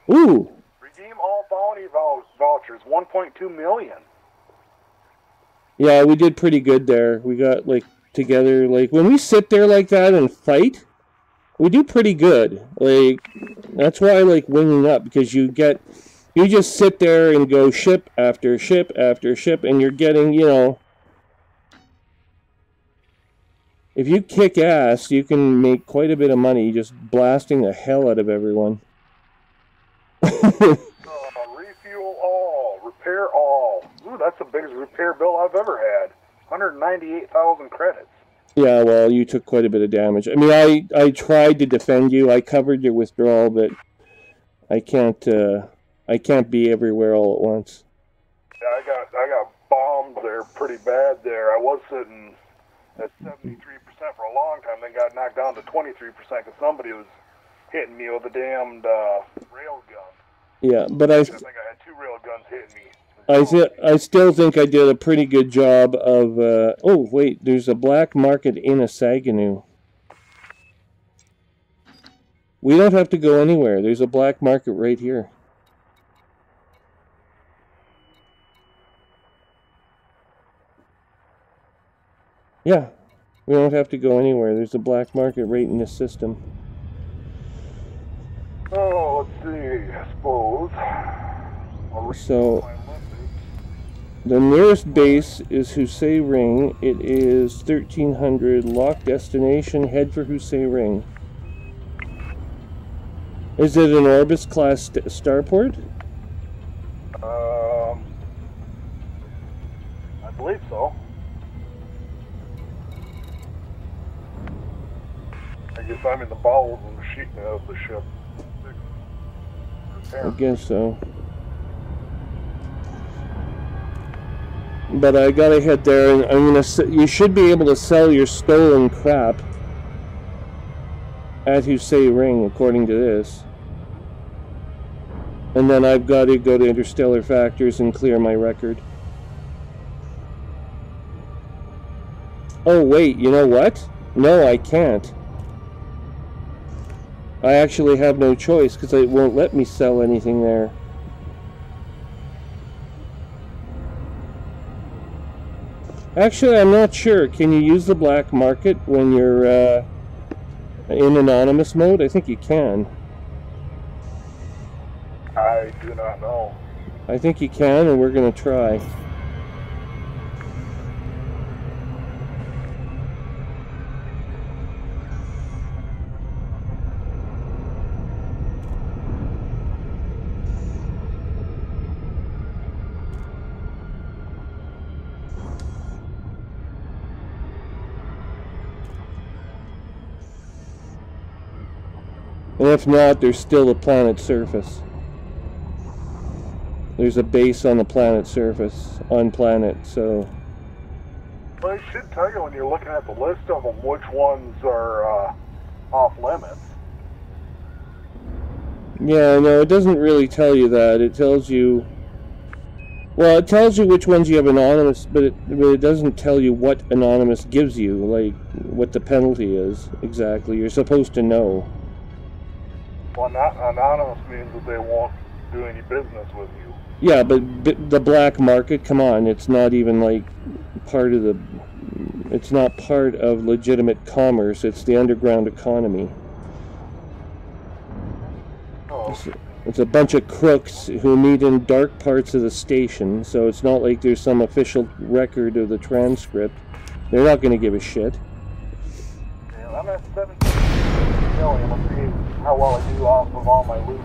S1: Ooh.
S3: Redeem all bounty vouchers, 1.2 million.
S1: Yeah, we did pretty good there. We got, like, together, like, when we sit there like that and fight, we do pretty good. Like, that's why I like winging up, because you just sit there and go ship after ship after ship, and you're getting, you know, if you kick ass, you can make quite a bit of money just blasting the hell out of everyone.
S3: Refuel all, repair all. Ooh, that's the biggest repair bill I've ever had. 198,000 credits.
S1: Yeah, well, you took quite a bit of damage. I mean, I tried to defend you. I covered your withdrawal, but I can't be everywhere all at once.
S3: Yeah, I got bombed there pretty bad there. I was sitting at 73% for a long time, then got knocked down to 23% because somebody was hitting me with a damned rail gun.
S1: Yeah, but
S3: I think I had 2 rail guns hitting me.
S1: I still think I did a pretty good job of... oh, wait, there's a black market in a Saginaw. We don't have to go anywhere. There's a black market right here. Yeah, we don't have to go anywhere. There's a black market right in this system.
S3: Oh, let's see, I suppose.
S1: So, the nearest base is Husay Ring. It is 1300. Lock destination. Head for Husay Ring. Is it an Orbis class starport?
S3: I believe so. I guess I'm in the bowels of the ship.
S1: I guess so. But I gotta head there, and I'm gonna. You should be able to sell your stolen crap at Husay Ring, according to this. And then I've got to go to Interstellar Factors and clear my record. Oh wait, you know what? No, I can't. I actually have no choice because it won't let me sell anything there. Actually, I'm not sure. Can you use the black market when you're in anonymous mode? I think you can.
S3: I do not know.
S1: I think you can, and we're going to try. And if not, there's still a planet surface. There's a base on the planet surface, on planet, so...
S3: Well, it should tell you when you're looking at the list of them which ones are off limits.
S1: Yeah, no, it doesn't really tell you that. It tells you... Well, it tells you which ones you have anonymous, but it doesn't tell you what anonymous gives you, like, what the penalty is, exactly. You're supposed to know.
S3: Well, not anonymous means that they won't do any business with you.
S1: Yeah, but the black market, come on, it's not even like part of the... It's not part of legitimate commerce, it's the underground economy.
S3: Oh.
S1: It's a bunch of crooks who meet in dark parts of the station, so it's not like there's some official record of the transcript. They're not going to give a shit.
S3: Yeah, I'm at 17 million. Let's see how well I do off of all my loot.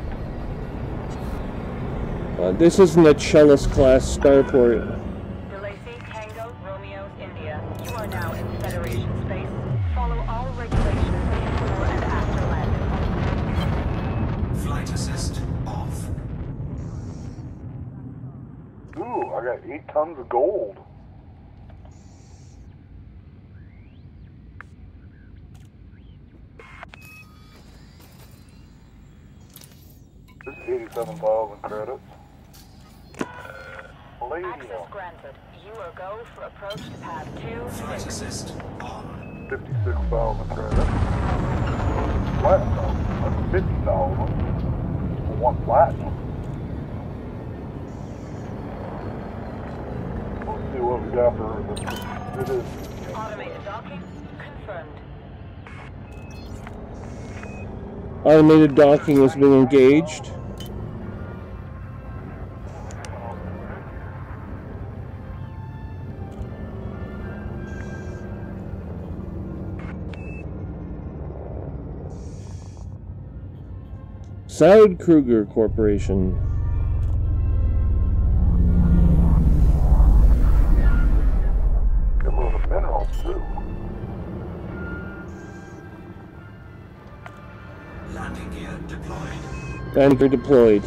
S1: This isn't a Chellis-class starport.
S7: Delacey, Tango, Romeo, India. You are now in Federation space. Follow all regulations before and after landing.
S5: Flight assist off.
S3: Ooh, I got 8 tons of gold. This is 87,000 credits.
S7: Access granted. You are go for approach to pad 2.
S5: Flight assist on.
S3: 56,000 credits. Platinum. That's 50,000 for 1 platinum. Let's see what we got for this. It is.
S7: Automated docking confirmed.
S1: Automated docking has been engaged. Saud Kruger Corporation.
S3: Got a little of minerals too.
S5: Landing gear deployed.
S1: Anchor deployed.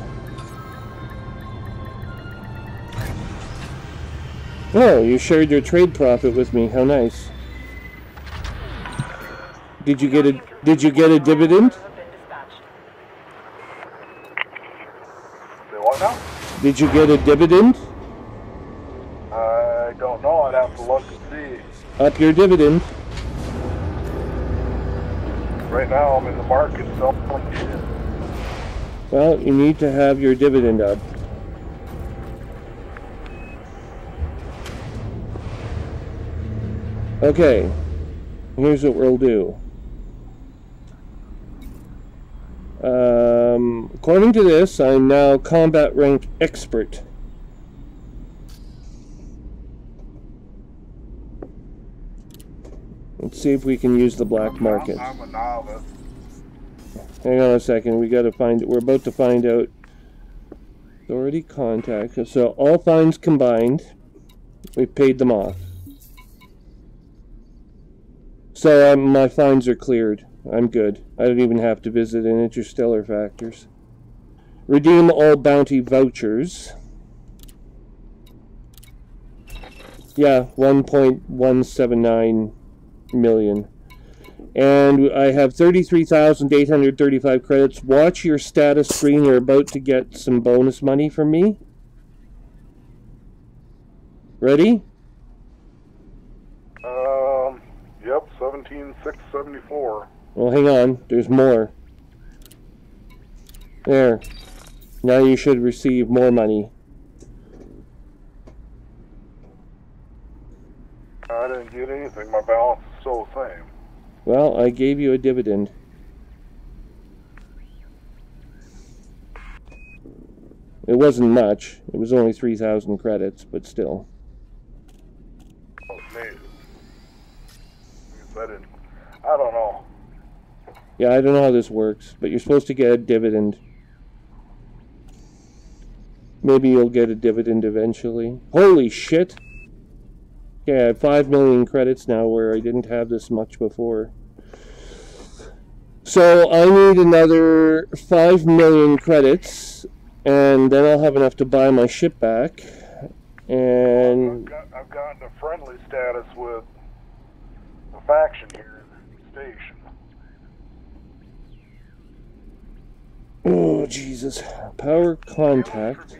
S1: Oh, you shared your trade profit with me. How nice. Did you get a dividend?
S3: Say what now?
S1: Did you get a dividend?
S3: I don't know. I'd have to look and see.
S1: Up your dividend.
S3: Right now, I'm in the market selling shit.
S1: Well, you need to have your dividend up. Okay, here's what we'll do. According to this, I'm now combat rank expert. Let's see if we can use the black market.
S3: I'm a novice.
S1: Hang on a second, we gotta find it. We're about to find out. Authority contact. So all fines combined, we paid them off. So my fines are cleared. I'm good. I don't even have to visit in interstellar factors. Redeem all bounty vouchers. Yeah, 1.179 million. And I have 33,835 credits. Watch your status screen. You're about to get some bonus money from me. Ready?
S3: Yep, 17,674.
S1: Well, hang on. There's more. There. Now you should receive more money.
S3: I didn't get anything. My balance is still the same.
S1: Well, I gave you a dividend. It wasn't much. It was only 3,000 credits, but still.
S3: Oh, man. I don't know.
S1: Yeah, I don't know how this works, but you're supposed to get a dividend. Maybe you'll get a dividend eventually. Holy shit! Yeah, I have 5 million credits now where I didn't have this much before. So I need another 5 million credits, and then I'll have enough to buy my ship back. And
S3: I've gotten a friendly status with the faction here in the station.
S1: oh Jesus! Power contact.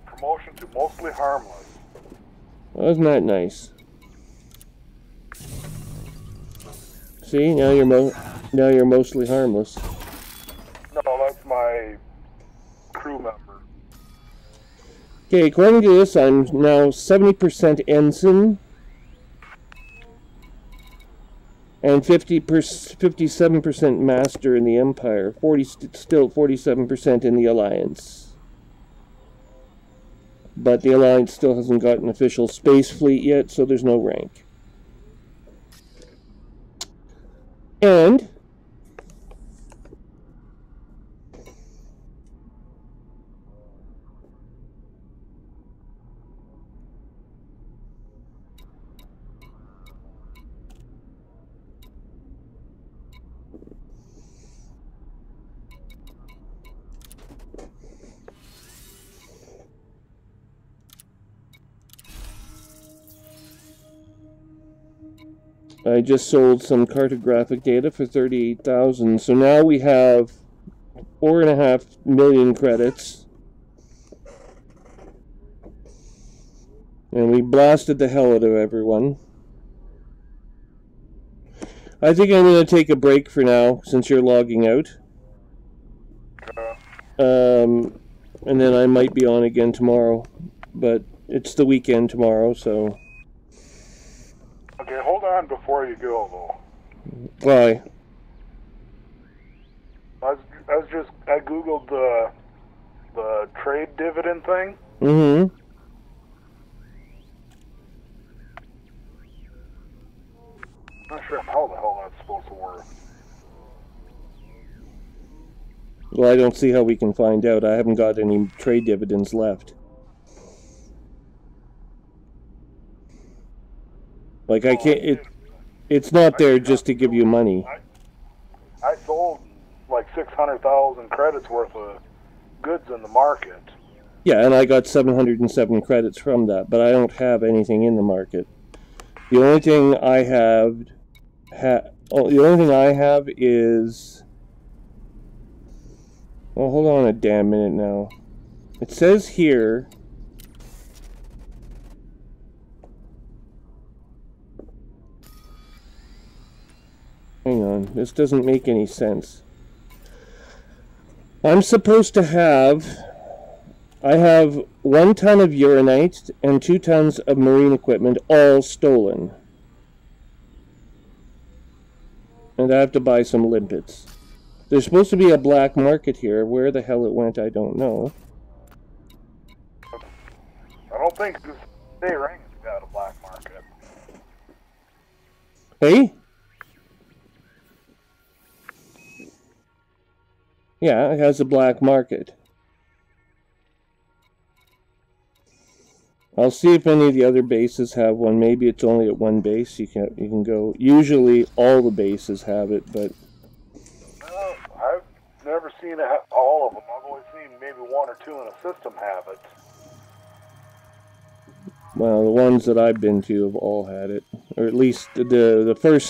S3: Promotion to mostly harmless.
S1: Wasn't that nice? See, now you're mostly harmless.
S3: No, that's my crew member.
S1: Okay, according to this, I'm now 70% ensign and 57% master in the Empire. Still 47% in the Alliance. But the Alliance still hasn't got an official space fleet yet, so there's no rank. And I just sold some cartographic data for 38,000. So now we have 4.5 million credits. And we blasted the hell out of everyone. I think I'm going to take a break for now, since you're logging out. And then I might be on again tomorrow. But it's the weekend tomorrow, so...
S3: Okay, hold on before you go, though.
S1: Why?
S3: I googled the trade dividend thing.
S1: Mm-hmm.
S3: I'm not sure how the hell that's supposed to work.
S1: Well, I don't see how we can find out. I haven't got any trade dividends left. Like, I can't... It's not there just to give you money.
S3: I sold like 600,000 credits worth of goods in the market.
S1: Yeah, and I got 707 credits from that, but I don't have anything in the market. The only thing I have... the only thing I have is... Well, hold on a damn minute now. It says here... Hang on, this doesn't make any sense. I'm supposed to have... I have 1 ton of uranite and 2 tons of marine equipment, all stolen. And I have to buy some limpets. There's supposed to be a black market here. Where the hell it went, I don't know.
S3: I don't think this day ring's got a black market.
S1: Hey? Yeah, it has a black market. I'll see if any of the other bases have one. Maybe it's only at one base. You can go. Usually all the bases have it, but
S3: never seen all of them. I've only seen maybe one or two in a system have it.
S1: Well, the ones that I've been to have all had it, or at least the first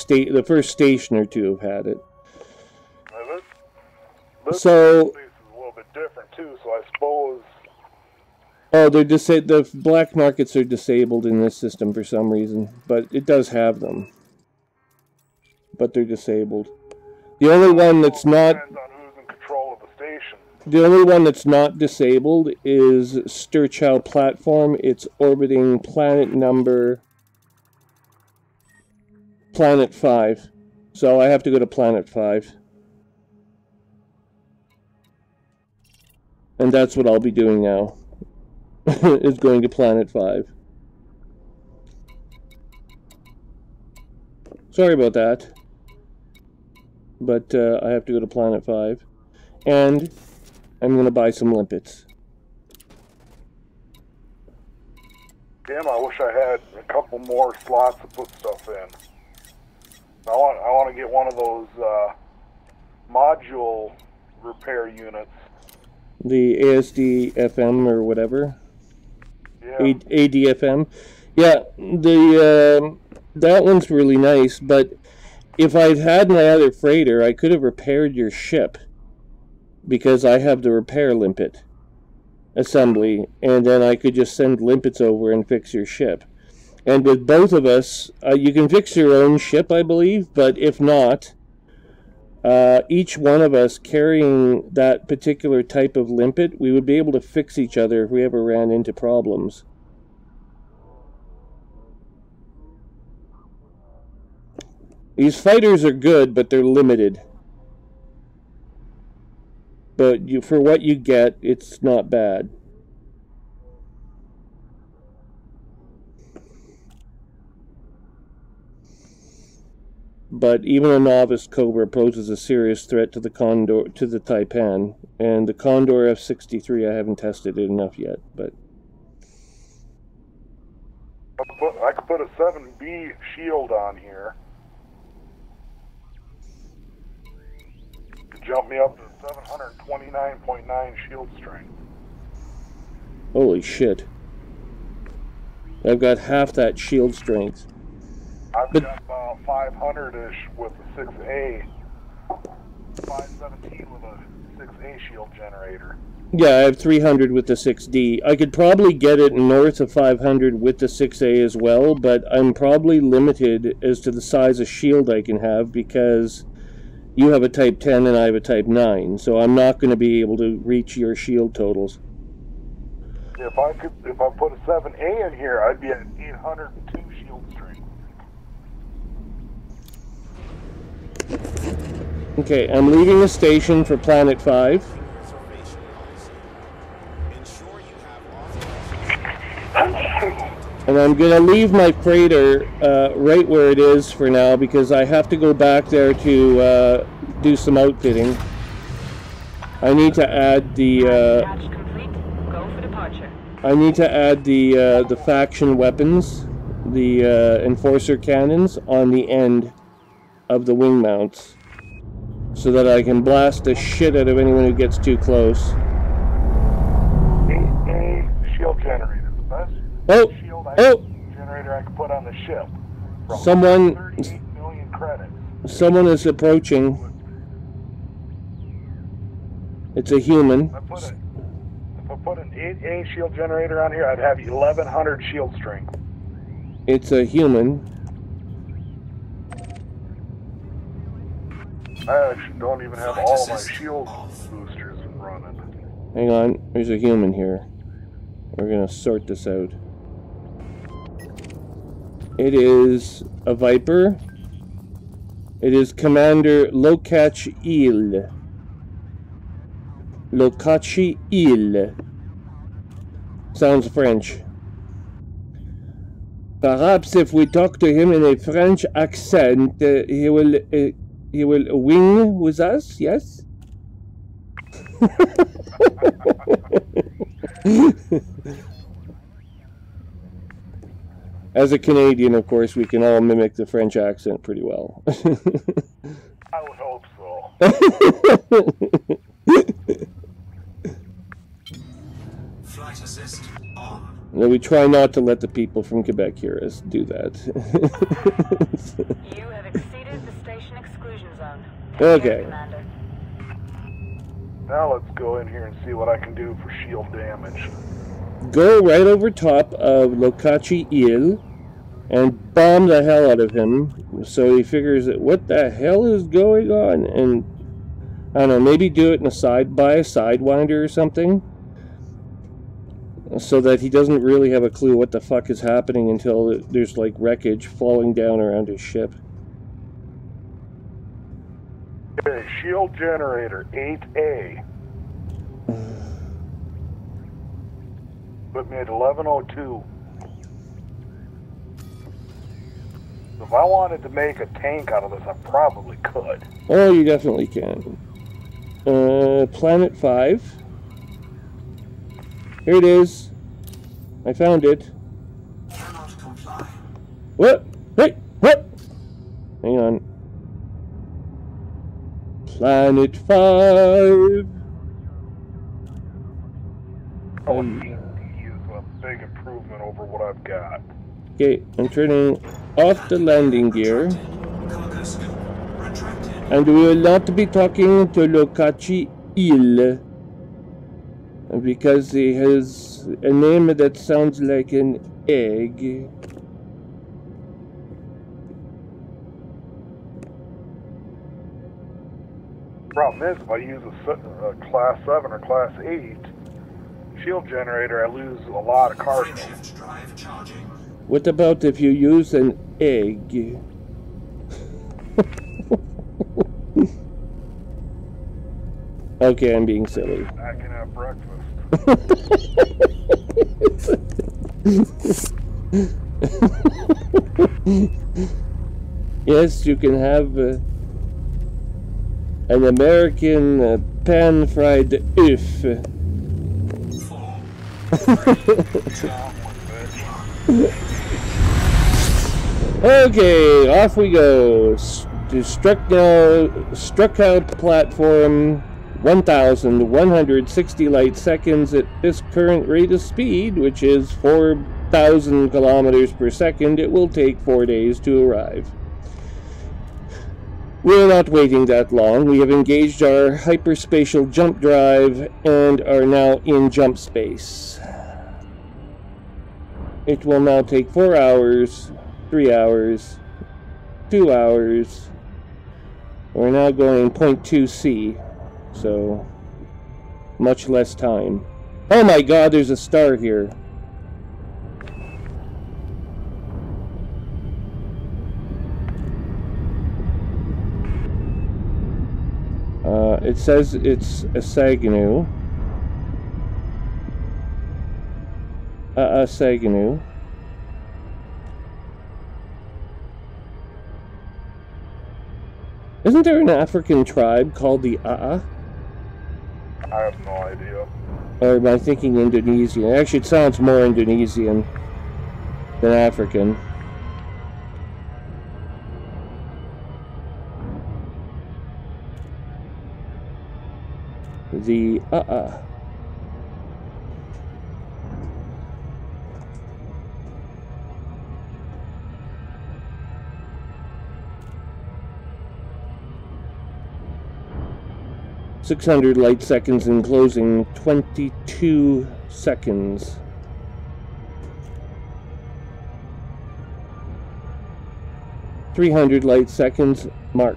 S1: station or two have had it.
S3: This
S1: So
S3: place is a little bit different too. So I suppose.
S1: Oh, the black markets are disabled in this system for some reason, but it does have them. But they're disabled. The only one that's not
S3: Depends on who's in control of the station.
S1: the only one that's not disabled is Sturchow platform. It's orbiting planet 5. So I have to go to planet 5. And that's what I'll be doing now. Is going to planet 5. Sorry about that. But I have to go to planet 5. And I'm going to buy some limpets.
S3: Damn, I wish I had a couple more slots to put stuff in. I want to get one of those module repair units.
S1: The ASD-FM or whatever.
S3: Yeah.
S1: ADFM. Yeah, that one's really nice, but if I'd had my other freighter, I could have repaired your ship. Because I have the repair limpet assembly, and then I could just send limpets over and fix your ship. And with both of us, you can fix your own ship, I believe, but if not, each one of us carrying that particular type of limpet, we would be able to fix each other if we ever ran into problems. These fighters are good, but they're limited. But for what you get, it's not bad. But even a novice Cobra poses a serious threat to the Condor, to the Taipan, and the Condor F-63. I haven't tested it enough yet, but
S3: I could put a 7B shield on here. Could jump me up to 729.9 shield strength.
S1: holy shit! I've got half that shield strength.
S3: I've got about 500-ish with the 6A. 517 with a 6A shield generator.
S1: Yeah, I have 300 with the 6D. I could probably get it north of 500 with the 6A as well, but I'm probably limited as to the size of shield I can have because you have a Type 10 and I have a Type 9, so I'm not going to be able to reach your shield totals.
S3: If I put a 7A in here, I'd be at 802 shield strength.
S1: Okay, I'm leaving the station for Planet 5. And I'm going to leave my freighter right where it is for now because I have to go back there to do some outfitting. I need to add the the faction weapons, the enforcer cannons on the end of the wing mounts, so that I can blast the shit out of anyone who gets too close.
S3: A shield generator, the best shield generator I could put on the ship.
S1: Someone,
S3: 38 million credits.
S1: Someone is approaching. It's a human.
S3: If I put an 8A shield generator on here, I'd have 1100 shield strength.
S1: It's a human.
S3: I actually don't even have all my shield boosters running.
S1: Hang on, there's a human here. We're gonna sort this out. It is a Viper. It is Commander Lokach-Il. Lokach-Il. Sounds French. Perhaps if we talk to him in a French accent, he will wing with us, yes? As a Canadian, of course, we can all mimic the French accent pretty well.
S3: I would hope so.
S1: know, we try not to let the people from Quebec hear us do that.
S7: You have exceeded the station exclusion zone.
S1: Okay.
S7: Commander.
S3: Now let's go in here and see what I can do for shield damage.
S1: Go right over top of Lokachi Il and bomb the hell out of him, so he figures that what the hell is going on, and I don't know, maybe do it in a sidewinder or something, so that he doesn't really have a clue what the fuck is happening until there's like wreckage falling down around his ship.
S3: Okay, shield generator 8A. Put me at 1102. So if I wanted to make a tank out of this, I probably could.
S1: Oh, you definitely can. Planet 5. Here it is. I found it.
S5: Cannot comply.
S1: What? Hey, what? Hang on. Planet 5.
S3: Oh, CMD is a big improvement over what I've got.
S1: Okay, I'm turning off the landing gear.
S5: Cargo scoop retracted.
S1: And we will not be talking to Lokachi Il. Because he has a name that sounds like an egg.
S3: Problem is, if I use a Class 7 or Class 8 shield generator, I lose a lot of cargo.
S5: Frameshift drive charging.
S1: What about if you use an egg? Okay, I'm being silly.
S3: I can have breakfast.
S1: Yes, you can have an American pan-fried oof. Okay, off we go. Struck out platform 1,160 light seconds at this current rate of speed, which is 4,000 kilometers per second. It will take 4 days to arrive. We're not waiting that long. We have engaged our hyperspatial jump drive and are now in jump space. It will now take 4 hours, 3 hours, 2 hours. We're now going 0.2C, so much less time. Oh my god, there's a star here. It says it's a Saginaw. Saginaw. Isn't there an African tribe called the
S3: I have no idea.
S1: Or am I thinking Indonesian? Actually, it sounds more Indonesian than African. The 600 light seconds in closing 22 seconds. .300 light seconds mark.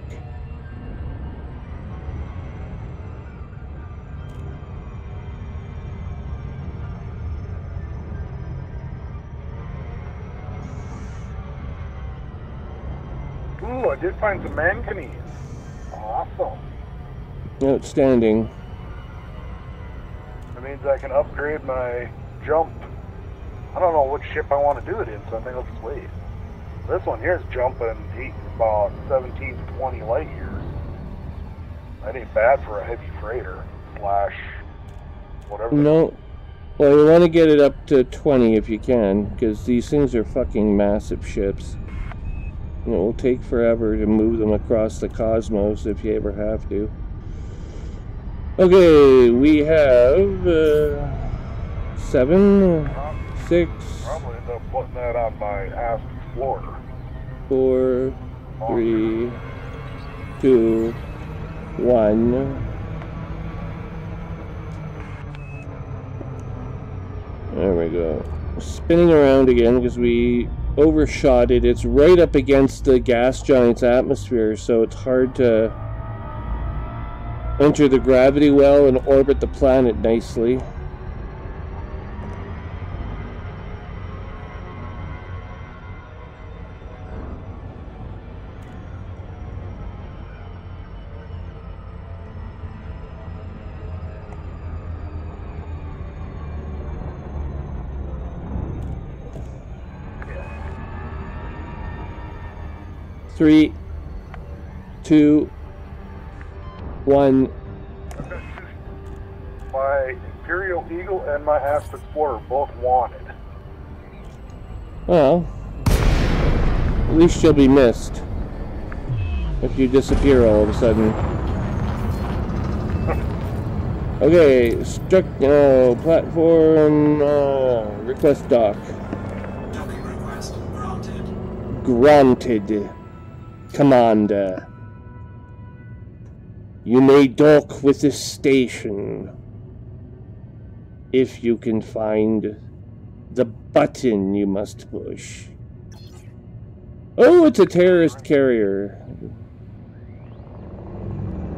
S3: Ooh, I did find some manganese. Awesome.
S1: Outstanding.
S3: That means I can upgrade my jump. I don't know what ship I want to do it in, so I think I'll just wait. This one here is jumping about 17 to 20 light years. That ain't bad for a heavy freighter / whatever.
S1: No. Well, you want to get it up to 20 if you can, because these things are fucking massive ships. And it will take forever to move them across the cosmos if you ever have to. Okay, we have 7, 6,
S3: Probably end up putting that on my Ask Explorer.
S1: 4, 3, 2, 1. There we go. Spinning around again because we overshot it. It's right up against the gas giant's atmosphere, so it's hard to enter the gravity well and orbit the planet nicely. Three, 2, 1.
S3: My Imperial Eagle and my Ask Explorer both wanted.
S1: Well, at least you'll be missed if you disappear all of a sudden. Okay, platform, request dock.
S5: Docking request granted.
S1: Granted, Commander. You may dock with this station if you can find the button you must push. Oh, it's a terrorist carrier.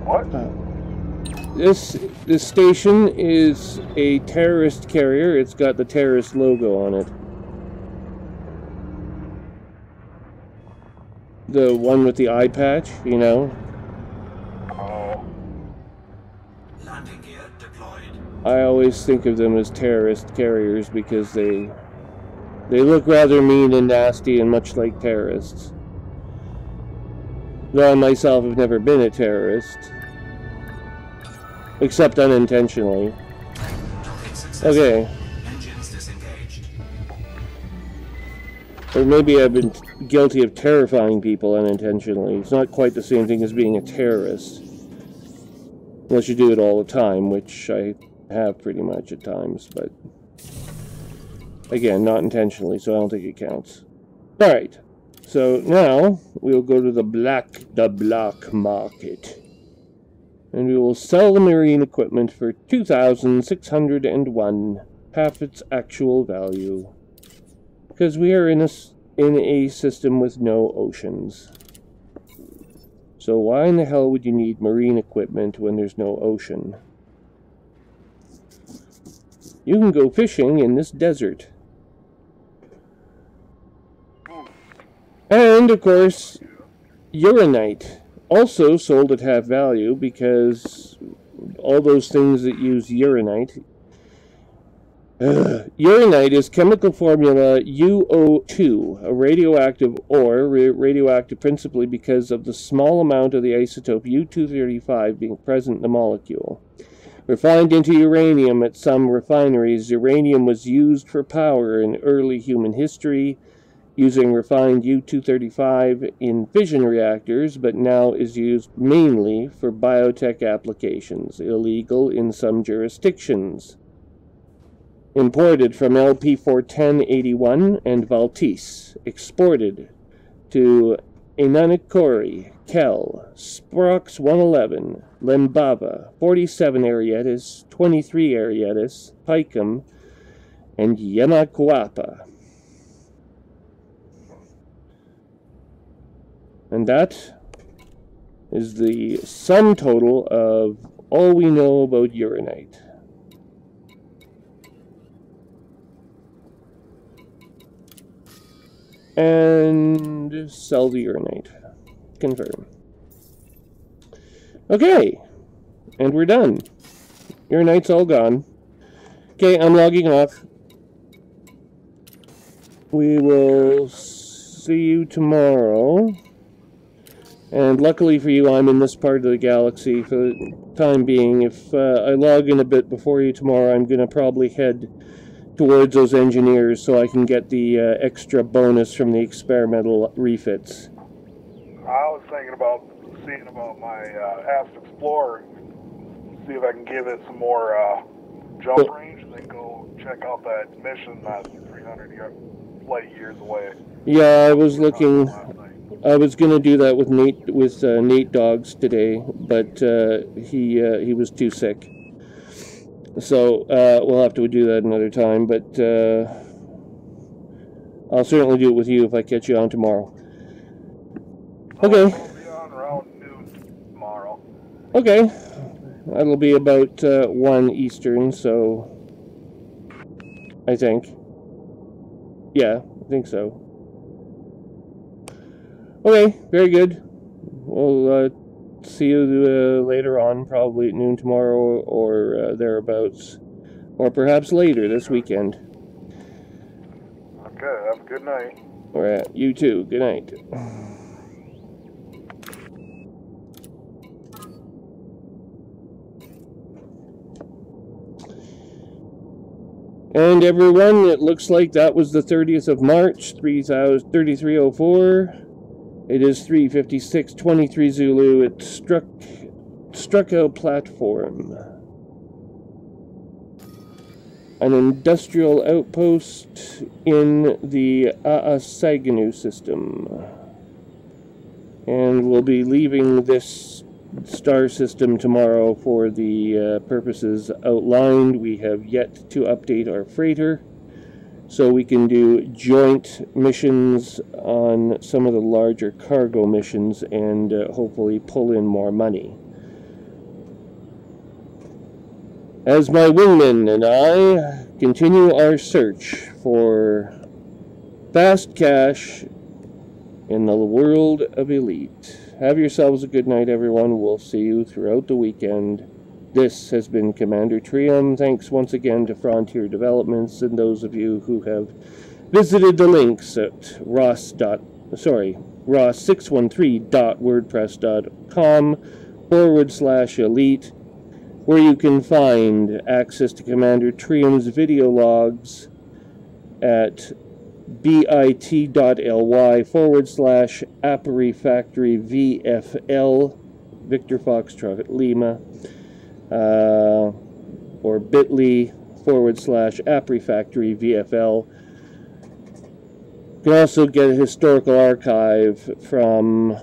S3: What?
S1: This station is a terrorist carrier. It's got the terrorist logo on it. The one with the eye patch, you know.
S3: Oh.
S5: Landing gear deployed.
S1: I always think of them as terrorist carriers because they look rather mean and nasty and much like terrorists. Though I myself have never been a terrorist. Except unintentionally.
S5: Docking successful.
S1: Okay.
S5: Engines disengaged.
S1: Or maybe I've been guilty of terrifying people unintentionally. It's not quite the same thing as being a terrorist. Unless you do it all the time, which I have pretty much at times, but again, not intentionally, so I don't think it counts. Alright, so now we'll go to the black market. And we will sell the marine equipment for 2,601, half its actual value. Because we are in a system with no oceans. So why in the hell would you need marine equipment when there's no ocean? You can go fishing in this desert. And, of course, uranite. Also sold at half value because all those things that use uranite. Uranite is chemical formula UO2, a radioactive ore, radioactive principally because of the small amount of the isotope U-235 being present in the molecule. Refined into uranium at some refineries, uranium was used for power in early human history, using refined U-235 in fission reactors, but now is used mainly for biotech applications, illegal in some jurisdictions. Imported from LP-410-81 and Valtis, exported to Inanacore, Kel, Sprox 111, Lembava, 47 Arietis, 23 Arietis, Picum, and Yemaguapa. And that is the sum total of all we know about uranite. And sell the uranite. Confirm. Okay. And we're done. Uranite's all gone. Okay, I'm logging off. We will see you tomorrow. And luckily for you, I'm in this part of the galaxy for the time being. If I log in a bit before you tomorrow, I'm going to probably head towards those engineers so I can get the extra bonus from the experimental refits.
S3: I was thinking about seeing about my Ask Explorer, see if I can give it some more jump range, and then go check out that mission, that 300 300 light years away.
S1: Yeah, I was looking.
S3: Last night.
S1: I was gonna do that with Nate Dogs today, but he was too sick. So we'll have to do that another time. But I'll certainly do it with you if I catch you on tomorrow. Okay.
S3: We'll be on around noon tomorrow.
S1: Okay. That'll be about 1 Eastern, so I think. Yeah, I think so. Okay, very good. We'll see you later on, probably at noon tomorrow or thereabouts. Or perhaps later this weekend.
S3: Okay, have a good night.
S1: Alright, you too. Good night. And everyone, it looks like that was the 30th of March, 3304. It is 3:56:23 Zulu. It struck a platform. An industrial outpost in the Aasaganu system. And we'll be leaving this star system tomorrow for the purposes outlined. We have yet to update our freighter, so we can do joint missions on some of the larger cargo missions and hopefully pull in more money. As my wingman and I continue our search for fast cash in the world of Elite. Have yourselves a good night, everyone. We'll see you throughout the weekend. This has been Commander Trium. Thanks once again to Frontier Developments and those of you who have visited the links at ross613.wordpress.com/elite, where you can find access to Commander Trium's video logs at bit.ly/AppariFactory VFL, Victor Foxtrot Lima, or bit.ly/AppariFactory VFL. You can also get a historical archive from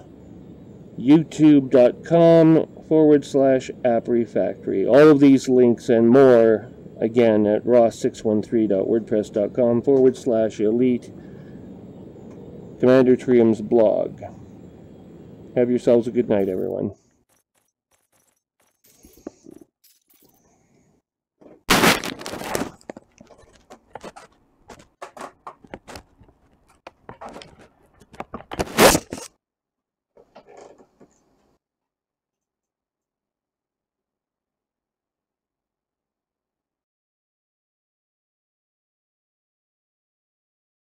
S1: youtube.com/AppariFactory. All of these links and more, again, at ross613.wordpress.com/elite, Commander Trium's blog. Have yourselves a good night, everyone.